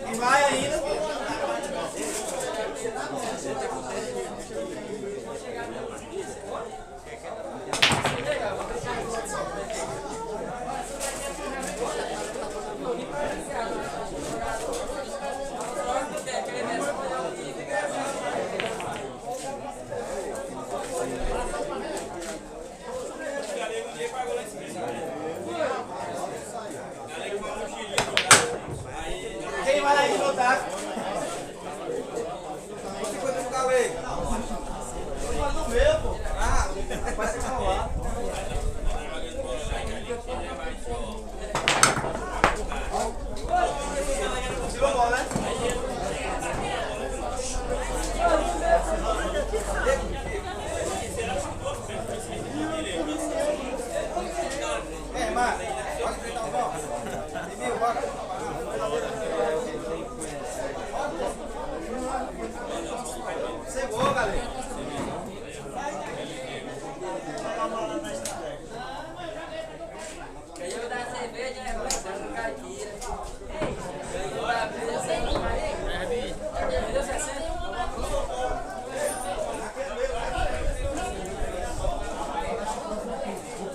E vai ainda. Pagou lá em cima.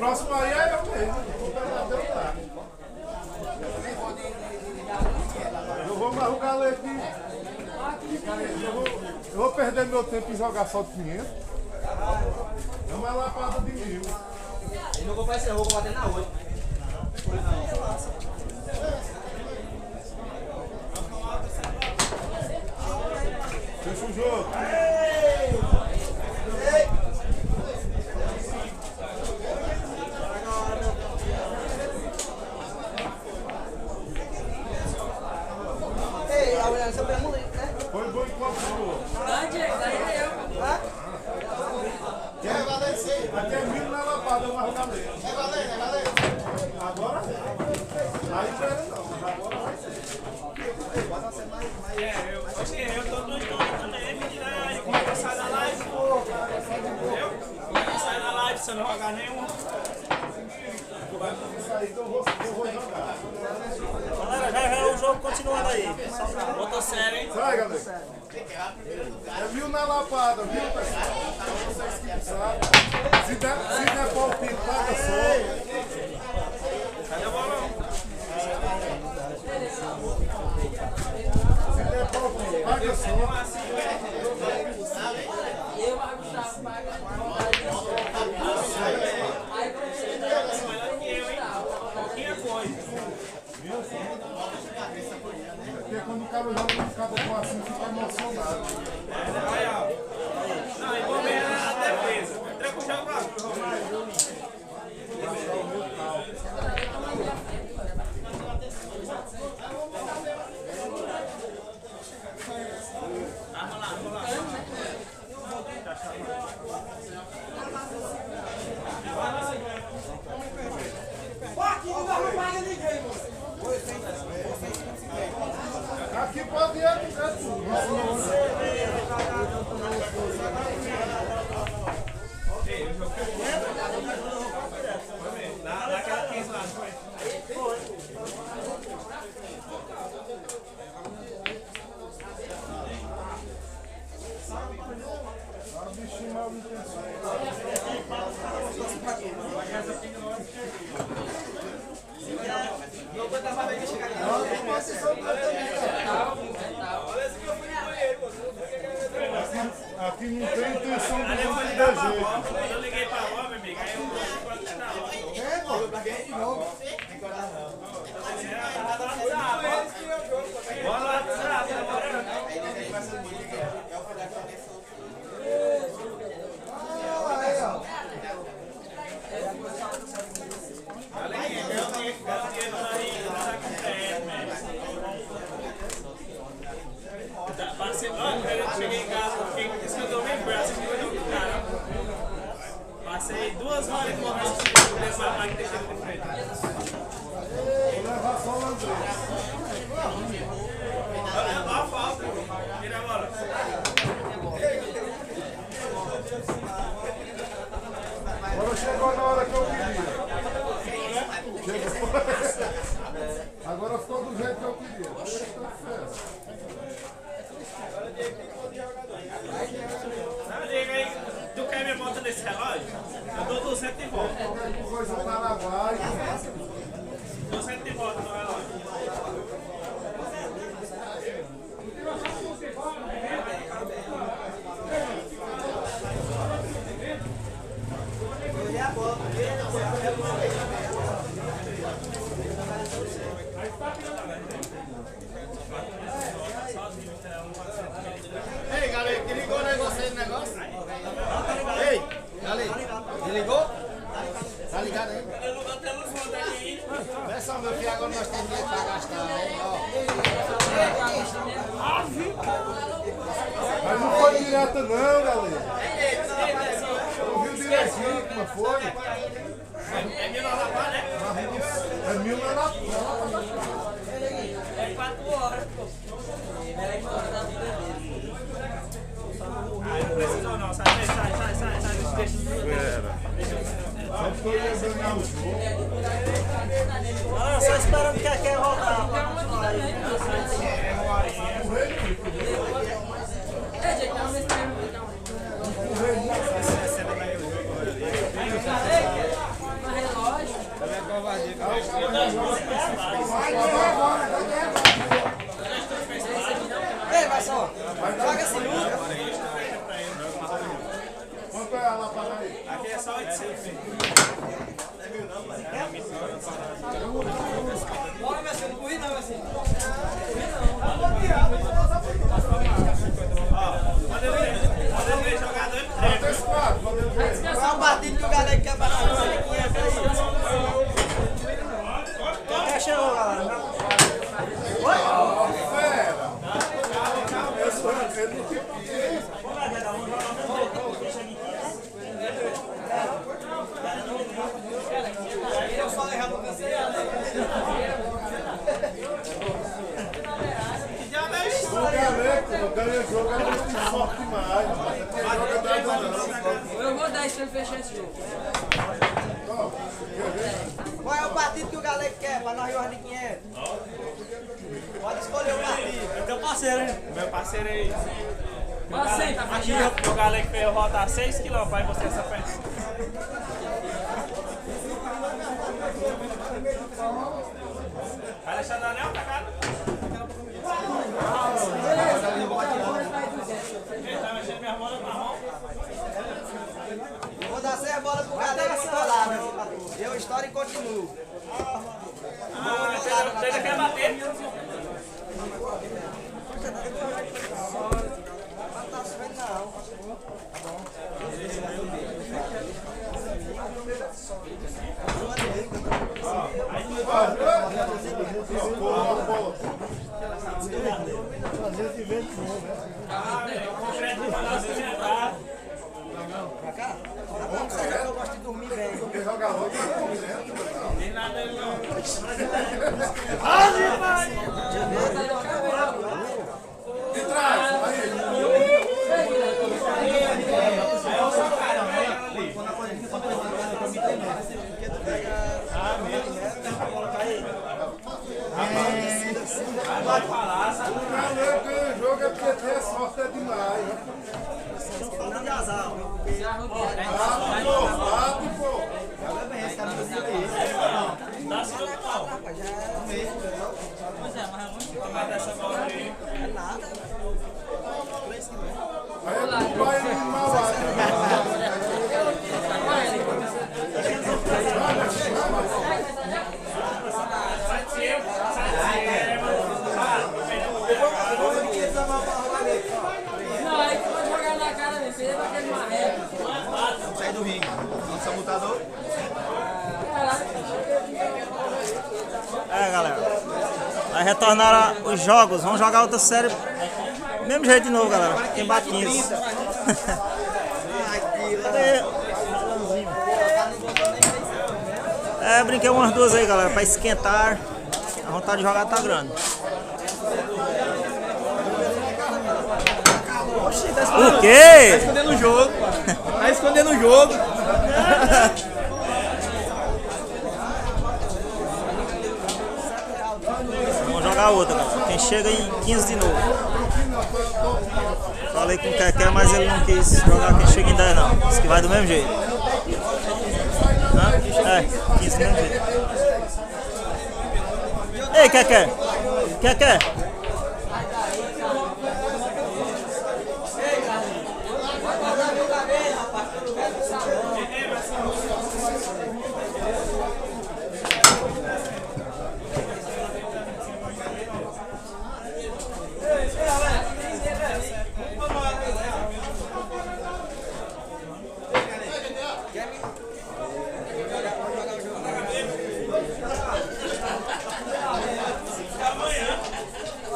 próximo aí é eu mesmo. Eu vou mais o galego aqui. Eu vou perder meu tempo em jogar só de 500. É uma lapada de 1000. Eu não vou fazer, eu vou bater na 8. Fecha o jogo. Ei, a mulher sempre é moleque, né? Foi bom enquanto ficou. Não, Diego, daí é eu. Quer valer isso aí? Aqui é 1000 na lapada, eu marro galego. É valendo, é valendo. Agora é. Aí não era não, mas agora vai ser. Eu tô doido também, menina. Aí quando eu saio da live, entendeu? Quando eu saio da live, você não jogar nenhum. Isso aí que eu vou jogar. Galera, já é o jogo continuando aí. Outra série, hein? Sai, galera. É 1000 na lapada, viu, pessoal? Pra vocês que não sabem. Se der palpite, paga só. Cadê o bolão? Se der palpite, paga só. Eu, a Gustavo, paga. Aí pra você, Pouquinha coisa. Porque quando o cara joga um cabo com assim, fica emocionado. Aí, ó. Não, e vou ver a defesa. Tranca o jogo pra Aqui pode ir, é tudo. Naquela 15 lá, foi? Agora o bichinho mal intencionado. Não aguenta mais ver chegar aqui. Aqui não tem intenção de dar jeito. Eu liguei pra avó, meu amigo, aí eu vou até na hora. É, pô, eu plaquei de novo. Bora lá, WhatsApp, bora. Aí, ó. Galerinha, ganhou dinheiro pra ir lá com crédito, velho. Passei, ó, eu cheguei em casa, fiquei com isso que eu dormi bem, assisti o jogo do cara. Passei 2 horas correndo pra levar a máquina deixar de frente. Vou levar só o André. Olha a falta, tira a bola. Agora chegou na hora que eu queria. Chegou. Agora ficou do jeito que eu queria. Não, diga aí, tu quer minha volta nesse relógio? Eu dou 200 de volta. Qualquer coisa no Paraguai. 200 de volta no relógio. Ei, galera, desligou o negócio aí do negócio? Ei, galera, desligou? Tá ligado aí? Olha só, meu filho, agora nós temos dinheiro pra gastar, hein? Mas não foi direto não, galera. Eu vi direitinho como foi. É 1000 na lapada, né? É 1000 na lapada. É 4 horas, pô. Ah, não precisou não, sai, deixa. Só estou lembrando o jogo. Não, só esperando que a quer voltar. É, gente, tá nesse tempo. Mas Ei, vai só. Joga assim, Lucas. Quanto é a lapada aí? Aqui é só 800. Bora, meu filho. Não corri não, meu filho. Pode ver jogador. Qual é o partido que o galera quer parar? Quem chegou, galera? Eu falei errado pra você. Eu ganho o jogo, é muito forte demais. Eu vou dar isso pra ele fechar esse jogo. Qual é o partido que o galera quer pra nós jogar de 500? Pode escolher o partido. É teu parceiro, hein? Meu parceiro aí. Você, tá Aqui fechado? o galera que fez eu voltar 6 km pra ir você essa peça. Vai deixar do anel, tá cara? Ele tá mexendo minha bola marrom. Vou dar 6 bolas pro galera que tá lá, meu patrão. Eu história e continuo. Você quer bater? Não tá subindo não. Pra cá? Vamos sair que eu gosto de dormir bem. Tem nada aí não. De trás, Pode falar, sabe? o galera ganha o jogo é porque tem sorte é demais. Não de azar. Bate, pô. Dá se tudo não. Vai dar essa bola aí. É nada. Aí tu vai animar lá. Não, aí tu vai jogar na cara dele, ele vai querer uma régua. Sai do ringue. Nosso sabotador. É, galera. Vai retornar os jogos. Vamos jogar outra série. Mesmo jeito de novo, galera. Tem bate 15. É, brinquei umas duas aí, galera, pra esquentar. A vontade de jogar tá grande. O quê? Tá escondendo o jogo. Tá escondendo o jogo. Vamos jogar outra, galera. Quem chega em 15 de novo. Falei com o Keké, mas ele não quis jogar quem chega em 10 não. Disse que vai do mesmo jeito. Hã? É, 15 do mesmo jeito. Ei, Keké! Keké!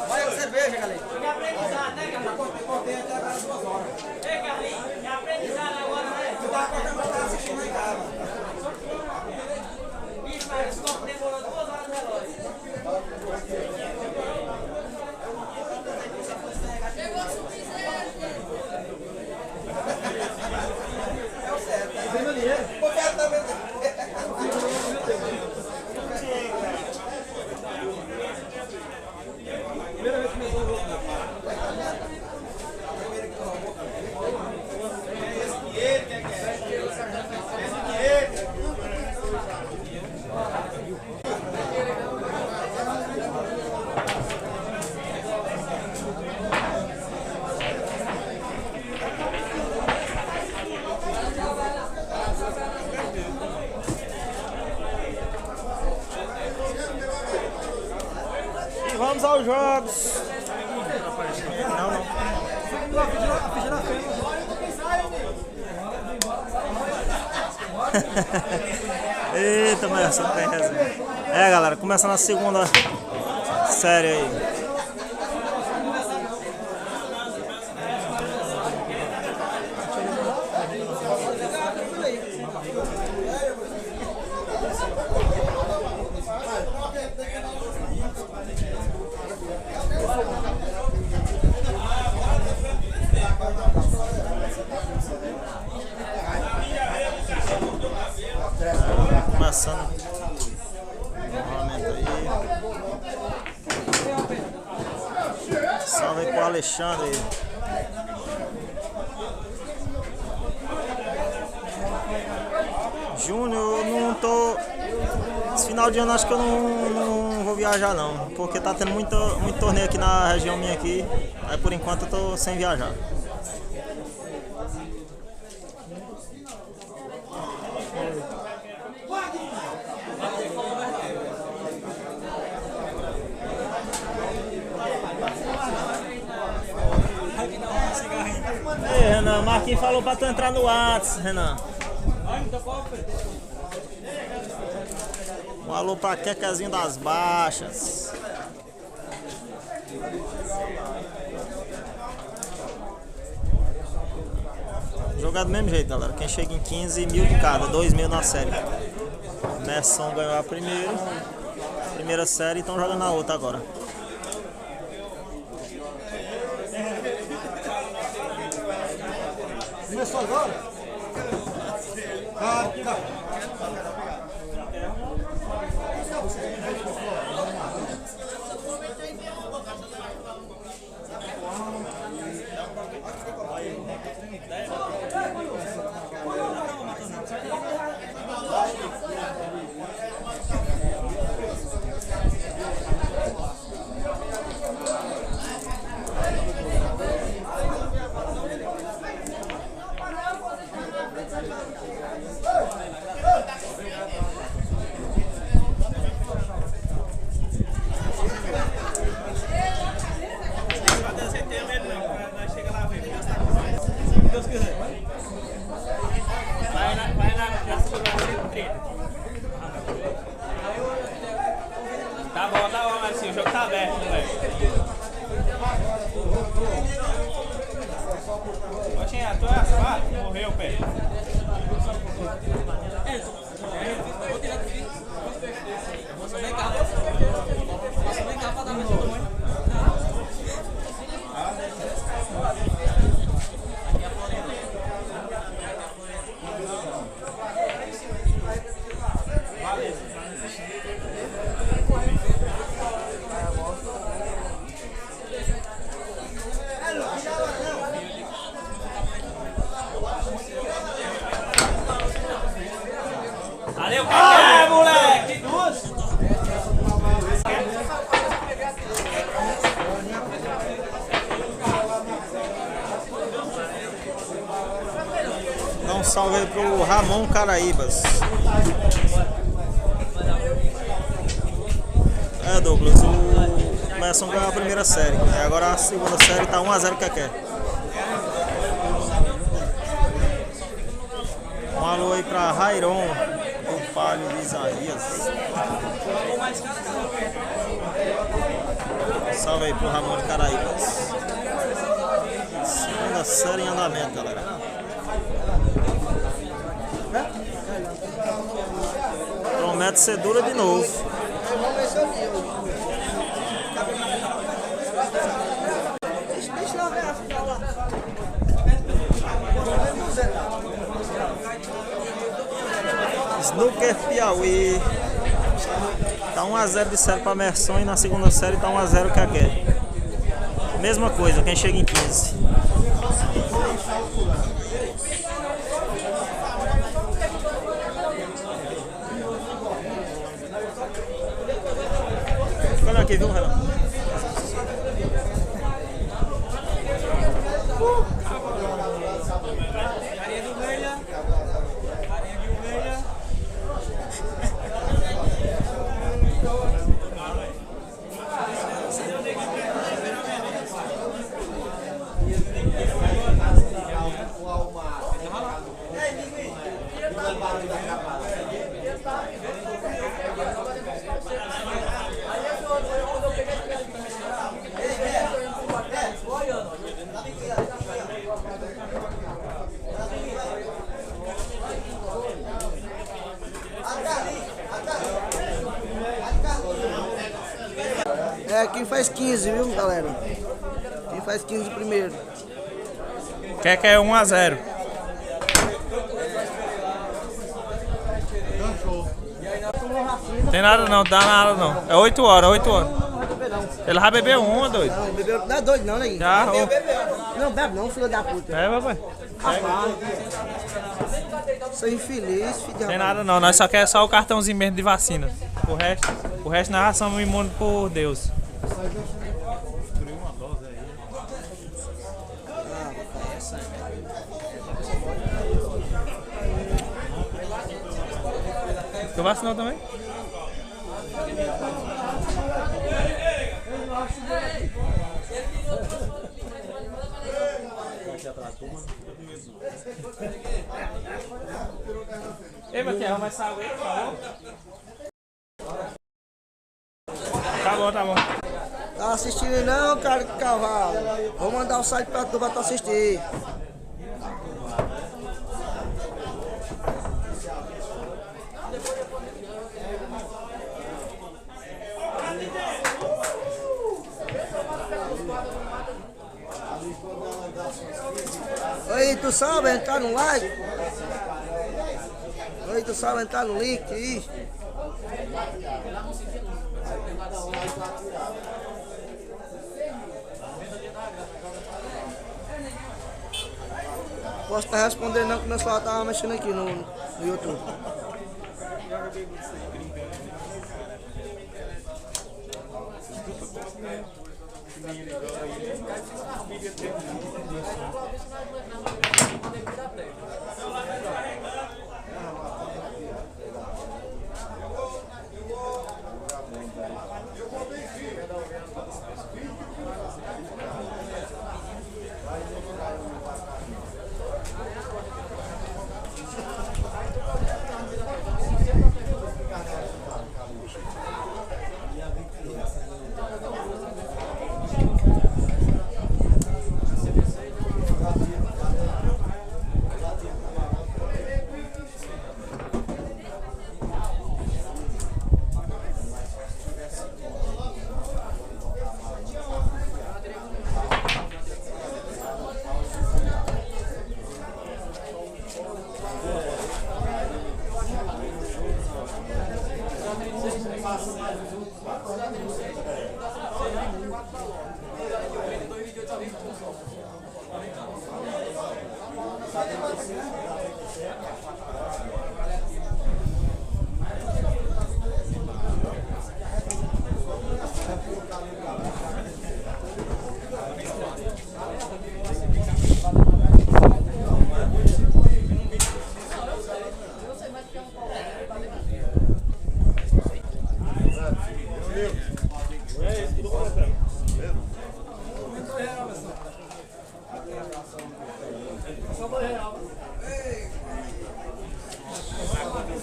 Olha a cerveja, galera. Que aprendizado, né, cara? Ei, Carlinhos, que aprendizado agora, né? Tu tava cortando pra assistindo aí, cara. Bicho, mas esse copo demorou 2 horas no relógio. Vendo dinheiro. O cara também. Primeira vez que começou o jogo. Vamos aos jogos. Não, não. Eita, mas essa tem resenha. É, galera, começando a segunda série aí. Começando novamente aí. Salve aí pro Alexandre. Júnior, eu não tô. Esse final de ano acho que eu não vou viajar não. Porque tá tendo muito torneio aqui na região minha aqui. Aí por enquanto eu tô sem viajar. Ei, Renan, Marquinhos falou pra tu entrar no WhatsApp, Renan. Um alô pra Quequezinho das Baixas. Jogar do mesmo jeito, galera. Quem chega em 15 mil de cada, 2 mil na série. Messon ganhou a primeira série e estão jogando a outra agora. Começou agora? Tá bom, Marcinho, o jogo tá aberto, moleque. Oxinha, tu é asfalto? Morreu, pé. Vem cá pra dar mais todo mundo. Valeu, cara, moleque! Dá um salve aí pro Ramon Caraíbas. É, Douglas, o Messon ganhou a primeira série. Agora a segunda série tá 1-0 Quequé. Um alô aí pra Rairon, do Palio de Isaías. Salve aí pro Ramon Caraíbas. Segunda série em andamento, galera. Promete ser dura de novo. Snooker Piauí. Tá 1-0 de série pra Merson e na segunda série tá 1-0 Quequé. Mesma coisa, quem chega em 15. Olha aqui, viu, Renan? Areia de ovelha. Areia de ovelha. É, quem faz 15, viu, galera? Quem faz 15 primeiro. Quer que é 1 a 0. Tem nada não, dá nada não. É 8 horas, 8 horas. Ele vai beber uma, doido. Não, bebeu. Não é doido não, né? Já, Não bebe não, filho da puta. É, papai. Sou infeliz, filho de Tem nada não, nós só quer só o cartãozinho mesmo de vacina. O resto nós somos imunes por Deus. Tu vacinou também? Ei, Matheus, arruma essa água aí, por favor. Tá bom, tá bom. Tá assistindo não, cara, que cavalo. Vou mandar o site pra tu assistir. Oi, tu sabe entrar no like? Oi, tu sabe entrar no link aí? Posso estar respondendo não, que meu celular tava mexendo aqui no YouTube.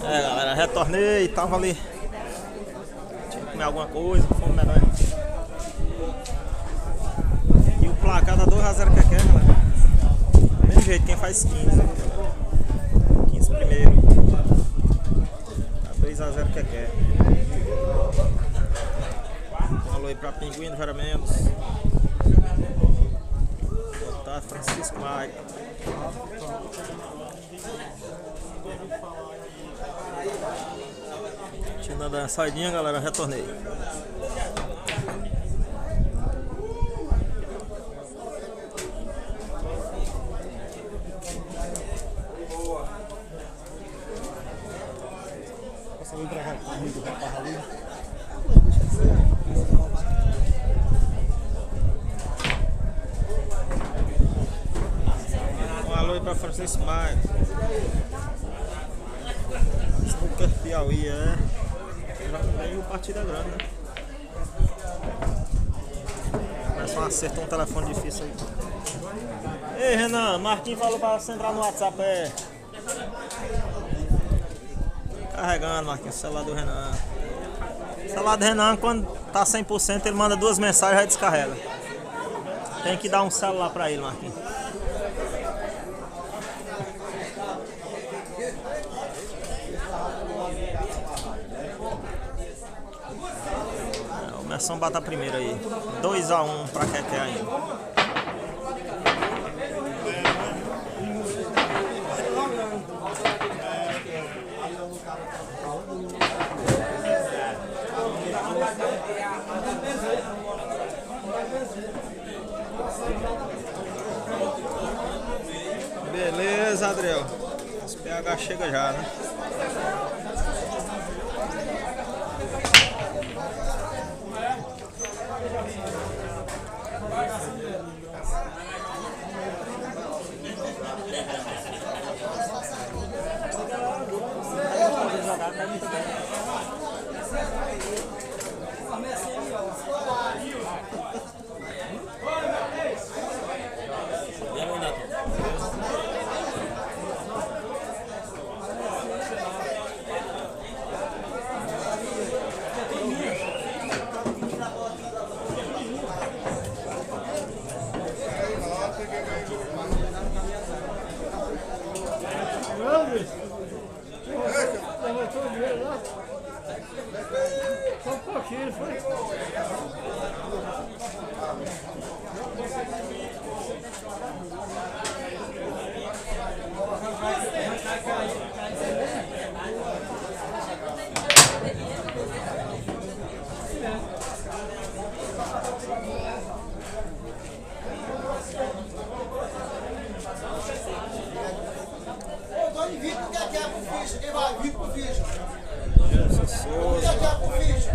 É, galera, retornei, tava ali. Tinha que comer alguma coisa, fome menor. E o placar tá 2 a 0 que quer, galera. Do mesmo jeito, quem faz 15. 15 primeiro. Tá 2 a 0 que quer. Um alô aí pra Pinguim do Vera Mendes. Boa tarde, Francisco Maia. Tinha dado uma saidinha, galera, retornei. Passa ali pra cá, muito rapaz ali. Um alô aí pra Francisco Maia. Snooker Piauí, é. Já veio partida grande, né? Começa a acertar um telefone difícil aí. Ei, Renan, Marquinhos falou pra você entrar no WhatsApp, é. Carregando, Marquinhos, o celular do Renan. O celular do Renan, quando tá 100%, ele manda 2 mensagens e já descarrega. Tem que dar um celular pra ele, Marquinhos. Começamos a bater a primeira aí. 2-1 pra Keké ainda. Beleza, Adriel. Esse PH chega já, né? Quem vai? Vitor pro ficha. Souza. Quem quer pro ficha?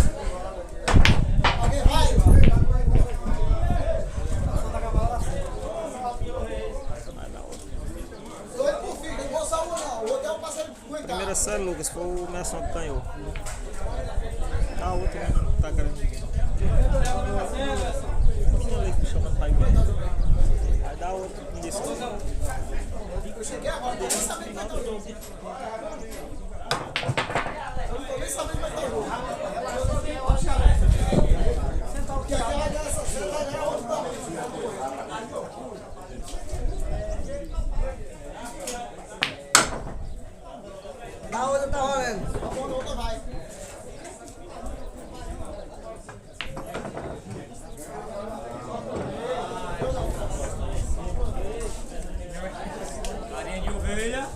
Alguém vai? Dois pro ficha, não vou salvar não. O outro é um parceiro que cuidar. Primeira série, Lucas, foi o Messon que ganhou. A outra não tá querendo ninguém. Aquilo ali que chama pai mesmo. Aí dá outra, não disse. Eu cheguei agora, não tô nem sabendo que vai ter o jogo. Eu não tô nem sabendo que vai ter o jogo. Porque aquela vai ganhar essa cena, vai ganhar outra também. Na outra tá rolando. A bola na outra vai. Farinha de ovelha.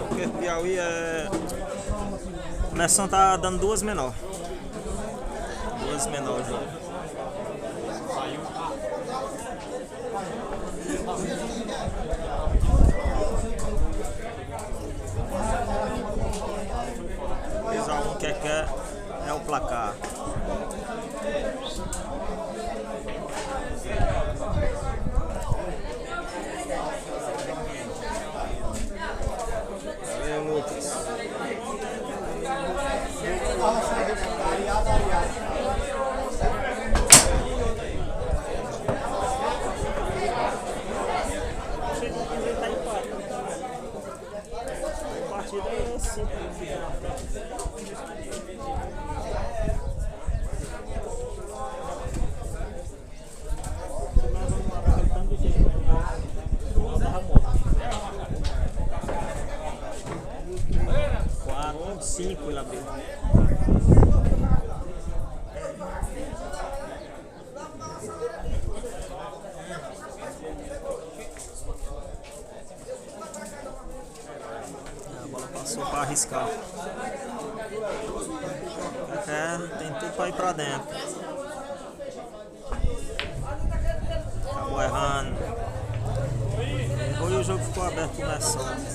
Porque Piauí é. O Messon tá dando duas menor. Duas menor o jogo. Um Keké é o placar. Valeu, Lucas. A partida é simples. Cinco ele abriu. A bola passou para arriscar. Tem tudo para ir para dentro. Acabou errando. Errou e o jogo ficou aberto começando.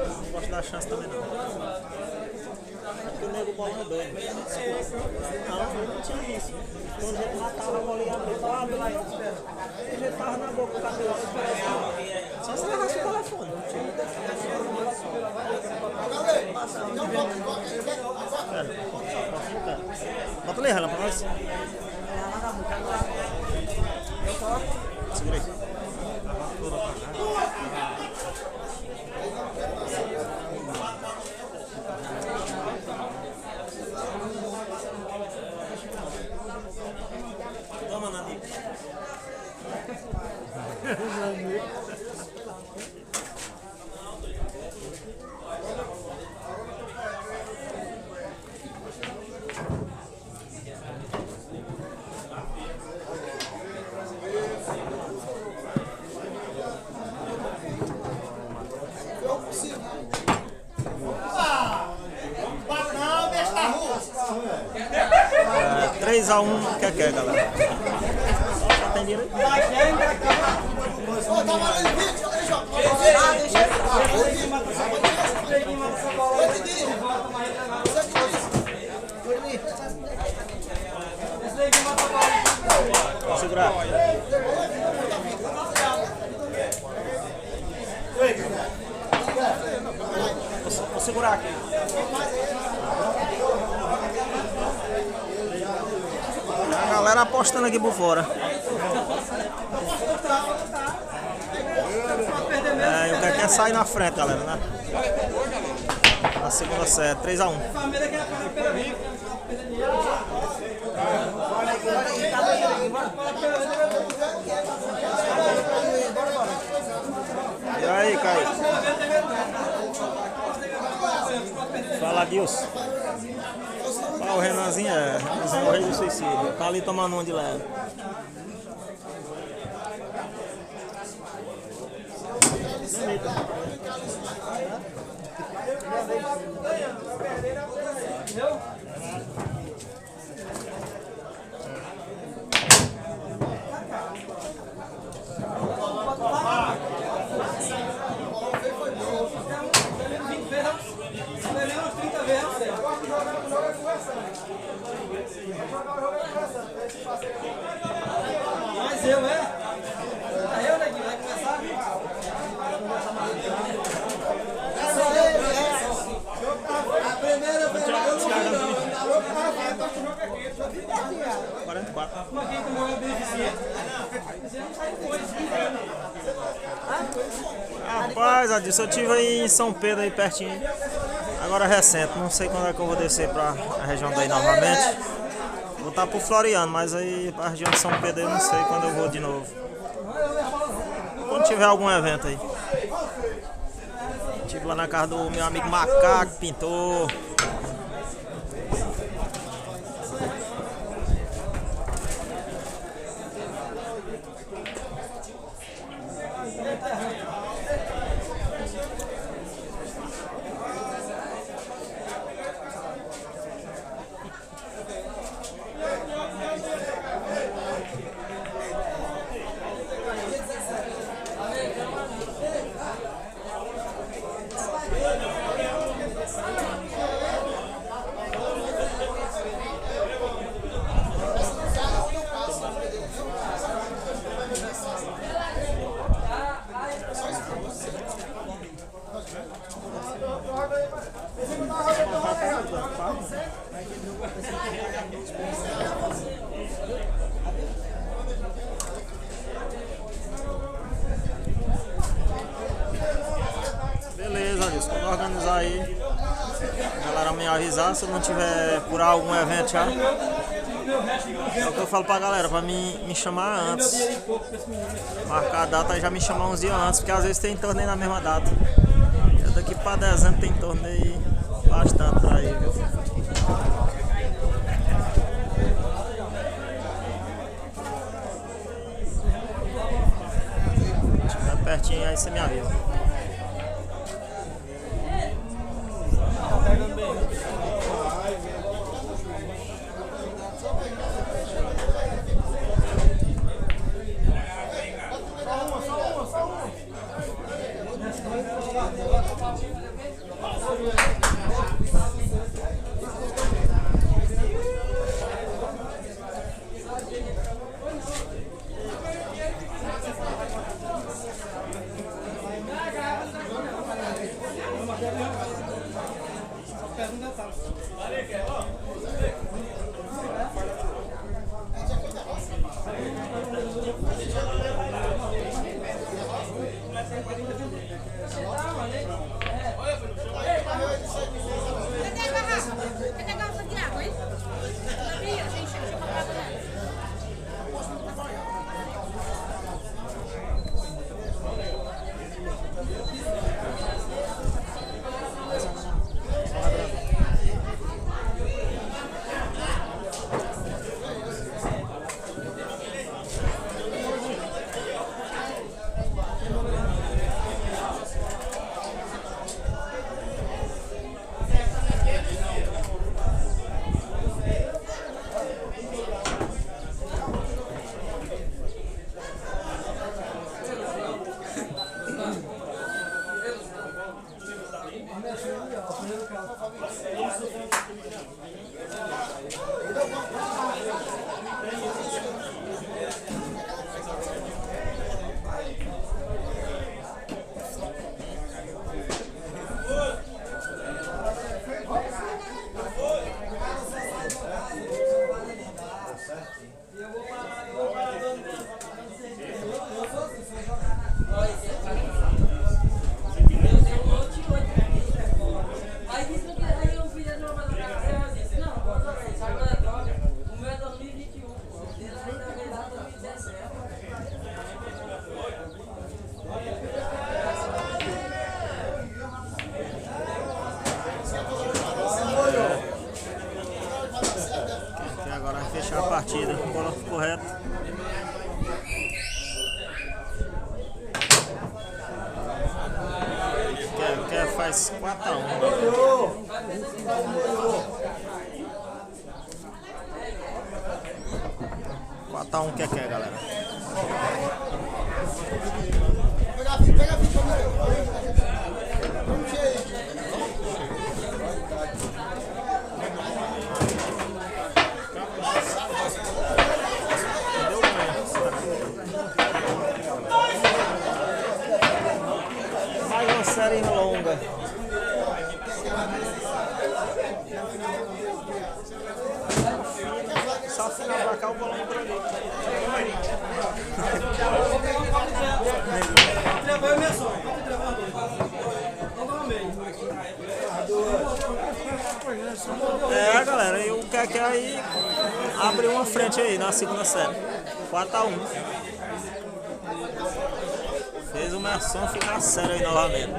Não gosto da chance também não. Porque o nego bola é doido. Não tinha isso. Quando a gente matava a bola e abria, a gente tava na boca do cabelo. É, 3-1, que é, galera? Só tem direito. Ô, tá valendo vídeo, aí, João. Vou segurar. Vou segurar aqui. A galera apostando aqui por fora. É, o que quer sair na frente, galera, né? Na segunda série, 3-1. E aí, Caio? Fala, Dilson. Ó, o Renanzinho é o rei do suicídio. Tá ali tomando um de leve. Mas eu, é? Eu, neguinho, vai começar? A primeira vez eu não vi, não. 44. Uma quem tomou é beneficente. Você não sai depois. Rapaz, Adilson, eu estive aí em São Pedro, aí pertinho. Agora recente, não sei quando é que eu vou descer pra a região daí novamente. Vou estar pro Floriano, mas aí pra região de São Pedro eu não sei quando eu vou de novo. Quando tiver algum evento aí. Estive lá na casa do meu amigo Macaco, pintor. Beleza, Adilson, quando organizar aí, a galera me avisar se eu não tiver por algum evento já. É o que eu falo pra galera, pra me chamar antes. Marcar a data e já me chamar uns dias antes, porque às vezes tem torneio na mesma data. Daqui pra dezembro tem torneio bastante pra ir, viu? Se estiver pertinho aí você me avisa. mais 4-1. 4-1 que é, galera. Pega a fita, vamos cheio. Mais uma série longa. Só final pra cá o bolão por ali. Travou a minha só. Vamos no meio. É, galera, e o que aí abriu uma frente aí na segunda série. 4-1. Fez o Merson ficar sério aí novamente.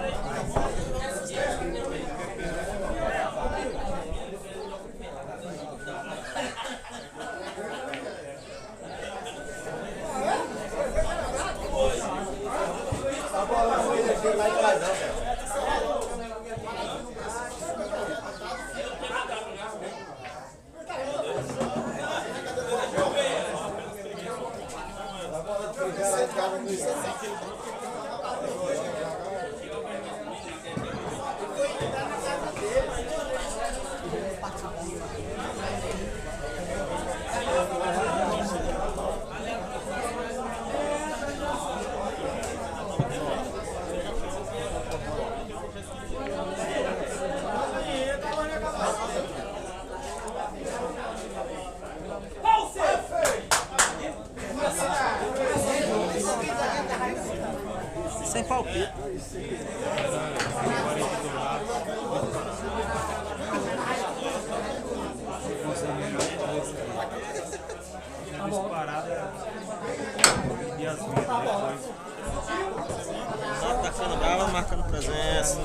Sem palpite. Tá ficando brava, marcando presença.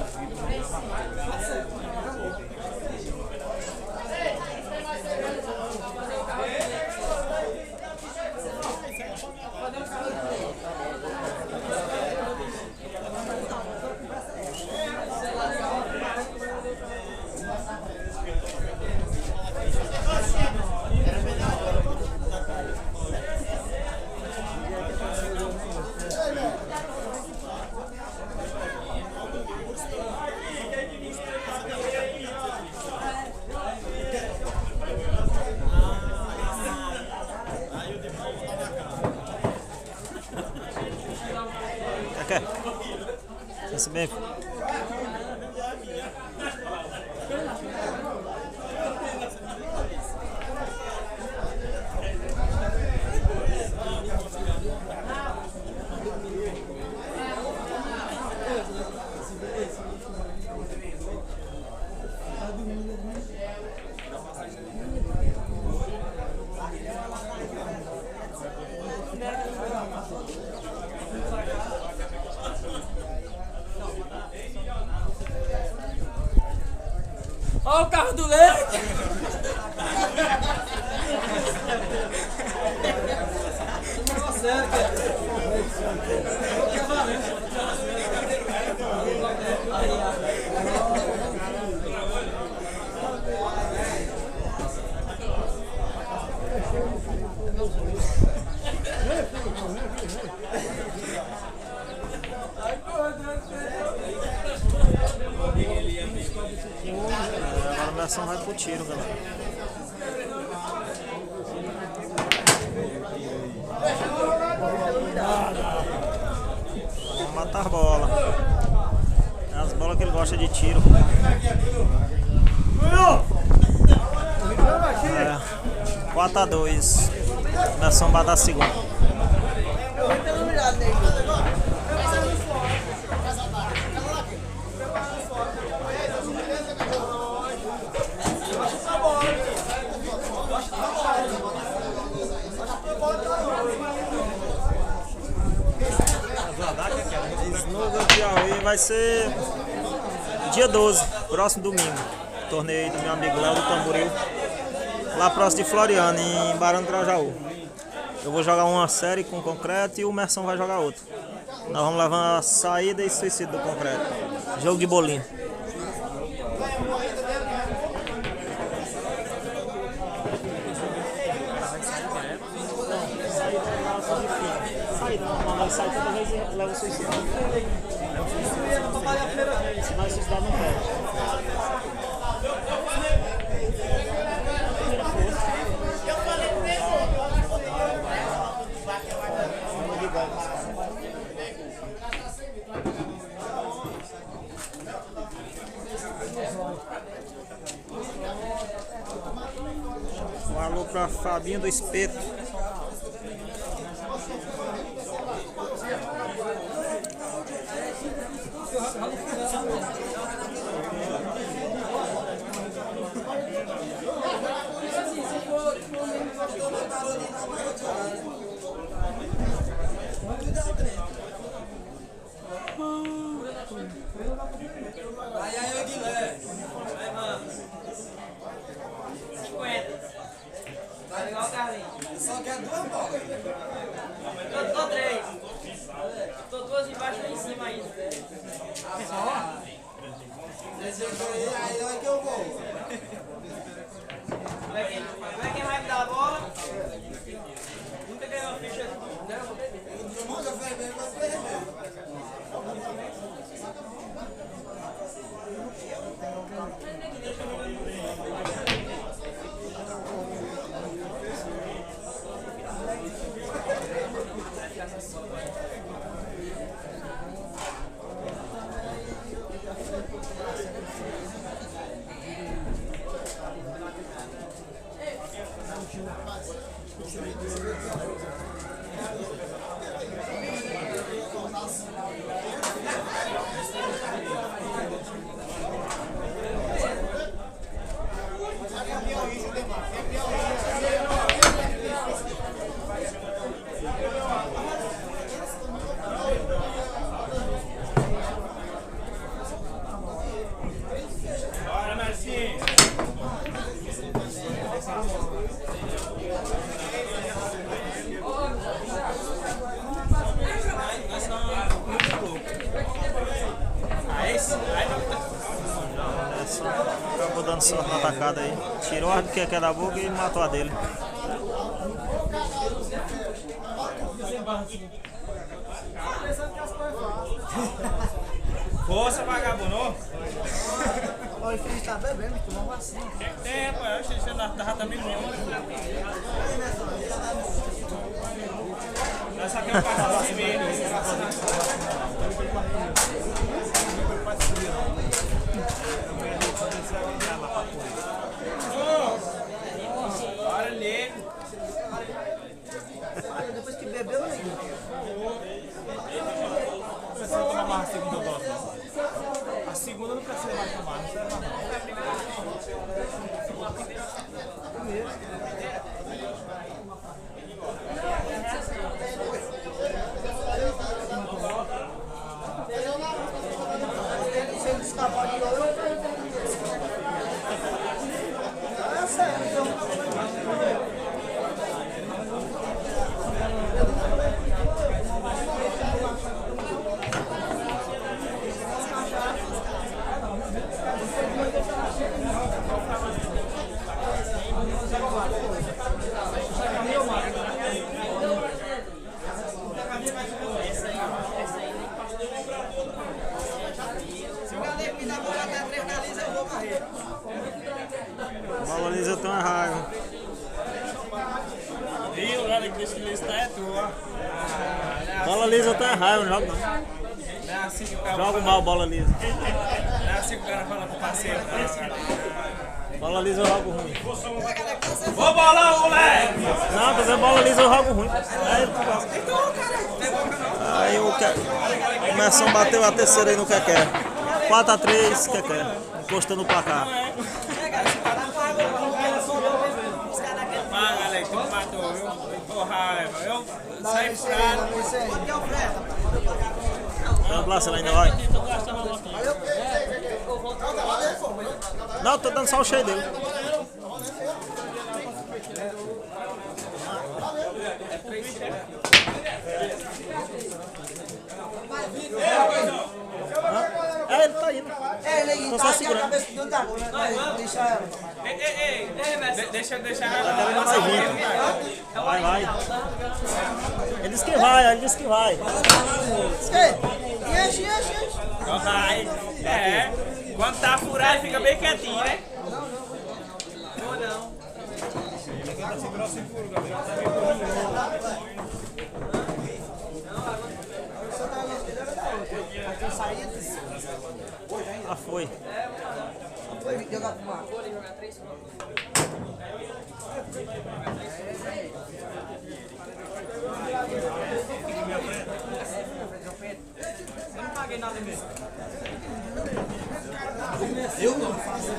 Quer? Pensa bem. Olha o carro do leite! Agora o Merson vai pro tiro, galera. Vamos matar bola. É as bolas que ele gosta de tiro. 4-2. Merson vai dar segunda. No Piauí vai ser dia 12, próximo domingo. Torneio do meu amigo Léo do Tamboril, lá próximo de Floriano, em Barão do Grajaú. Eu vou jogar uma série com concreto e o Merson vai jogar outra. Nós vamos levar a saída e suicídio do concreto. Jogo de bolinha. sair, não. Nós sai toda vez e leva o suicídio. Senão o suicídio não perde. Um alô pra Fabinho do Espeto. Aí, Guilherme. Vai, mano. 50. Vai legal o Carlinhos. Só quer 2 bolas. Tô 3. Tô 2 embaixo e em cima ainda. Aí é que eu vou. Vai quem vai me dar a bola? Nunca ganhou uma ficha. Nunca foi bem, mas foi bem. Acabou dando sorte na atacada aí. Tirou a do que é da boca e matou a dele. Força, vagabundo! Olha, o filho está bebendo, tomar uma vacina. O que tem, rapaz? Eu achei que você tava também bom. Essa aqui é o cartão vermelho. Bora ali. Depois que bebeu, não liga. Não precisa tomar mais a segunda dose. A segunda não precisa mais tomar, não serve mais. Se ele escapar de novo, é sério, então. Bola lisa eu tenho uma raiva. E o cara que disse que lista é tua. Bola lisa eu tenho uma raiva, não jogo não. Não é assim que o cara Jogo fala. mal bola lisa. Não é assim que o cara fala pro parceiro. Bola lisa eu jogo ruim. Ô bolão, moleque! Não, quer dizer, bola lisa eu jogo ruim. Aí o Começão bateu a terceira aí no Keké. 4-3, Keké. Encostando no placar. Mas, galera, tu matou, viu? Tô raiva, viu? Sai fraco. Não, Blas, ela ainda vai. Não, tô dando só o cheio dele. É, ele tá indo. É, ele Tô tá só aqui a segurando. cabeça do Dago, né? Deixa ela. Deixa Vai vir. Vai, vai. Ele disse que vai, ele disse que vai. Enche. Então vai. É. Quando tá furado, fica bem quietinho, né? Ah, foi. Foi jogar pro mar. Eu não paguei nada mesmo. Eu não faço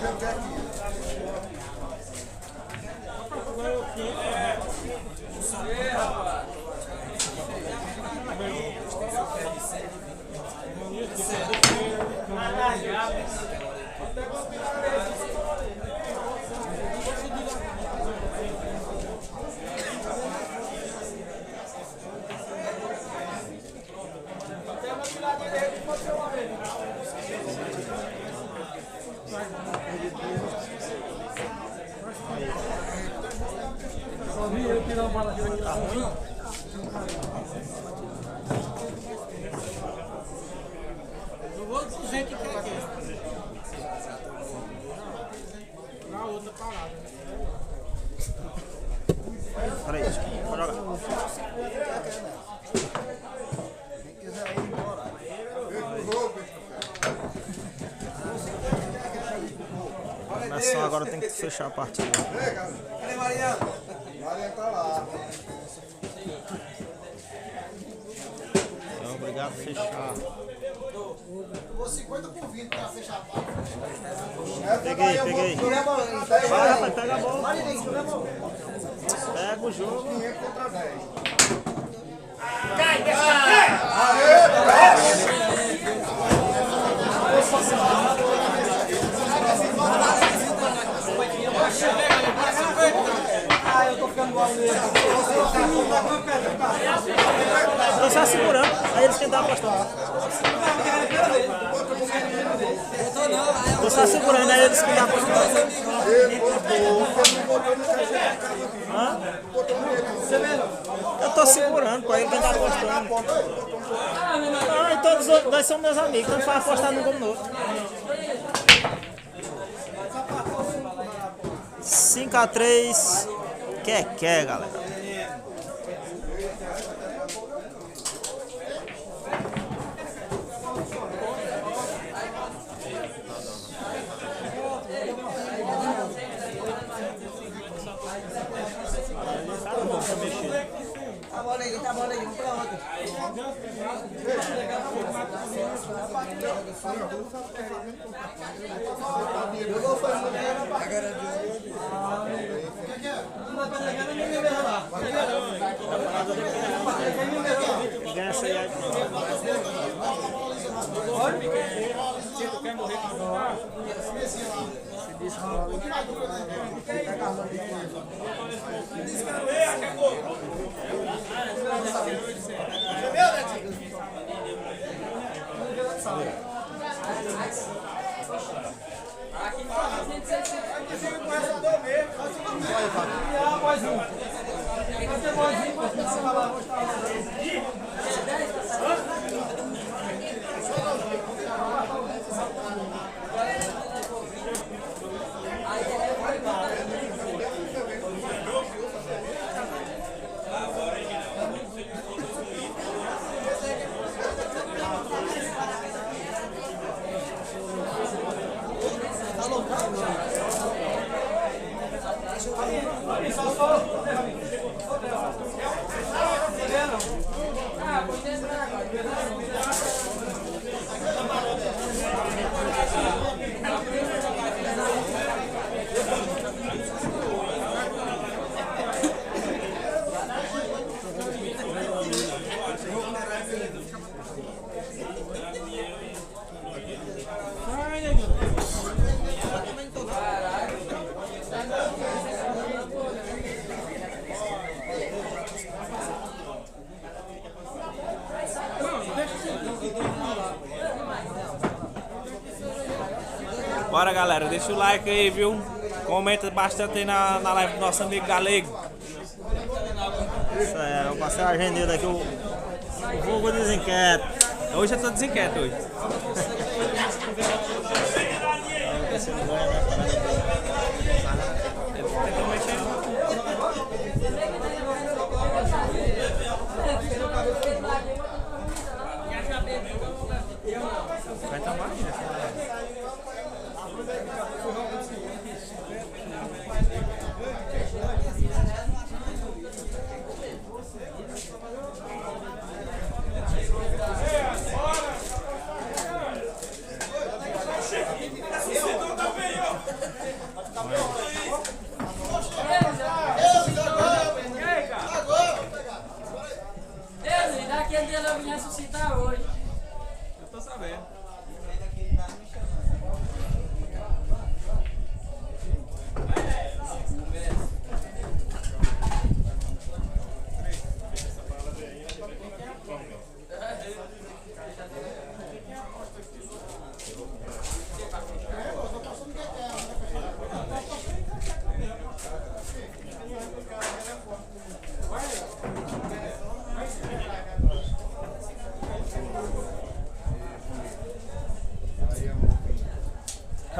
Tá ruim? Eu vou do jeito que quer. Na outra parada. Peraí, vou jogar. Quem quiser ir embora. Começou, agora tem que fechar a partida. Cadê Mariana? Mariana tá lá. É obrigado a fechar. Vou 50 por 20 pra fechar a parte. Peguei. Vai, rapaz, pega a bola. Pega o jogo. 500 contra 10. Eu tô ficando igual mesmo. Tô só segurando, aí eles tentaram apostar. Tô só segurando, aí eles tentaram apostar. Hã? Eu tô segurando, pô, ele tentaram apostando. Ah, e todos os dois são meus amigos, então faz apostar no como no outro. 5-3, que galera. Tá bom aí, vamos pra outra. Jogou foi Ganha essa aí. Tu quer morrer com a Bora, galera, deixa o like aí, viu? Comenta bastante aí na live do nosso amigo Galego. Isso é, o parceiro agendeiro aqui, o fogo desinquieto. Hoje eu tô desinquieto hoje. Vai tomar ainda. Deus, daquele dia eu vim ressuscitar hoje. Eu tô sabendo.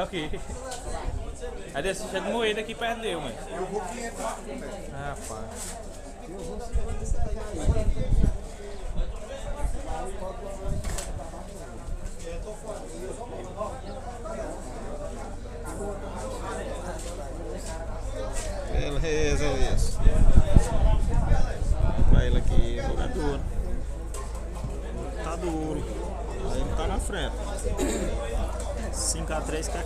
Ok. Aí desse jeito de moeda aqui perdeu, mano. Eu vou 500. Ah, pá. Beleza, isso. Pra ele aqui, o lugar duro. Tá duro. Aí ele tá na frente. 5-3 que é.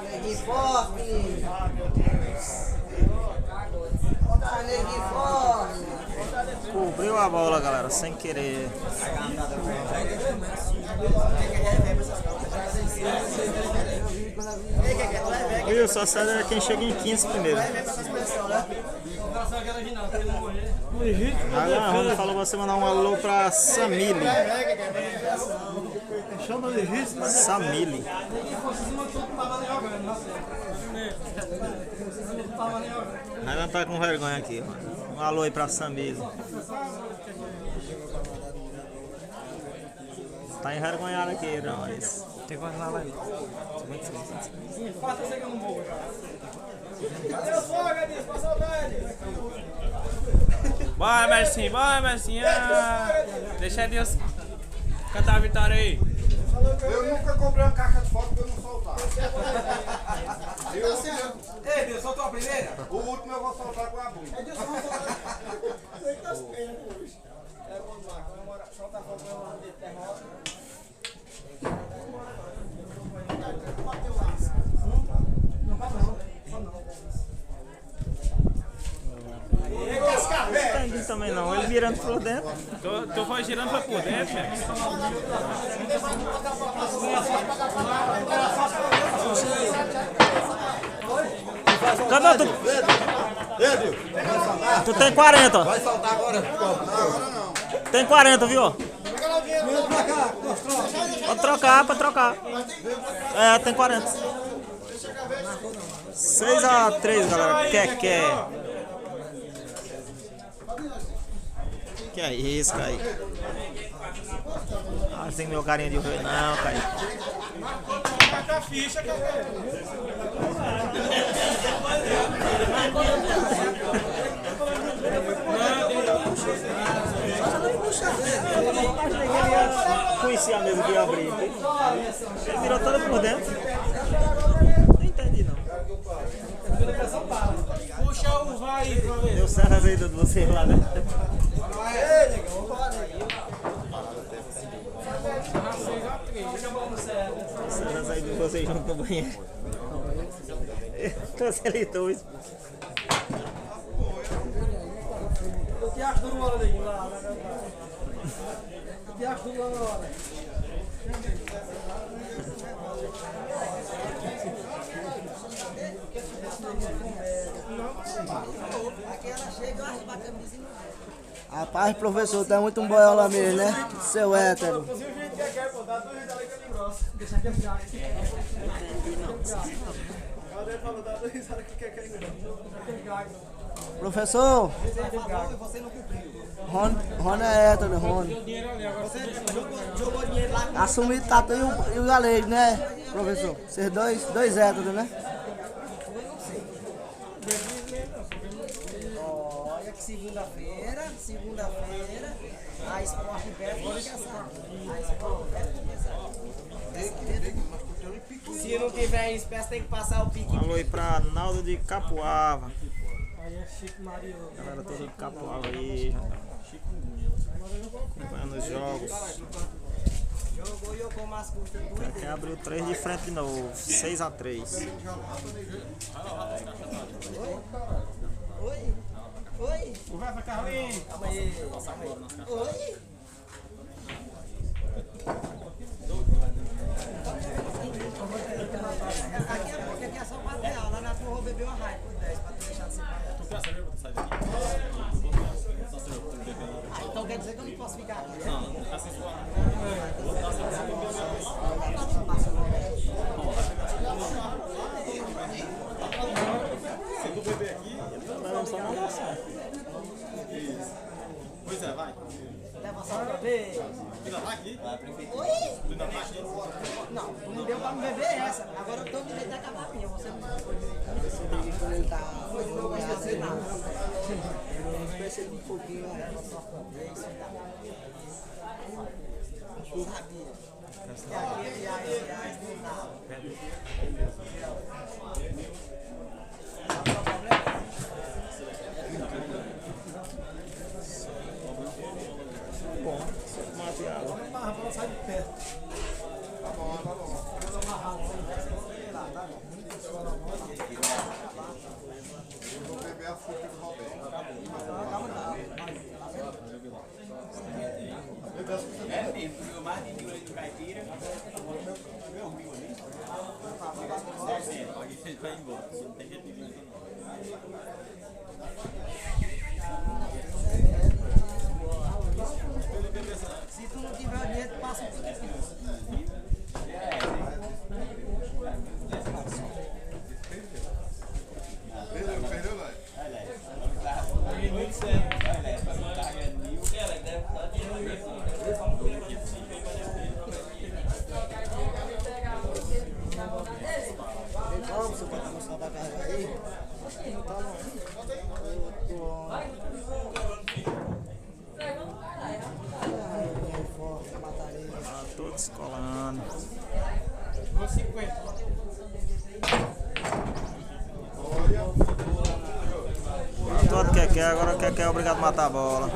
Neguinho forte, menino. Bota neguinho forte. Cobriu a bola, galera, sem querer. Viu? Só sai quem chega em 15 primeiro. Agora a Ronda falou pra você mandar um alô pra Samile. Chama de risco, mas Samile. Ainda tá com vergonha aqui, mano. Um alô aí pra Samile. Tá envergonhado aqui, não, mas... Tem quase nada aí. faça que eu não vou. Cadê o fogo, Edilson? Com saudade. Bora, Marcinho, bora, Marcinho. Deixa Deus cantar a vitória aí. Eu nunca comprei uma caixa de foto pra eu não soltar. Ei, Deus, soltou a primeira? O último eu vou soltar com a bunda. Edilson, vamos soltar. Você que tá as pernas hoje. É bom demais. Comemora, solta a foto lá de derrota. Bateu lá. Não vai não. Não tá indo também não, ele virando por dentro. Tu foi girando pra por dentro, velho. Cadê tu? Tu tem 40. Vai soltar agora? Tem 40, viu? Pode trocar, pode trocar. É, tem 40. 6-3, galera. Quer. Que é isso, Kaique? Ah, sem meu carinha de rei não, Kaique. Marca a ficha, cara. Conheci a mesa que ia abrir. Ele virou toda por dentro. Não entendi não. Puxa o vai aí pra ver. Deu certo a vida de vocês lá, né? Certo a vida de vocês junto no banheiro. Facilitou isso. O que acha do Luana ali? O que acha do Luana? Rapaz, professor, tá muito um boiola mesmo, né? Seu hétero. Deixa aqui a aqui. Professor, Rony é hétero, Rony. Assumiu Tatu e o Galego, né, professor? Vocês dois héteros, né? Olha que segunda-feira, a Sport Bet vai caçar. A Sport Bet vai caçar. Se não tiver espécie, tem que passar o pique. Falou aí pra Naldo de Capoava. Aí é Chico Maria. Galera toda de Capoava aí, acompanhando os jogos. Jogou e eu com as custas do Aqui abriu 3 de frente de novo, 6-3. Oi? Conversa, Carlinhos. Calma aí. Oi? Aqui é só pra real. Lá na tua rua bebeu uma raiva por 10 pra tu deixar de ser pagar. Então quer dizer que eu não posso ficar aqui, né? Se tu beber aqui, pois é, vai. Leva só pra ver. Tu ainda tá aqui? Oi? Tu ainda tá aqui? Não, tu não deu pra me beber essa. Agora eu tô de jeito de acabar a minha. Você não vai Quando ele tá... não vai fazer nada. Percebi um pouquinho, né? Sabia. Que aquele reais não dá. Bom, mate água. A bola sai de perto. Tá bom, tá bom. Eu vou beber a fruta do Roberto. É mesmo, o mais de ali do Caipira. Meu amigo ali. Ele vai embora, não tem jeito de ir. Se tu não tiver o dinheiro, passa um pouquinho. Perdeu, vai. Vamos, você pode mostrar pra carregar aí? Tá todo descolando. Todo que agora que é obrigado a matar a bola.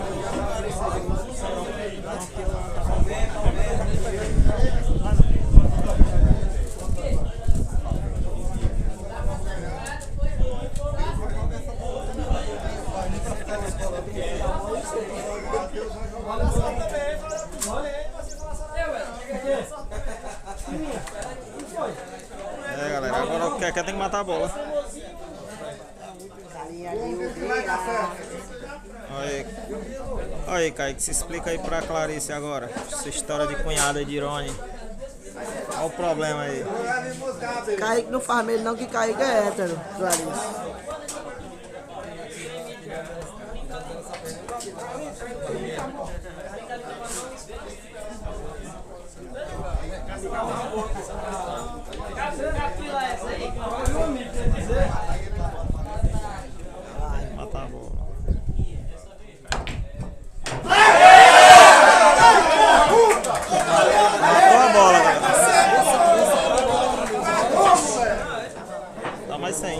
É, galera, agora o Keké tem que matar a bola. Olha aí, Kaique, se explica aí pra Clarice agora. Essa história de cunhada e de Irone. Olha o problema aí. Kaique não faz medo não, que Kaique é hétero, Clarice. Capila essa aí. Matar a bola. Matou a bola, galera. Dá mais 100.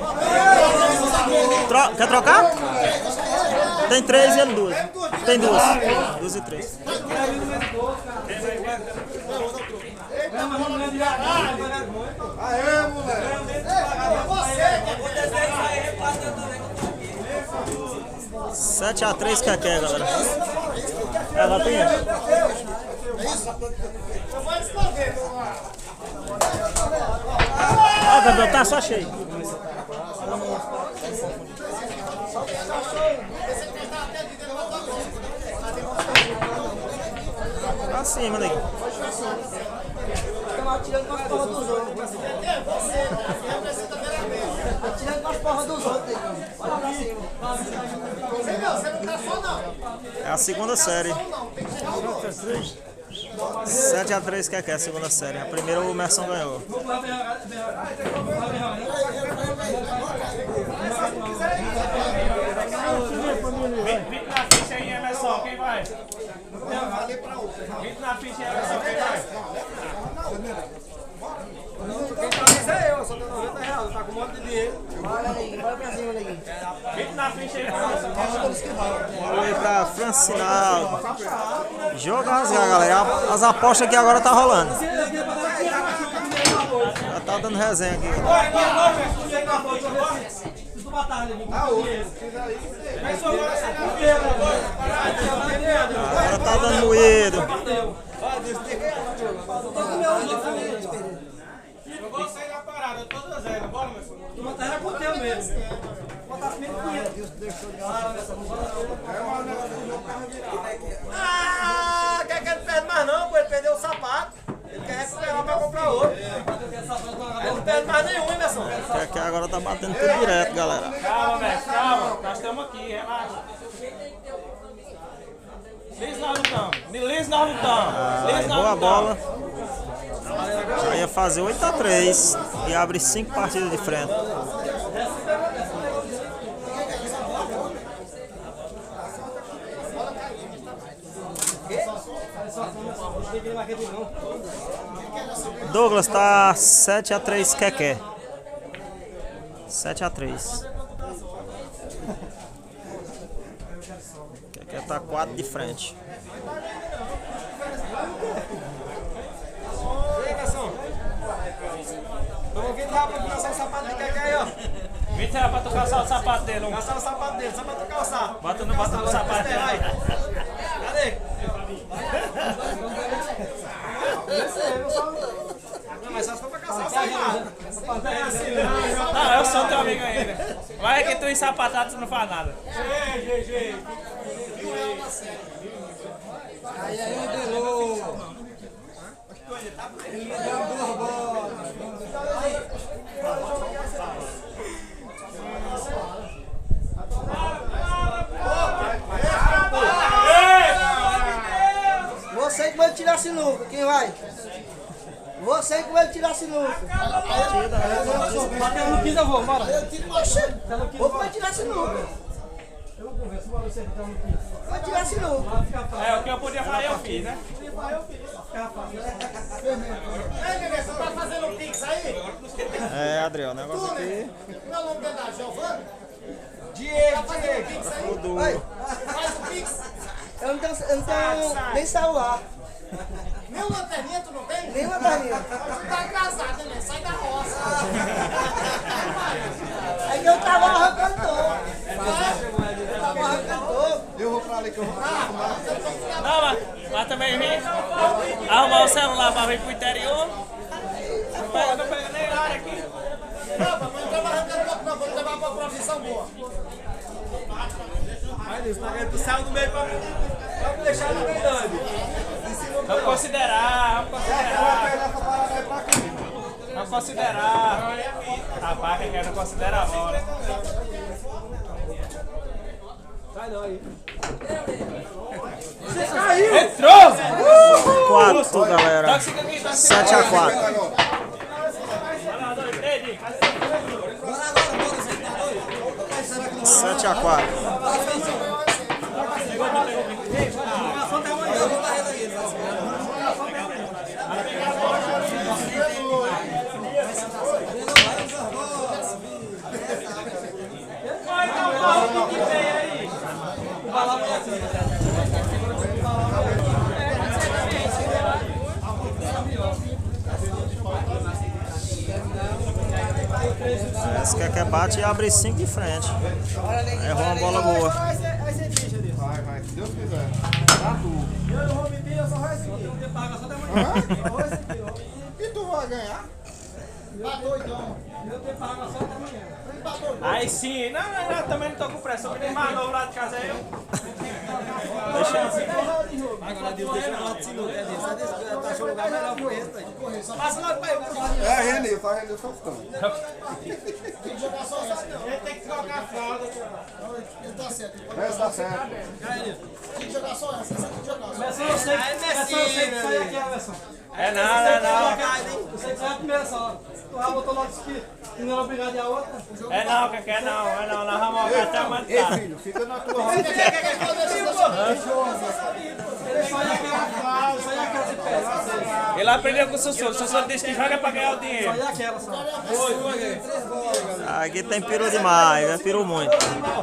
Quer trocar? Tem 3 e ele 2. Tem 2. 2 e 3. Aê, moleque! 7 a 3 que quer, galera. Ela tem. Ó, Gabriel, tá só cheio. Assim, manda aí. Estamos atirando com as porras dos outros. Atirando com as porras dos outros. Olha pra cima. Você não tá só não. É a segunda série. 7 a 3 que é a segunda série. A primeira o Merson ganhou. Vinte na ficha aí, Emerson, quem vai? Vinte na ficha aí, Emerson, quem vai? Quem tá isso é eu só tenho R$90, tá com um monte de dinheiro. Olha aí, bora pra cima, Neguinho. Vinte na ficha aí, Emerson. Foi pra Francinaldo. Jogo rasgar, galera. As apostas aqui agora tá rolando. Já tá dando resenha aqui. Agora tá dando moído. Eu vou sair da parada, eu tô 2-0, bora, meu filho. Tu botar com o teu mesmo. Botasse meio Ah, quer que ele perde mais não, pô, ele perdeu o sapato. Ele quer recuperar pra comprar outro. Ele não perde mais nenhum, hein, Emerson? Que agora tá batendo tudo direto, galera. Calma, Messi, calma. Nós estamos aqui, relaxa. Liso nós não estamos. Liso nós não estamos. Liso nós Boa não bola. Já ia fazer 8 a 3 e abre 5 partidas de frente. Douglas tá 7 a 3 Keké. 7 a 3. Keké tá 4 de frente. Vamos vir lá pra calçar o sapato de Keké aí, ó. 20 reais pra tu calçar o sapato dele. Calçar o sapato dele, só pra tu calçar. Bota no sapato dele aí. Cadê? Não, mas só se for pra calçar o sapato. Não, eu sou teu amigo ainda. Vai que tu ensapatado tu não faz nada. Aí, Delô. Você que vai tirar sinuca, quem vai? Você que vai tirar sinuca. Bateu no 15, eu vou, bora. Eu tiro mais cedo. Vou vai tirar sinuca. Eu não converso, bora você que tá no 15. Vai tirar sinuca. É, o que eu podia fazer eu fiz, né? Ei, bebê, você tá fazendo um pix aí? É, Adriel, o negócio aqui. Meu nome dele é Giovanni? Diego, Tá fazendo um pix aí? Tudo. Faz um pix. Eu não tenho nem celular. Nem lanterninha tu não tem? Nem lanterninha. Tu tá atrasado, né? Sai da roça. É que eu tava arrancando todo. Eu tava arrancando todo. Eu vou pra ali que eu vou pra Não, mas também vim arrumar o celular pra vir pro interior. Não pega nem área aqui. Não, mas não tava arrancando pouco não, vou levar pra uma profissão boa. Vai nisso, tu saiu do meio pra deixar ele grande. Vamos considerar. Vamos considerar. A vaca quer não considerar a bola. Sai não aí. Entrou! 4, galera. 7-4. Sete a 4. Esse que bate e abre 5 de frente. Errou uma bola boa. Vai, se Deus quiser. Eu não vou beber, eu só vou esse aqui. Eu tenho que pagar só até amanhã. Só vou esse aqui, ó. E tu vai ganhar? Empatou então. Eu tenho que pagar só até amanhã. Empatou. Aí sim, não, também não tô com pressa. O menino mais novo lá de casa é eu. Agora Deus deixa eu falar de sinuca. Tá achando lugar melhor com esse, velho. Passa logo pra ele. É, Renê, tá Renê soltando. Tem que jogar só essa. Ele tem que jogar a fralda. Ele tá certo. Essa tá certo. Tem que jogar só essa. Essa tem que jogar. Versão, eu sei que sai aqui a versão. É não. Eu sei que sai a primeira só. Tu já botou logo que não era obrigado e a outra. É não, que é não. Nós vamos até amanhã. Ei, filho, fica na tua roda. Ele sai aquela de pé. Ele aprendeu com o Sussurro. O Sussurro disse que joga pra ganhar o dinheiro. Sai aquela só. Aqui tem peru demais, é peru muito.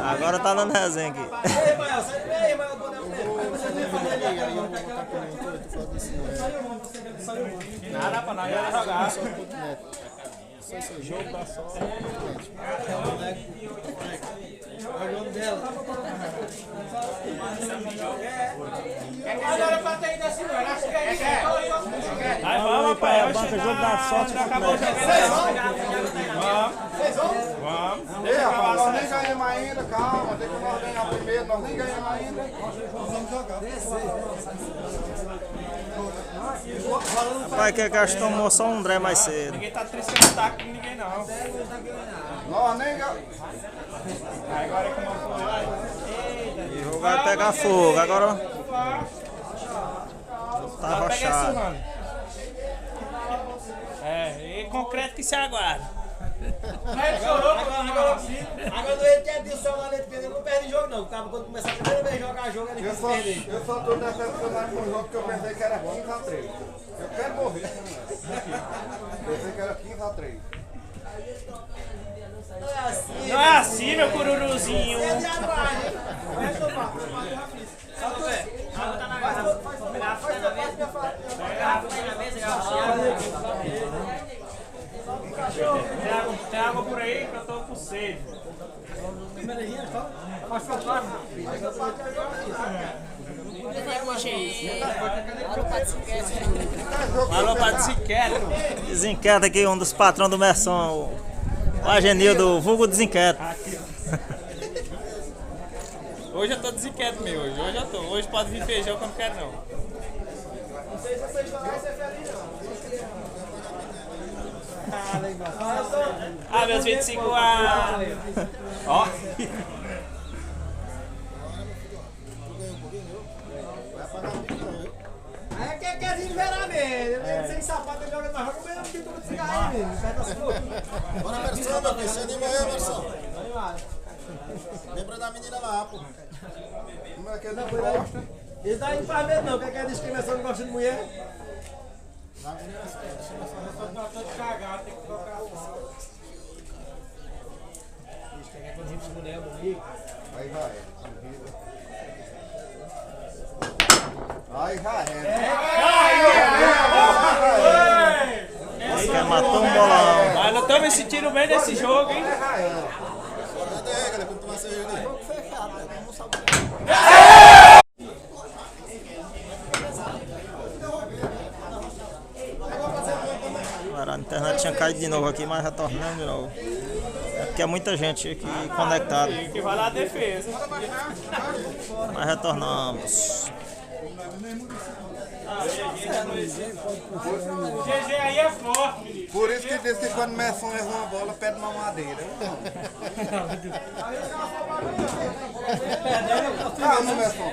Agora tá dando resenha aqui. Ei, Mael, sai do meio, Mael. Nada pra nós ia jogar. Agora pra ter ido assim, não. Acho que é. Aí vamos, pai. Banca, jogo da sorte. Acabou o jogo. Vamos. Ei, rapaz, nós nem ganhamos ainda, calma. Tem que nós ganhar primeiro, nós nem ganhamos ainda. Rapaz, que gastou só um André mais cedo. Ninguém tá triste que não tá aqui, ninguém não. Nós nem ganhamos. Agora é como foi. E o jogo vai pegar fogo. Agora tá arrochado. É, e concreto que se aguarda. Agora do ele quer dizer o seu malete perder, não perde jogo não. Quando começar a primeira vez a jogar jogo, ele Eu vai perder. só tô decepcionado com o jogo porque eu pensei que era 15-3. Eu quero morrer. Pensei que era 15-3. Não é assim, meu cururuzinho. Tem água por aí que eu tô com sede. Alô, Patricinqueto. Desinquieta aqui, um dos patrões do Merson. O Agenildo, vulgo desinquieto. Hoje eu tô desinquieto, meu. Hoje eu tô. Hoje pode vir feijão que eu não quero, não. Não sei se vocês vão ser felizes, não. Ah, meus 25 a... Ó. Aí é que quer desenverar mesmo. Ele sem sapato, ele joga na rua comendo pintura de cigarro aí mesmo. Sai das frutas. Bora, Merção, meu filho. Se anima aí, Merção. Animado. Lembra da menina lá, pô. Como é que ele gosta? Isso daí não faz medo não. Quer que é discriminação não gosta de mulher? Aí vai. Aí já é. Quer matou um bolão. Mas não estamos me sentindo bem nesse jogo, hein? A internet tinha caído de novo aqui, mas retornando de novo. É porque é muita gente aqui conectada. Que vai lá a defesa. Mas retornamos. GG aí é forte, menino. Por isso que diz que quando o Messon erra uma bola, pede uma madeira. Calma, Messon.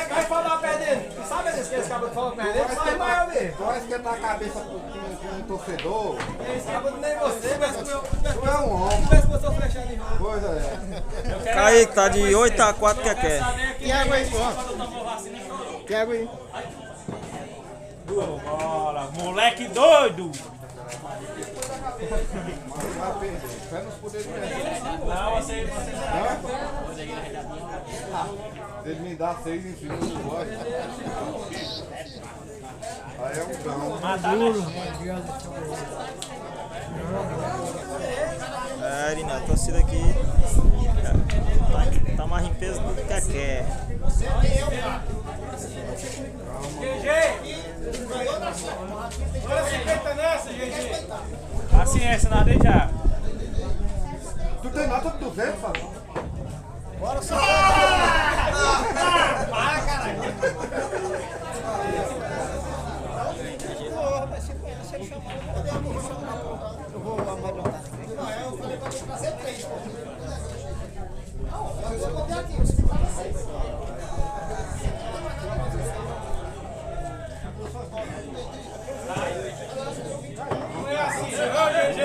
Vai falar perdendo. Sabe esse cabra que fala perdendo? Sai maior mesmo. Tu vai esquentar a cabeça com um torcedor. Esse cabra nem você, mas Tu é um homem. Pois é. Kaique tá de 8 a 4 que quer. Que água aí, pô? Que água aí? Bola, moleque doido. Vai perder. Fé nos poderes de Jesus. Não, você Ele me dá 6 em cima do bote. Aí é um cão. É, Irina, a torcida aqui tá mais em peso do que quer. GG! Olha 50 nessa, GG! Paciência, nada aí já. Tu tem nota de 200, Fábio? Bora só. Para, caralho! Eu vou arredondar. Não, eu falei pra você trazer 3, pô. Não, eu botei aqui, você fala 6. Não é assim, não, GG!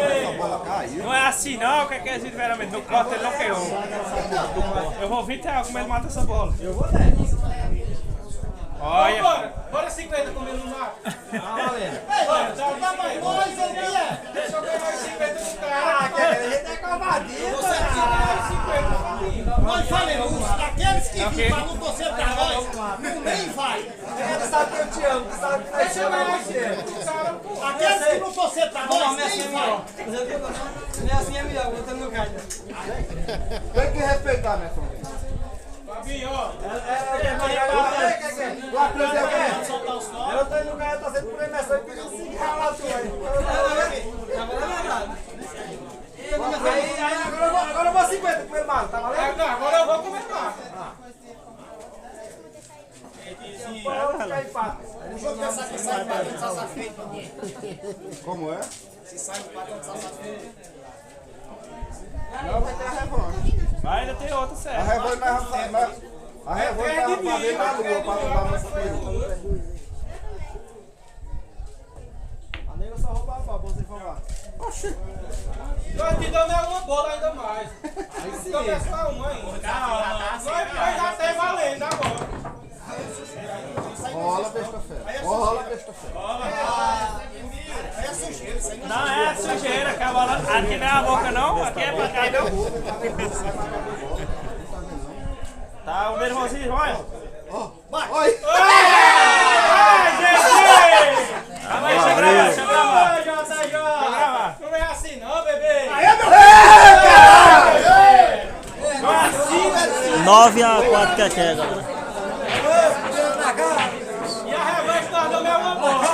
Não é assim, não, que é esse veramente? No corte ele não queimou. Eu vou 20 reais como ele mata essa bola. Eu vou 10. Olha! Bora 50 comigo no mato. Bora, dá o tamanho. Deixa eu ganhar os 50 do cara. a gente é covardia, Você tira os 50 pra mim. Nós falamos, aqueles que vêm pra não torcer pra nós, nem vai. Tu sabe que eu te amo, tu sabe que eu te amo. Aqueles que não torcer pra nós, nem vai. Assim é melhor, botando no caixa. Tem que respeitar, Messon. Fabinho, ó. Tu aprendeu o quê? Eu tô indo no cara, tá sendo por imersão e pediu 5 reais lá tua aí. Agora eu vou 50 pro meu mal, tá valendo? Não, agora eu vou comer mais. Vou ficar empate. Como é? Se sai empate, não sai feito. Não, vai ter a revanche. Vai, ainda tem outra, A sério. revanche nós vamos fazer na lua, pra não dar nossa peru. A nega só rouba a bola, pra você informar. Oxi. Eu te dou uma bola ainda mais. Começa com uma ainda. Vai já até valendo agora. Rola, besta fé. Rola, besta fé. Não é sujeira, que a bola. Aqui não é a boca, não. Aqui é pra cá, não. Tá, o meu irmãozinho, olha. Oi! Calma aí, deixa eu gravar, deixa eu gravar. Deixa eu gravar. Não é assim, não, bebê. 9 a 4 que quer, galera. E a revanche nós damos é uma bola.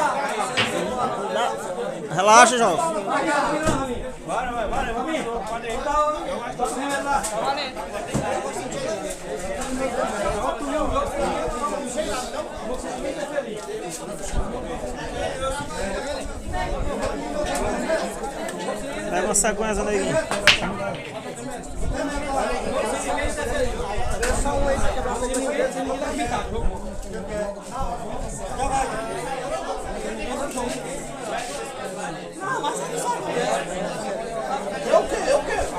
Relaxa, João. Bora, vamos ir. Pode ir. Pega uma sequência, neguinho. Eu quero.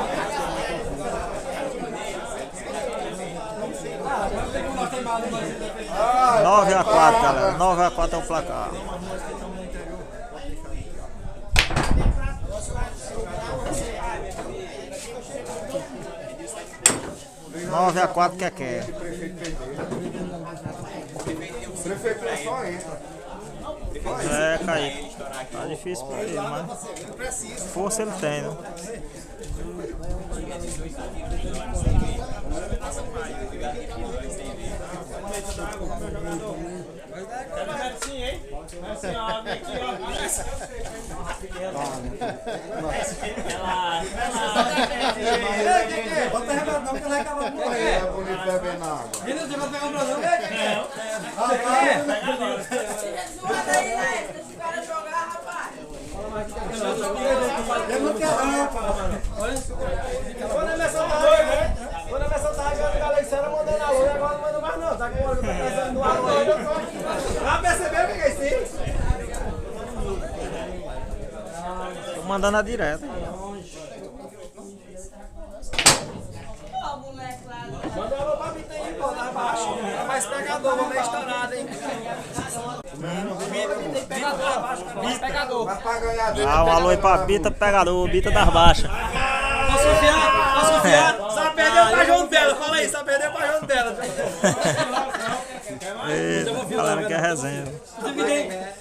9 a 4, galera. 9 a 4 é o placar. 9 a 4 que quer. Prefeitura só entra. É, Kaique. Tá difícil pra ele, mas força ele tem, né? Cadê Mercinho, hein? Mercinho, ó, vem aqui, ó. Bota remédio não, que ela acaba de morrer. É bonito beber na água. Menino, você vai pegar um problema? Esse cara jogar, rapaz. Eu não quero não, Quando a pessoa tava jogando Galexana, mandando na lua, agora não manda mais não. Tá com o olho que tá pensando no ar, já percebeu o que é isso? Tô mandando a direta. Ó, moleque lá. Manda uma pra mim aí, pô, lá embaixo. É mais pegador, vou meio estourado, hein? Pegador. Mas pra ganhar dele. Ah, um alô aí pra Bita Pegador, Bita das Baixas. Posso confiar? Só perdeu pra João dela, fala aí, só perdeu pra João dela. Eita, galera que é resenha. Você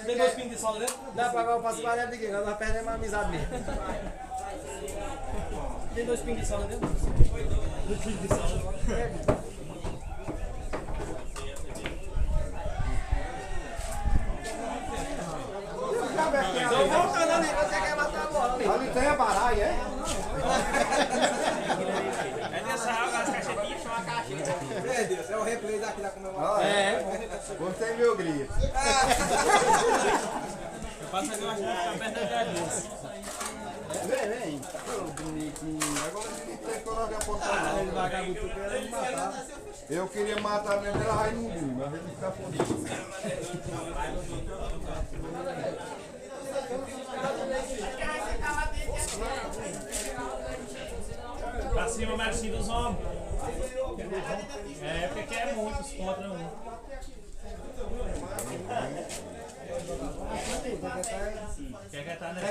tem dois pingos de sola dentro? Dá pra pagar o passo para de quem? Nós perdemos a amizade mesmo. Tem dois pingos de sola dentro? Dois pingos de sola. Tô voltando ali, você quer matar a bola ali. Ali tem a baralha, é? É nessa água, as caixetinhas são uma caixa. Meu Deus, é o replay daqui da comemoração. Ah, é? Gostei meu grito. Passa que eu acho que vai ficar perto da cabeça. Vem. Bonitinho. Agora ele tem coragem de apontar não. Eu queria matar mesmo, ela vai no mundo, mas ele fica fodido. Pra cima, Mercinho dos homens. É, porque é muitos contra um. Quer que tá nessa?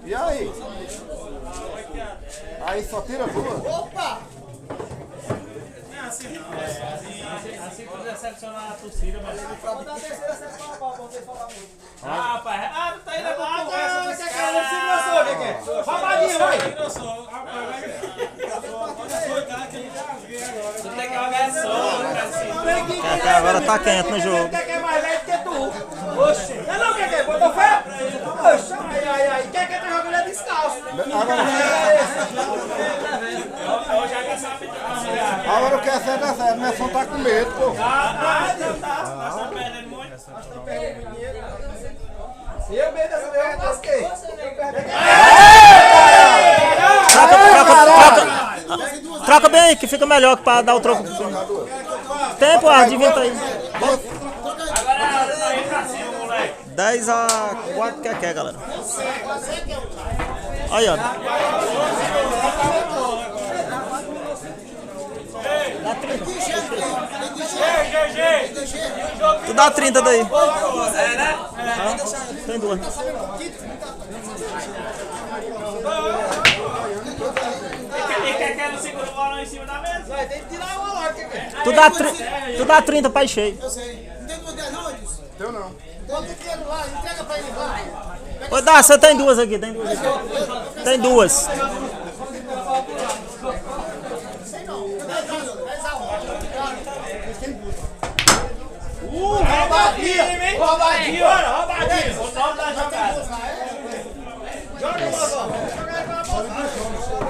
E aí? Aí só tira duas? Assim pra decepcionar a torcida, mas... Ah, rapaz, não tá indo a conversa desse cara. Roubadinho, vai! Tu tem que jogar só, Que agora tá quente no jogo. Quem é mais velho que tu? Oxe, não, quem botou fé? Oxe, ai, quem tá jogando é descalço? Agora o que é certo, não é só tá com medo, pô. Tá perdendo muito. Eu mesmo dessa vez eu lasquei. Troca bem aí, que fica melhor que pra dar o troco. Tempo, adivinha aí. Agora aí pra cima, moleque. 10-4 que é, galera. Aí, ó. Dá 30. Tu dá 30 daí. Tem duas. E quer não segura o bolão em cima da mesa? Tem que tirar uma logo, Tu dá 30 pra ir cheio. Eu sei. Não tem mulher não, Edilson? Eu não. Bota o dinheiro lá, entrega pra ele lá. Ô, dá, você tem duas aqui, tem duas. Tem duas. Roubadinho, hein? Roubadinho, roubadinho. O nome da jogada. Joga o bolão.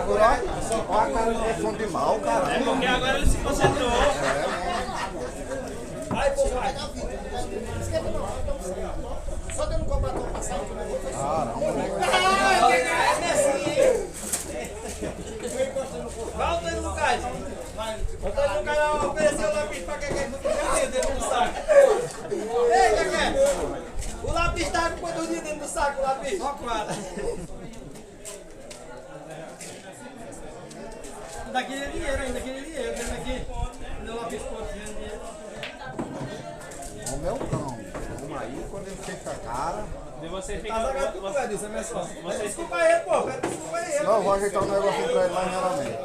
Agora, olha a cara de som de mal, cara. É porque agora ele se concentrou. Vai, pô, vai. Só dando um combate passado que eu vou fazer. Volta aí no Lucas. Volta aí no Lucas, ofereceu o lápis pra quem não tem dentro do saco. Ei, Keké. O lápis tá com quantos dias dentro do saco, o lápis? Só 4. Daquele dinheiro ainda, daquele dinheiro. Tem aqui. Deu lá piscou dinheiro. O meu cão. Vamos aí, quando ele fica cara. E você fica... Tá jogando com o Edilson, é minha só. Desculpa ele, pô. Desculpa ele. Não, vou ajeitar um negocinho pra ele lá em Realmente.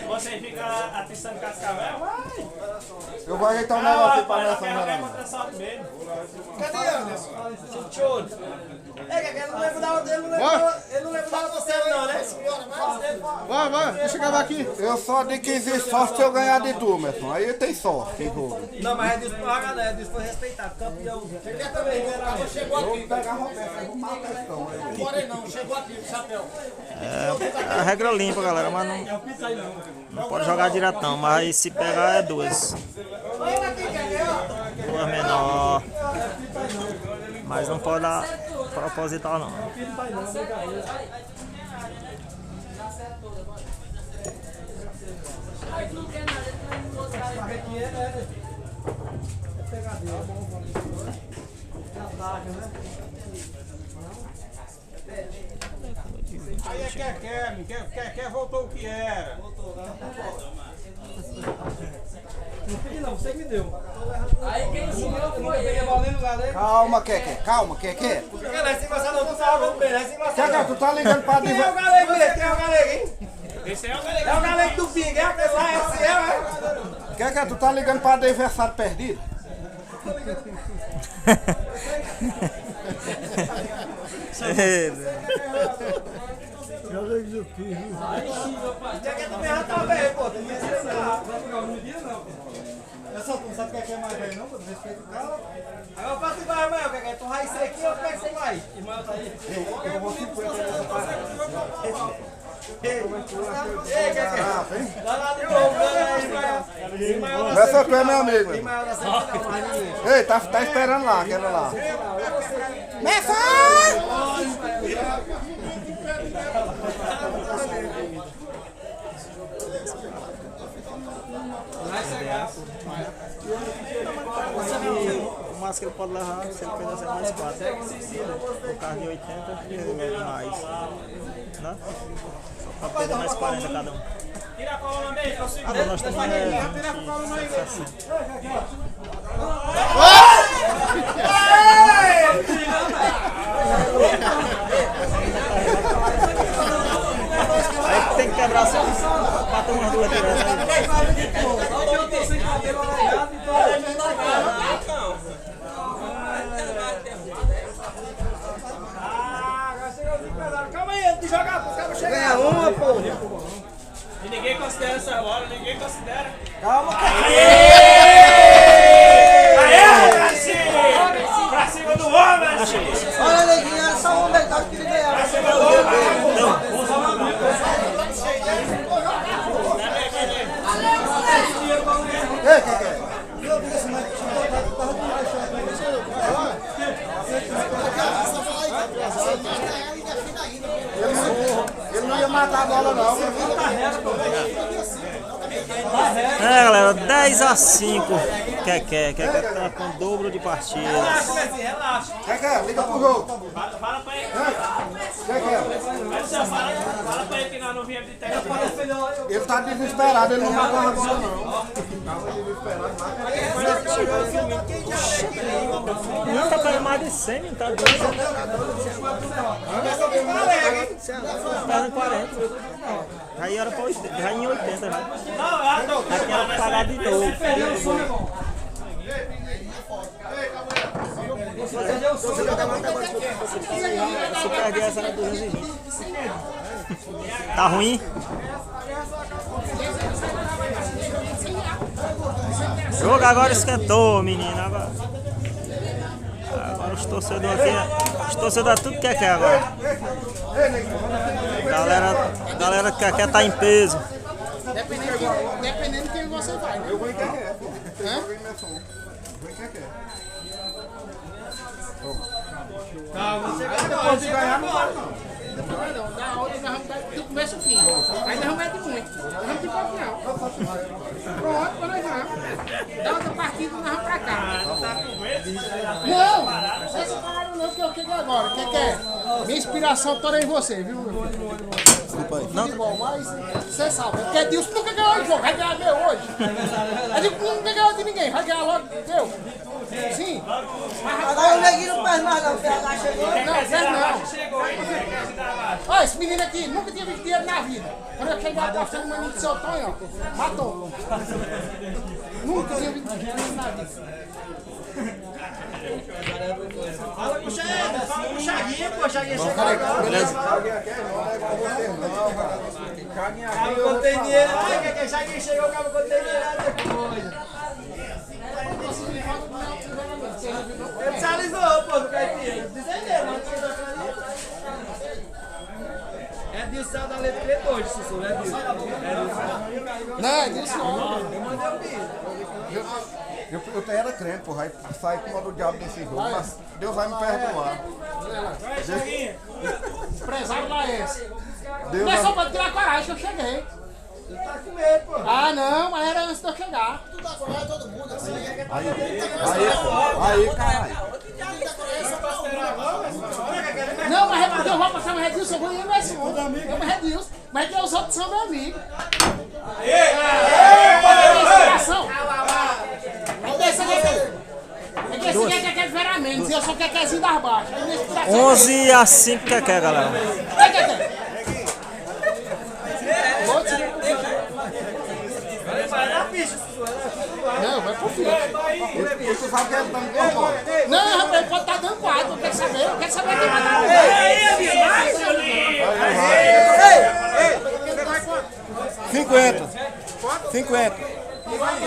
Você fica atiçando cascavel? Vai! Eu vou ajeitar um negócio aqui pra nessa Vai janela. contra sorte mesmo. Cadê Anderson? Show. Ele não lembra da outra, ele não lembra da outra série não, né? Vai, deixa eu gravar aqui. Eu só de que existe sorte se eu ganhar de tu, Merson. Aí tem sorte em jogo. Não, mas é disso pra pagar, né? É disso foi respeitado. Campeão. Você quer também, né? Chegou aqui. Vou pegar a Roberta, vou arrumar a questão. Porém não, chegou aqui, chapéu. É a regra limpa, galera, mas não pode jogar diretão, mas se pegar é duas. Duas menor. Mas não pode dar proposital não. Aí é quer voltou o que era. Não pedi não, você que me deu. Aí quem ensinou foi Peguei a ele. bola no galera. Calma, calma, Keké. Galera, se engraçado não, tu tava jogando bem, né? Se engraçado. Keké, tu tá ligando pra Quem é o galego, Lê? Quem é o galego, hein? Esse é o galego. É o galego do Ping, é aquele lá, esse é, Keké, tu tá ligando pra adversário perdido? Já que também já tá velho, pô. Tem que respeitar. É só tu não sabe quem é mais velho não, pô. Respeita o cara. Agora pra tu vai amanhã, Keké. Tu vai sair aqui ou como é que você vai? Irmão, tá aí. Eu vou 50 nessa parada. Ei, Keké. Dá lá de novo, né? Merson, tu é meu amigo. Tem maior da cidade não, mas ninguém. Ei, tá esperando lá, quebra lá. O máximo que ele pode levar, se ele perder, é mais 4. O carro de 80 e mais. Né? Só pra perder mais 40 cada um. Tira a coluna dele, que eu sigo. Agora nós estamos aí tem que quebrar só pra tomar umas duas diretas. Calma aí, antes de jogar, os caras chegam. Ganha uma, pô. E ninguém considera essa bola, ninguém considera. Calma, Aê, Brasil! Pra cima do homem, Brasil! Olha, neguinho, era só um detalhe que ele ganhava. Pra cima do homem! Ei, Keké. Ele não ia matar a bola, não. É, galera, 10-5. Keké tá com o dobro de partidas. Relaxa. Keké, liga pro jogo. Fala pra ele. Keké, Fala pra ele que nós não viemos de terra. ele tá desesperado, ele não matava a bola, não. Não, tá perdendo mais de 100, não tá doido. Perdendo 40. Aí era pra 80, já em 80 já. Aqui era pra pagar de novo. Se perder essa era 220. Tá ruim? O jogo agora esquentou, menino. Agora os torcedores aqui. Os torcedores tudo quer agora. Galera que quer tá em peso. Dependendo de quem você vai, né? Eu vou em Keké. Eu vou em Merson. Vou em Keké. Depois de ganhar, não vai não. Não, na hora nós vamos dar do começo ao fim. Aí nós vamos meter muito. Nós vamos ir para o final. Pronto, quando nós vamos. Da outra partida nós vamos para cá. Não, vocês não pararam não, porque eu quero agora. O que é? Minha inspiração toda é em você, viu, meu filho? Não, futebol, mas você sabe. Porque Edilson nunca ganhou o jogo, vai ganhar meu hoje. Edilson nunca ganhou de ninguém, vai ganhar logo meu. Sim. Agora o neguinho não perde mais não, o PH chegou. Não, perde não. Olha, esse menino aqui nunca tinha visto dinheiro na vida. Quando eu cheguei apostando no menino do seu Tonho, ó, matou. Fala com o Chaguinho, pô, Chaguinho. Cabo quando tem dinheiro, que Chaguinho chegou, cabo quando tem dinheiro depois. Ele se alisou, pô, do caipira. Desenhei, mano. É Dilson da letra preta hoje, Sussu, né, Dilson? Não, é Dilson não. Eu mandei o vídeo. Eu era crente, porra, aí saí com o do diabo desse jogo, mas Deus vai me perdoar. Vai, Chaguinha. Empresário Laense. Deus Não é vai... só pra tirar coragem que eu cheguei. Ele tá com medo, pô. Ah, não, mas era antes de eu chegar. Aí, caralho. Não, mas é porque eu vou passar o Redilson, eu vou ir mais um. Eu me Redilson, mas que os outros são meus amigos. É que esse aqui é Keké Veramentos e eu sou Kekézinho das Baixas. 11-5 Keké, galera. Vai, Keké. Não, vai pro filho. Você sabe que ele tá me compondo. Não, rapaz, ele pode estar dando 4, eu quero saber quem vai dar um. 50. 50.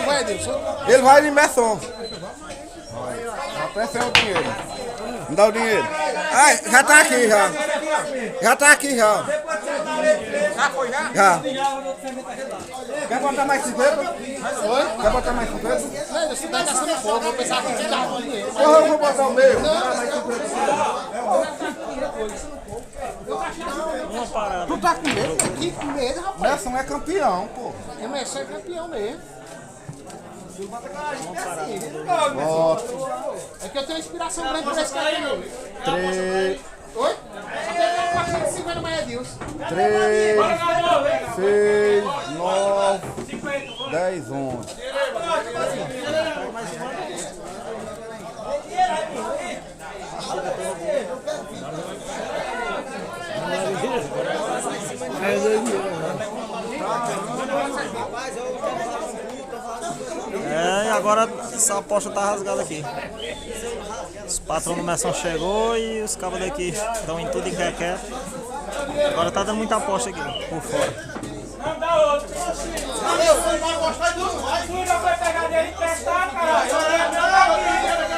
Vai, Edilson. Ele vai de imersão. Presta o dinheiro. Me dá o dinheiro. Ai, já tá aqui já. Já tá aqui já. Já foi já? Já. Quer botar mais 50? Oi? Quer botar mais 50? Não, isso daí tá sendo pouco, eu pensava que tinha dado dinheiro. Porra, eu vou botar o meu. Uma parada. Tu tá com medo? Que medo, rapaz. Emerson é campeão, pô. Emerson é campeão mesmo. É que eu tenho inspiração grande por esse cara aí. 3, Oi? Até 450 mais Edilson. 3, 6, 9, 10, 11. É, e agora essa aposta tá rasgada aqui. Os patrões do Messão chegou e os cabos daqui estão em tudo em Keké. Agora tá dando muita aposta aqui por fora. Não, dá outro. Tu já foi pegar dele emprestado, caralho.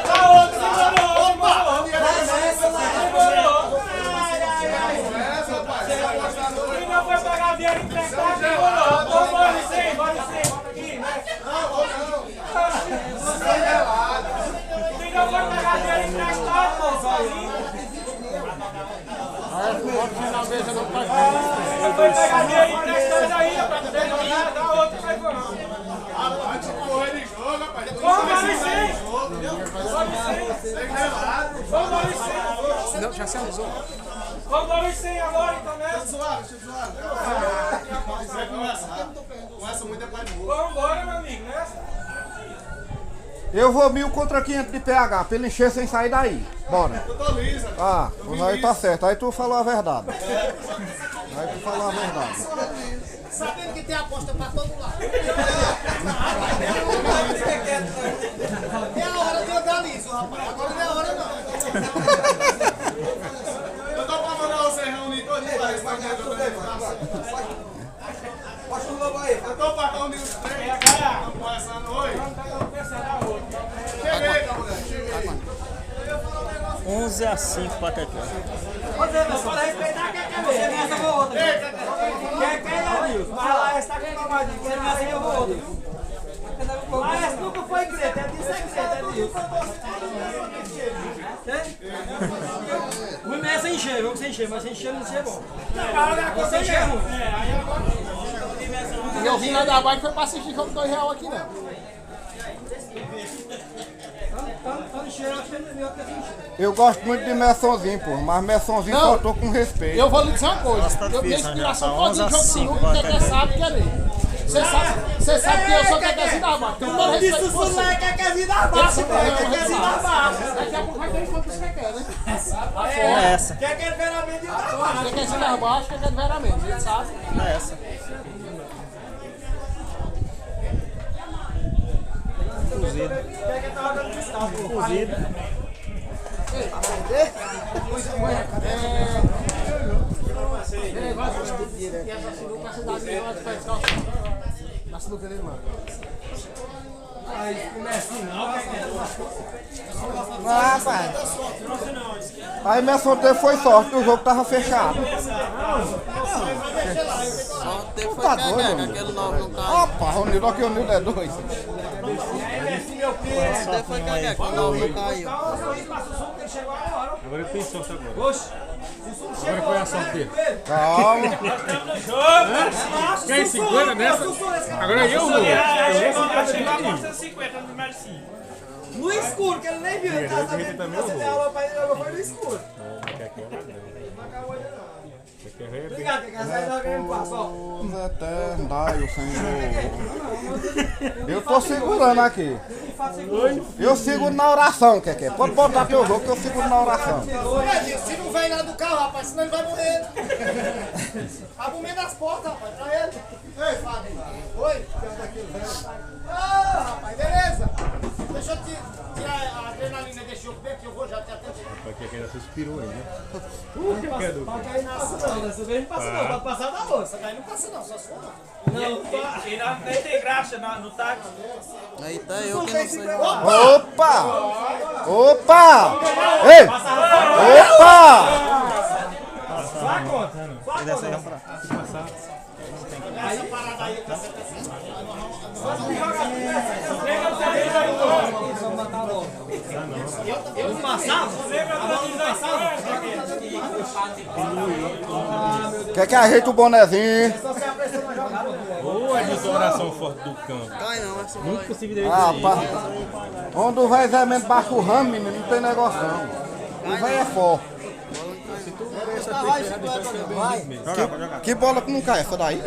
Dá outro, Tu não foi pegar dele emprestado, demorou. Bora sim, bota aqui, né? Tu não foi pegar dele emprestado, pô, sozinho. Não foi pegar dele emprestado ainda pra tu ter jogado, dá outro, vai fora. Não, já se avisou. Vamos dar os 100 agora, então, né? Começa muito é pai de burro. Vamos embora, meu amigo, né? Eu vou 1000 contra 500 de PH, pra ele encher sem sair daí. Bora. Eu tô liso. Ah, aí tá certo. Aí tu falou a verdade. Aí tu falou a verdade. Sabendo que tem aposta pra todo lado. É a hora de eu dar liso, rapaz. Agora não é a hora, não. Eu tô pra mandar você reunir todinho pra isso. Poxa o lobo aí. Eu tô pra reunir os três. Estamos conversando hoje. Cheguei, cabulé. Cheguei. 11-5 pra Keké. Ô, Zé, mas pode respeitar quem quer ver. Essa eu vou outra. Quem quer, Edilson? Vai lá, essa tá com tomadinho. Quem essa eu vou outra. Mas essa nunca foi crente. É disso é crente, Edilson. O meu é sem encher, vamos sem encher, mas sem encher não encher é bom. Não, sem encher é ruim. E eu vim lá da Bahia e foi pra assistir jogo do R$ aqui, não. Eu gosto muito de Messonzinho, pô, mas Messonzinho Não. faltou com respeito. Eu vou lhe dizer uma coisa. Nossa, tá Eu tenho difícil, né? inspiração Tá pode de 11 a jogo 5 do pra Keké Keké. sabe que é dele. Você sabe que eu sou Kekézinho da Bahia. Então, eu respeito você. É Kekézinho da Baixa, é Kekézinho da Baixa. Daqui a pouco vai ter encontro os Keké, né? É essa. Keké veramente de Baixa. Kekézinho da Baixa, Keké de Veramente, a gente sabe. É essa. cozido. Cozido. Na sinuca dele, mano. Aí, começa não, Ah, rapaz. Aí minha sorteio foi sorte, o jogo tava fechado. Sorteio foi Tá quem, doido, aquele novo não caiu. Opa, o Nildo aqui, o Nildo é dois. Sorteio foi quem, aquele novo não caiu. Agora ele tem sorte agora. Agora foi a sorte dele. Calma. Quer 50 nessa? Agora eu vou. no escuro, que ele nem viu. Ele tá sabendo que você tem aula pra ele, eu foi no escuro. Obrigado, que essa aí tá ganhando passo, ó. Eterno, dai o Senhor. Eu tô segurando aqui. Eu seguro na oração, Keké. Pode botar teu jogo que eu seguro na oração. Se não vai lá do carro, rapaz, senão ele vai morrer. Abre o meio das portas, rapaz, pra ele. Ei, Fábio. Oi? Ah, rapaz, beleza? Deixa eu tirar a adrenalina desse jogo bem, que eu vou já até tempo. Porque ainda suspirou aí, né? Pode cair não passa não, dessa vez não passa não, pode passar da outra. Essa daí não passa não, só se for. Não tem graxa no táxi. Aí tá eu que não sei. Opa! Opa! Ei! Opa! Só a conta. E dessa aí vamos pra. Essa parada aí tá Eu passava? Quer que ajeite o bonezinho? Boa desoração forte do campo. Cai não, é só Nunca consegui ver Ah, isso pá. aí. Onde o velho Zé Mendes baixa o ramo, menino, não tem negócio não. O velho é forte. Que bola que não cai essa daí?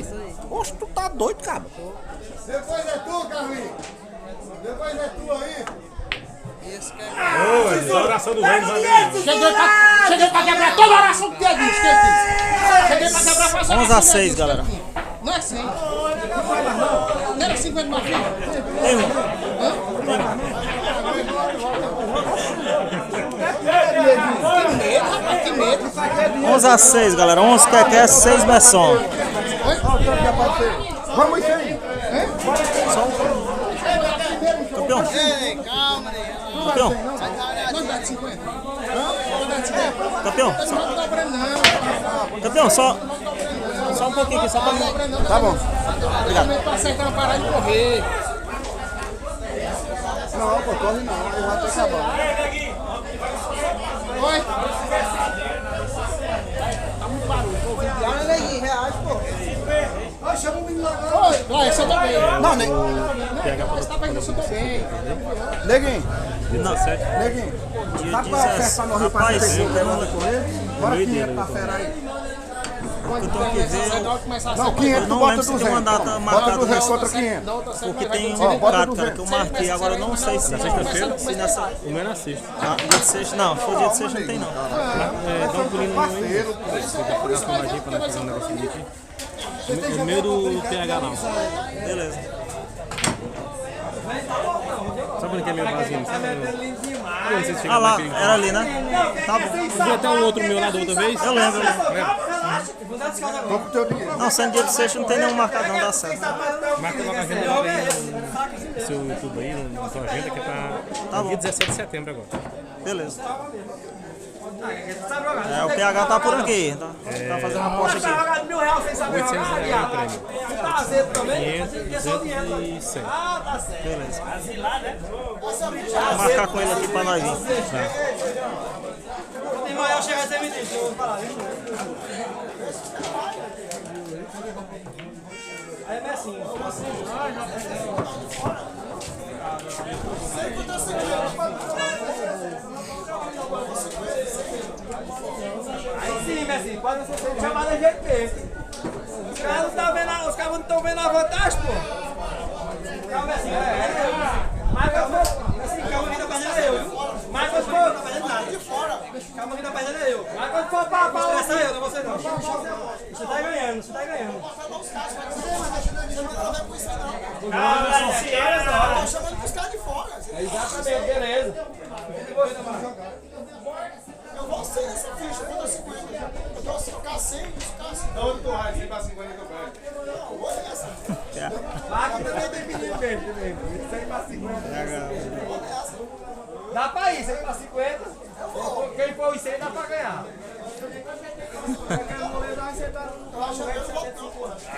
Oxe, tu tá doido, cara. Depois é tu, Carlinhos. Depois é tu aí. esse que é. Boa desoração do velho. Cheguei pra quebrar toda a oração que tinha dito, esqueci. Cheguei pra quebrar a 11 a 6, galera. Não é 100. Não era 50 mais filho? Tem um. 11 a 6, galera. 11 Keké, 6 Besson. Vamos isso aí. Campeão. Ei, calma, né? Campeão. Não dá de 50. Campeão. Campeão, só um pouquinho aqui, só pra mim. Tá bom. Obrigado. Pra acertar uma parada e correr. Não, pô, corre não. Eu já tô acabando. Oi? Olha aí, reais, pô. Oi, chama o menino agora. Oi, vai, você tá bem. Não, nem. Você tá bem, você tá bem. Neguinho, Não, certo. neguinho. Dia Sabe qual é a festa no Rio pra Rapaz, 75 que manda correr? Bora 500 pra fera aí. eu tenho que ver. Não, 500 Eu tu não bota lembro se tem 200. uma data Bota marcada 200 nessa. contra 500. Porque tem um Ó, bota bocado, cara, 200. que eu marquei. Agora eu não sei se se nessa. O meu é na sexta. Ah, dia de sexta. Não, se for dia de sexta não tem não. Dá um pulinho no meu aí. Você vai pegar a filmadinha pra nós fazer um negocinho aqui. O meu do PH não. Beleza. Sabe onde que é meu vasinho? Sabe? Ah lá, era ali, né? Tá bom. Viu até um outro meu lá da outra vez? Eu lembro. Vamos pro teu dinheiro. Não, sendo dia de sexta não tem nenhum marcado, não dá certo. Marca logo a agenda logo aí no seu YouTube aí, na sua agenda, que tá no dia 17 de setembro agora. Beleza. É, o PH tá por aqui. Tá fazendo uma aposta aqui. Jogar R$1.000 sem saber 800 jogar, reais o prêmio. Tá azedo também? 500, 200 e 100. Ah, tá certo. Beleza. Vou marcar com ele aqui pra nós vir. Tem maior chegar até me diz, eu vou falar, viu? Aí é Messinho. Aí sim, Messinho, pode ser chamada de jeito mesmo. Os caras não estão vendo a vantagem, pô. Calma, Messinho, Marca fogo. Messinho, calma que tá fazendo eu, viu? Marca fogo, não tá fazendo nada. Calma que tá fazendo eu. Marca fogo pra estressar eu, não você não. Você tá ganhando, você tá ganhando. Tô chamando pros caras de fora. Dá pra ir, 100 pra 50. Quem for os 100 dá pra ganhar.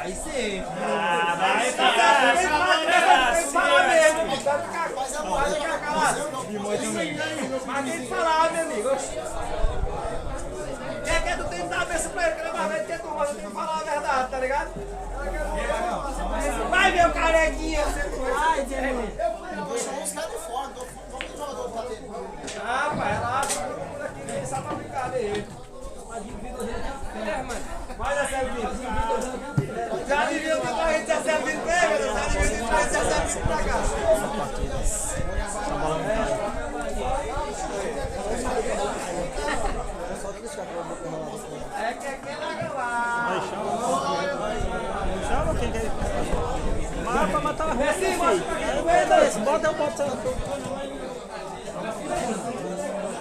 Aí sim. Vai Fala mesmo, amigo. Vai ficar calado. Mas tem que falar, meu amigo. Quem é que tu tem que dar a benção pra ele? Que ele é mais velho que tu, mas tu tem que falar a verdade, tá ligado? Vai ver o carequinha. Ai, Jeremy. Eu vou chamar os caras de fora, não tem jogador pra ter. Ah, pai, lá, por aqui, nem sabe pra brincar dele. Vai dar serviço. Já devia ter pra gente ser serviço pra ele, já devia ter pra gente ser serviço pra cá. É que larga lá. Chama quem quer. Mas pra matar a rua, filho. Bota, eu boto.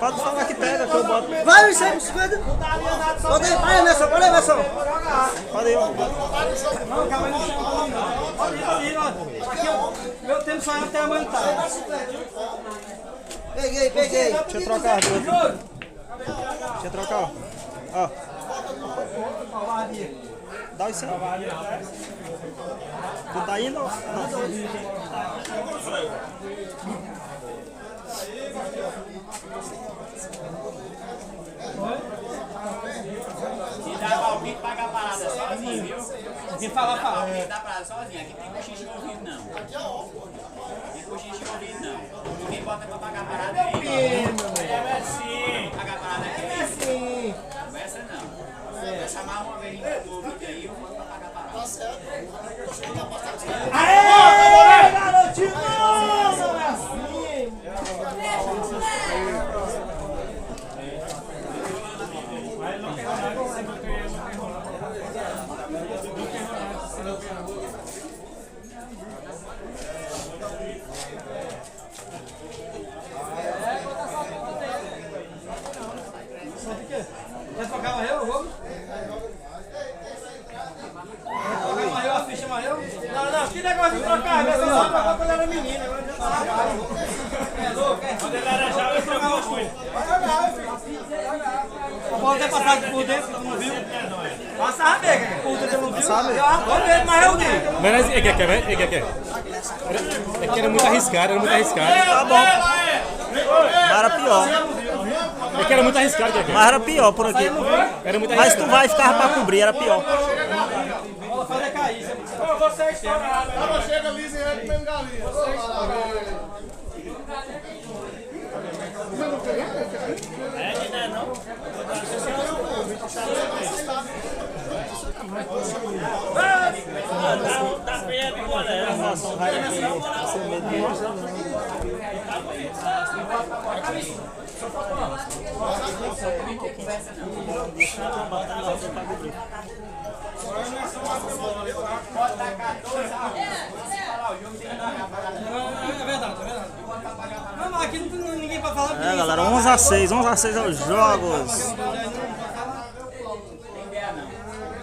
Pode falar que pega, que eu boto. Vai, Vicente, 50. Bota aí, vai, Emerson, bora, Emerson. Pode ir, ó. Não, calma aí, não. Pode ir, ó. Aqui, meu tempo só é até amanhã, tá? Peguei. Deixa eu trocar as duas. Deixa eu trocar, ó. Dá isso aí. Tu tá indo? Se dá palpite, paga a parada sozinho, viu? Quem fala, fala. Palpite dá parada sozinho. Aqui tem cochicho envolvido, não. Tem cochicho envolvido, não. Quem bota pra pagar a parada é ele. É sim. Pagar a parada aqui é sim. Conversa não. Vai chamar uma vez no vídeo aí, eu vou pagar a parada. Tá certo. Aê, garotinho! Não é assim. Quer trocar amarelo, vamos? Trocar amarelo, a ficha amarelo? Não, que negócio de trocar? Mas só trocou quando era menina, agora já tá. É louco, é? Quando ele era jovem, eu trocava com ele. Vai jogar, filho. A bola até passar por dentro, tu não viu? Passava bem, cara. Por dentro, tu não viu? Eu arrancou dele, mas eu vi. Mas é que era muito arriscado, Tá bom. Mas era pior. É que era muito arriscado, Mas era pior por aqui. Era muito Mas tu vai ficar pra cobrir, era pior. A bola faz é cair. Você é estourado. Ela chega liso e vai comendo galinha. Você é estourado. Tá feia de goleiro. É verdade. Não, mas aqui não tem ninguém pra falar. É, galera, 11-6 é os jogos.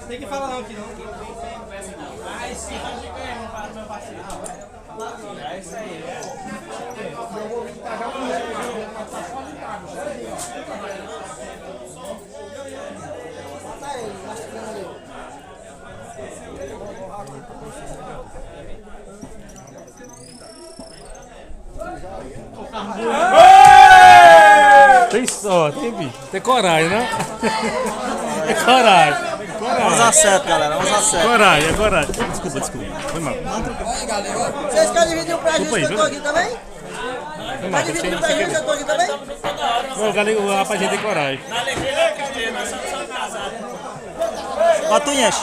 Tem que falar não aqui não. Ai, sim, pode ganhar para o meu parceiro. É isso aí. Tem coragem, né? É coragem. 11-7, galera, 11-7. Coragem. Desculpa. Foi mal. Vocês querem dividir o prejuízo que eu tô aqui também? Quer dividir o prejuízo que eu tô aqui também? O rapaz tem coragem. Na alegria, Cristiano, nós somos casados. Ó, tu enche.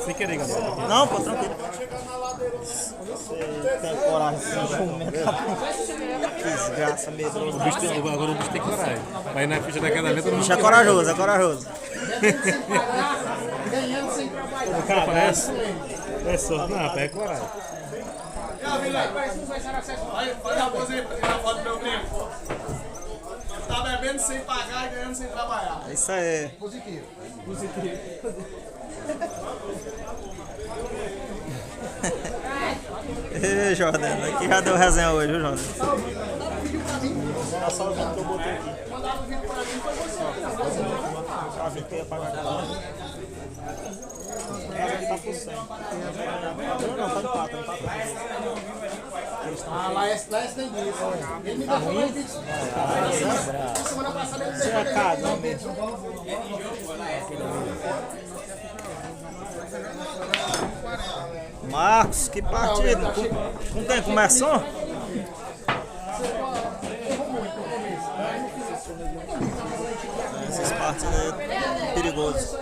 Sem querer, galera. Não, pô, tranquilo. Você tem coragem de comer. Desgraça, medroso. Agora o bicho tem coragem. Mas na ficha daquela vez todo O mundo. bicho é corajoso, é corajoso. O cara parece. É sorte, não, rapaz, é coragem. Olha a poesia pra tirar foto do meu tempo. Tá bebendo sem pagar e ganhando sem trabalhar. É isso aí. Positivo. Ei, Jordana, aqui já deu resenha hoje, viu, Jordana? Tá só o vídeo que eu botei aqui. O vídeo que eu ia pagar aqui. Ele tá por 100. Não, tá de pata, não tá de pata. Ah, lá é nem disso. Ele me deu mais vídeo. Semana passada ele Você é cagão mesmo. Marcos, que partida. Com quem começou? Essas partidas é perigoso.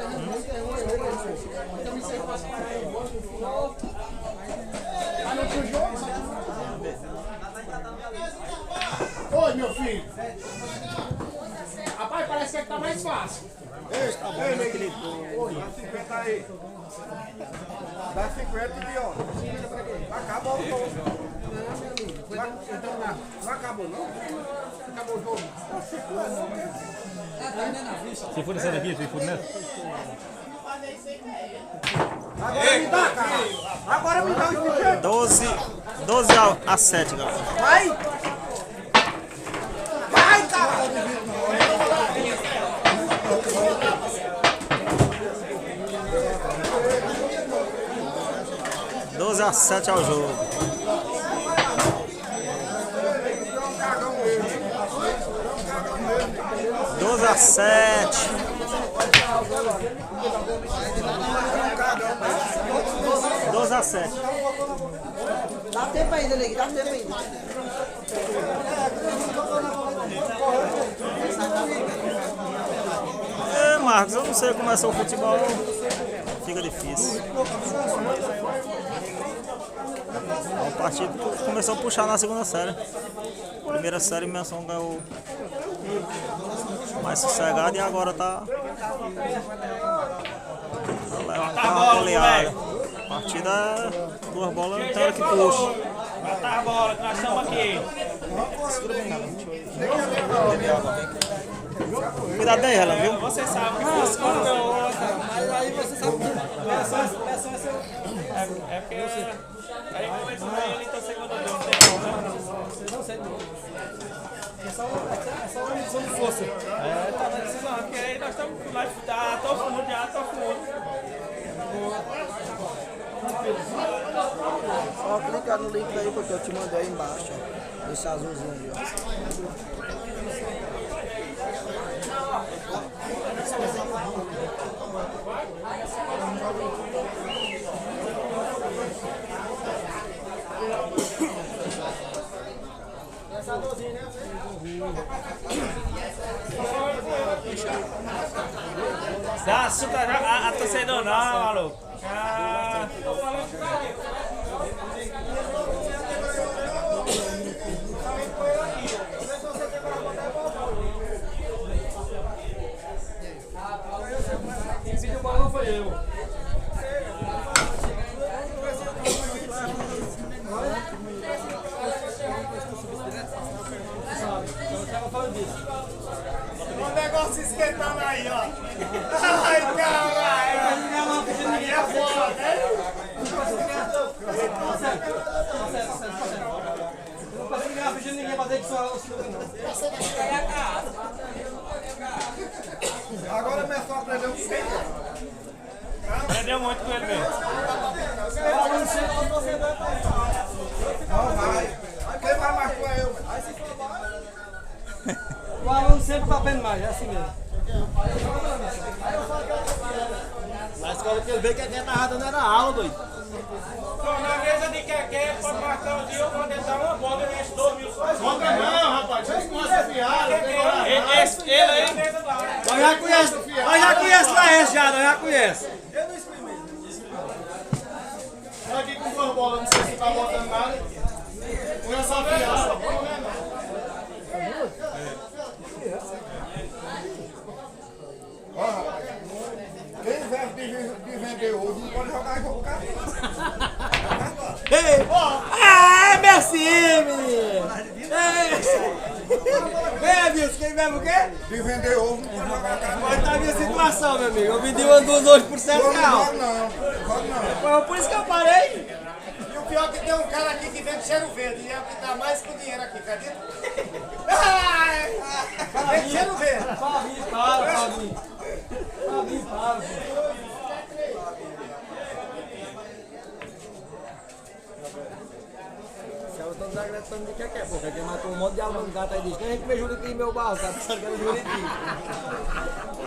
Oi, meu filho. Rapaz, parece que tá mais fácil. Ei, tá bom, meu querido. Dá 50 aí. Dá 50 e ó. Acabou o jogo. Não acabou, não? Acabou o jogo. Se for nessa daqui, se for nessa. Agora me dá, cara. Agora me dá os 12 a 7, galera. Vai! Vai, cara! 12 a 7 ao jogo. Doze a 7. 12 a 7. Dá tempo ainda, Leg, dá tempo ainda. É, Marcos, eu não sei como é o futebol. Fica difícil. O partido começou a puxar na segunda série. Primeira série, Menção ganhou mais sossegado e agora tá uma goleada. A partida é 2 bolas, não tem hora que puxa. Matar a bola, que nós estamos aqui. Cuidado aí, ela, viu? Você sabe que fosse quando eu outra. Mas aí você sabe que É porque aí começou bem ali, então segundo jogo, não tem problema. você não sei. É só uma missão de força. É, tá precisando, porque aí nós estamos lá, tô fundo já, tô fundo. Só clicar no link aí porque eu te mandei aí embaixo, ó. Esse azulzinho ali, ó. Dá açúcar a torcedor não, maluco. Ah. Quem pediu o balão foi eu. O negócio esquentando aí, ó. Ai, caralho. Aí é foda, né? Não consigo ganhar fingindo ninguém fazer que só os filhos não. Agora começou a aprender o que tem. Aprendeu muito com ele mesmo. Não vai. Quem vai mais com eu? O aluno sempre tá vendo mais, é assim mesmo. Na escola que ele veio que a narrada não era aula, doido. Na mesa de quequé, pode marcar um dia, eu vou tentar uma bola, eu encho 2 mil só. Não, rapaz, vocês não essa piada. Ele aí mesmo lá. Nós já conhece Laércio já, nós já conhece. Tá aqui com 2 bolas, não sei se tá botando nada. Põe essa piada, não é nada. Quem serve de vender hoje não pode jogar jogo caro. Ei! Ah, Messi, menino! Ei, Wilson, quem bebe o quê? De vender ovo não pode jogar caro. Pode estar a minha situação, meu amigo. Eu vendi uma 2 hoje por 7 reais. Não. Por isso que eu parei. pior que tem um cara aqui que vende cheiro verde. E é o que dá mais com dinheiro aqui, acredita? Vende cheiro verde. Fabinho, para, Fabinho. Fabinho, para. Eu tô desagradando de que é, pô. Quem matou um monte de alma do gato aí diz: quem é que fez Juriti em meu barro? Tá pensando que era Juriti.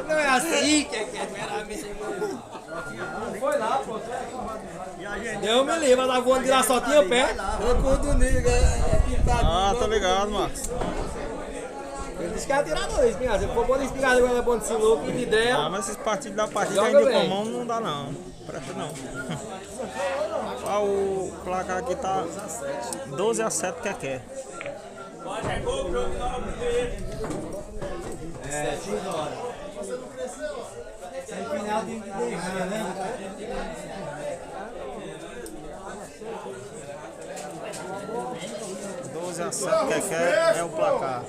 Não é assim, que Não foi lá, pô. Deus me livre, ela voando de lá só tinha pé. Eu curto o Niga, é pintado. Ah, tô ligado, Marcos. Ele disse que era tirador, espingarda. Se for bom de espingarda, agora é bom de sinuca e de ideia. Ah, mas esses partidos da partida Joga ainda bem. com mão não dá não. Presta não. Ah, o placar aqui tá 12-7 quer. É, você não cresceu? Semifinal tem que ganhar, né? 12-7 quer é o placar.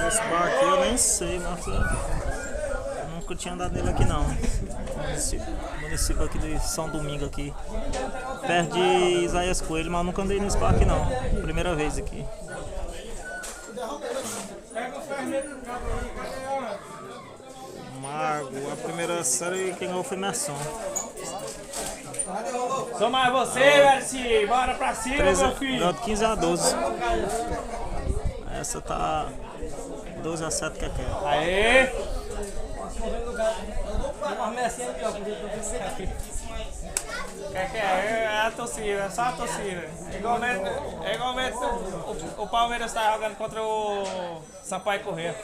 Esse bar aqui eu nem sei, mas eu nunca tinha andado nele aqui não. Município aqui de São Domingo aqui, perto de Isaías Coelho, mas eu nunca andei nesse bar aqui não. Primeira vez aqui. Mago, a primeira série quem ganhou foi Merson. Sou mais você, Merci. Bora pra cima, meu filho. 15-12. Essa tá 12-7 quer. Aê! Que é a torcida, só a torcida. Igualmente o Palmeiras tá jogando contra o Sampaio Corrêa.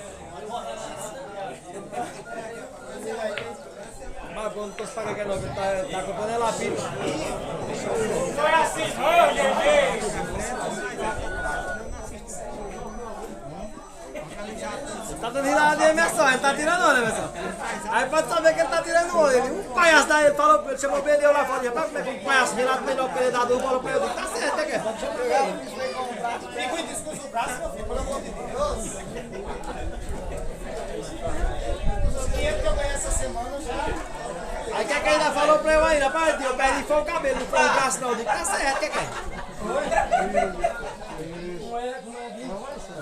Mas quando tu paga que não, tá comprando é lapis. Foi assim, não, gente! Tá dando risada de Emerson, ele tá tirando onda, Emerson. Aí pode saber que ele tá tirando onda. Um palhaço daí, ele chamou bem, deu lá e falou: rapaz, como é que um palhaço virado melhor pra ele dar dor, falou pra ele: tá certo, é que é? Fica o discurso do braço, meu filho, pelo amor de Deus. O dinheiro que eu ganhei essa semana já. Aí o que ainda falou pra eu aí, rapaz? Eu perdi foi o cabelo, não foi o braço não. Eu digo: tá certo, o que é?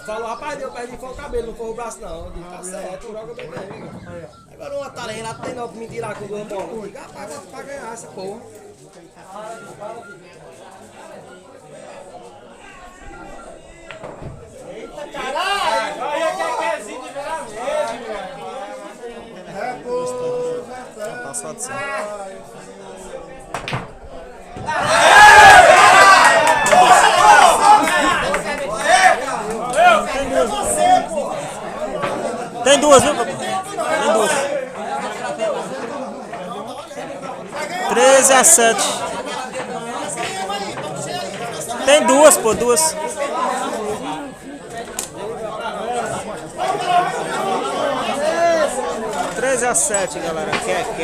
Falou: rapaz, eu perdi foi o cabelo, não foi o braço não. Eu digo: tá certo, joga bem mesmo. Agora uma tarefa lá tem não pra me tirar com duas bolas. Eu digo: rapaz, vou pra ganhar essa porra. Eita, caralho! Olha que é de virar verde, É, pô. Passou de 100. Tem duas, viu, papai? Tem duas. 13-7. Tem duas, pô, duas. 13-7, galera. Quer. Aqui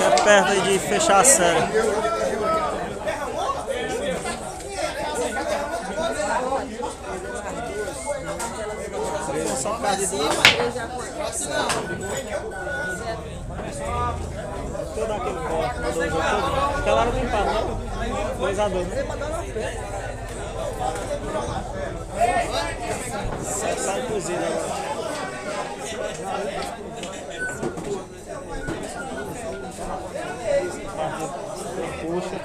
é perto aí de fechar a série. Só perde de todo aquele corte, mandou o jogo todo. Aquela hora do empate, né? 2-2, né? Sai cozido agora. Puxa.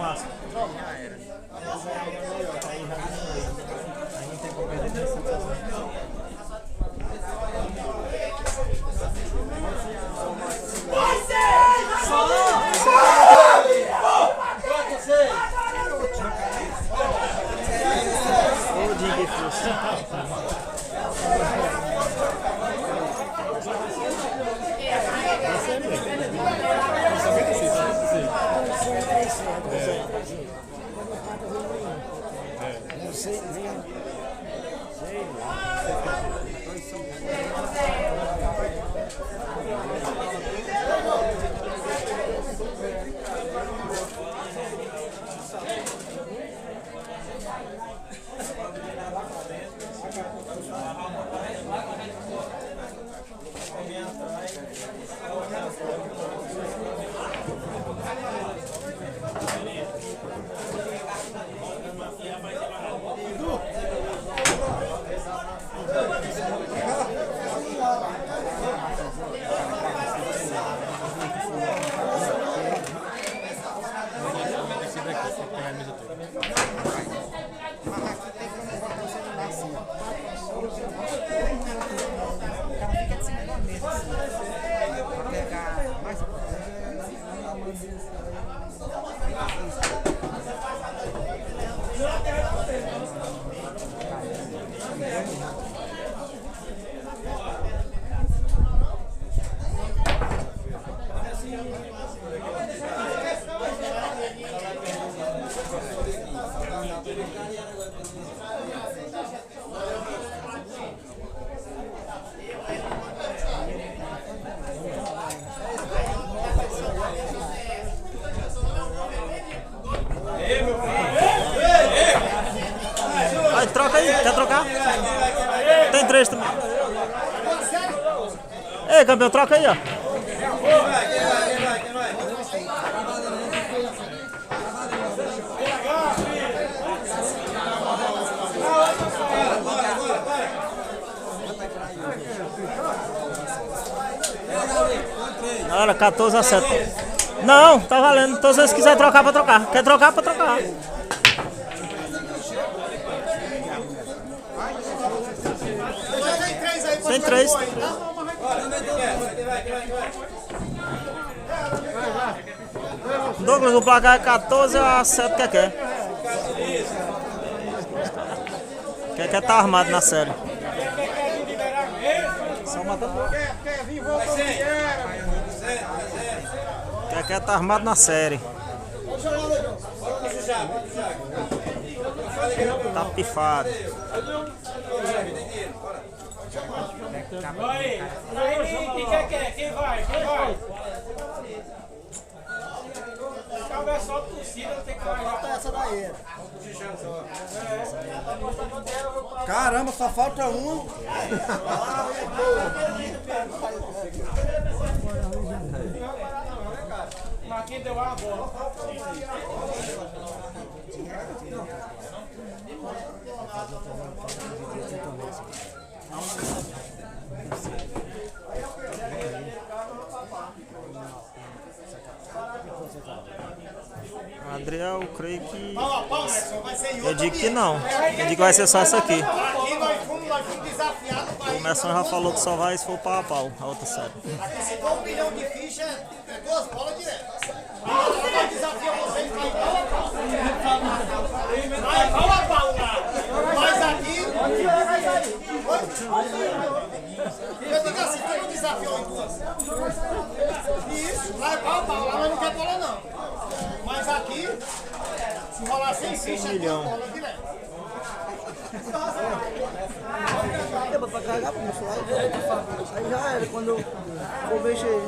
churrasco. Aí não tem como perder essa sensação. Ô, Ding Vai, troca aí, quer trocar? Tem 3 também. Ei, campeão, troca aí, ó. Olha, 14-7. Não, tá valendo. Então, se vocês quiserem trocar, pra trocar. Quer trocar, pra trocar. Tem 3. Douglas, o placar é 14-7, Quer tá armado na série. Só matando. Quer tá armado na série. Tá pifado. Quem vai? Calma, é só torcida, não tem que Falta essa daí. Caramba, só falta uma. Marquinhos deu a bola. Adriel, eu creio que... Eu digo que não. Eu digo que vai ser só essa aqui. O Emerson já falou que só vai se for pau a pau, a outra série. Se for 1 milhão de fichas, é 2 bolas direto. Eu desafio vocês para ir pau a pau. Vai pau a pau lá. Mas aqui... Eu digo assim, tem um desafio em 2. Isso, vai pau a pau lá, mas não quer bola não. Mas aqui, se rolar 100 fichas, é 2 bolas direto. Deu pra carregar pro celular. Aí já era, quando eu vou mexer.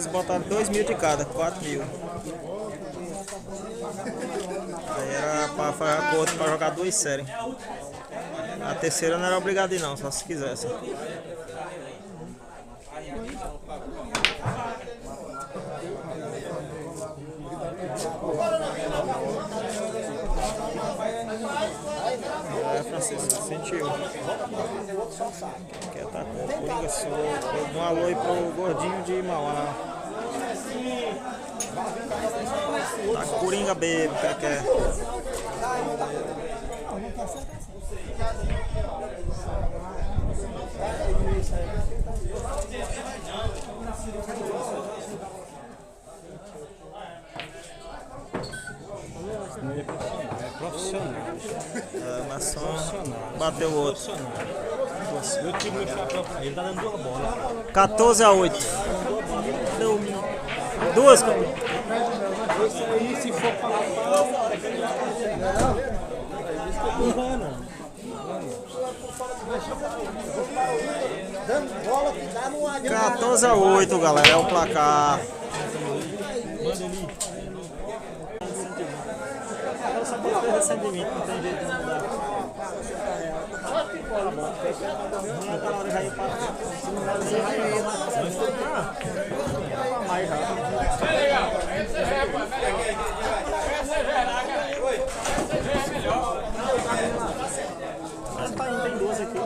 eles botaram 2.000 de cada, 4.000. Aí era pra fazer acordo pra jogar 2 séries. A terceira não era obrigado a ir não, só se quisesse. Francisco, sentiu. Quer tá com o Coringa solto. Um alô aí pro gordinho de Mauá. Tá Coringa bebo, quer. Profissional. É, mas só bateu o outro. Eu tive meu chapéu pra ele, tá dando 2 bolas. 14-8. Deu 2, cara. Isso aí, se for pra lá, não vai não. Dando bola que dá no ar. 14-8, galera, é o placar. Manda ali. Eu só posso ter ressentimento, não tem jeito de mudar. Tá na hora já ir pra mais mas tá indo, tem 2 aqui.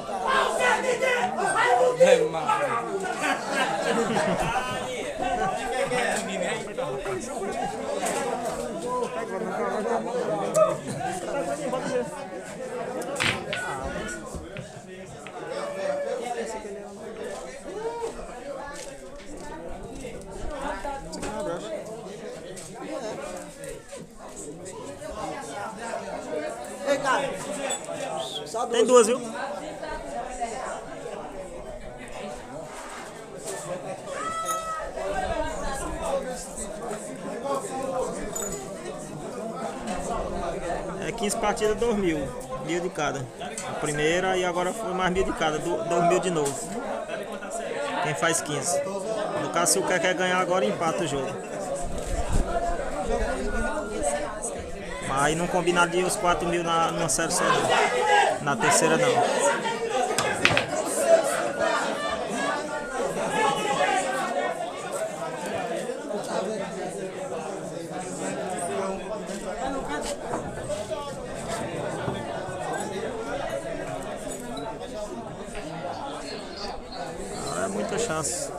Ei, cara. Só Tem 2, viu? É 15 partidas, 2.000. 1.000 de cada. A primeira e agora foi mais 1.000 de cada. 2.000 de novo. Quem faz 15. No caso, se o que quer ganhar agora, empata o jogo. Aí não combinaria os 4.000 numa série só não. Na terceira não. Não é muita chance.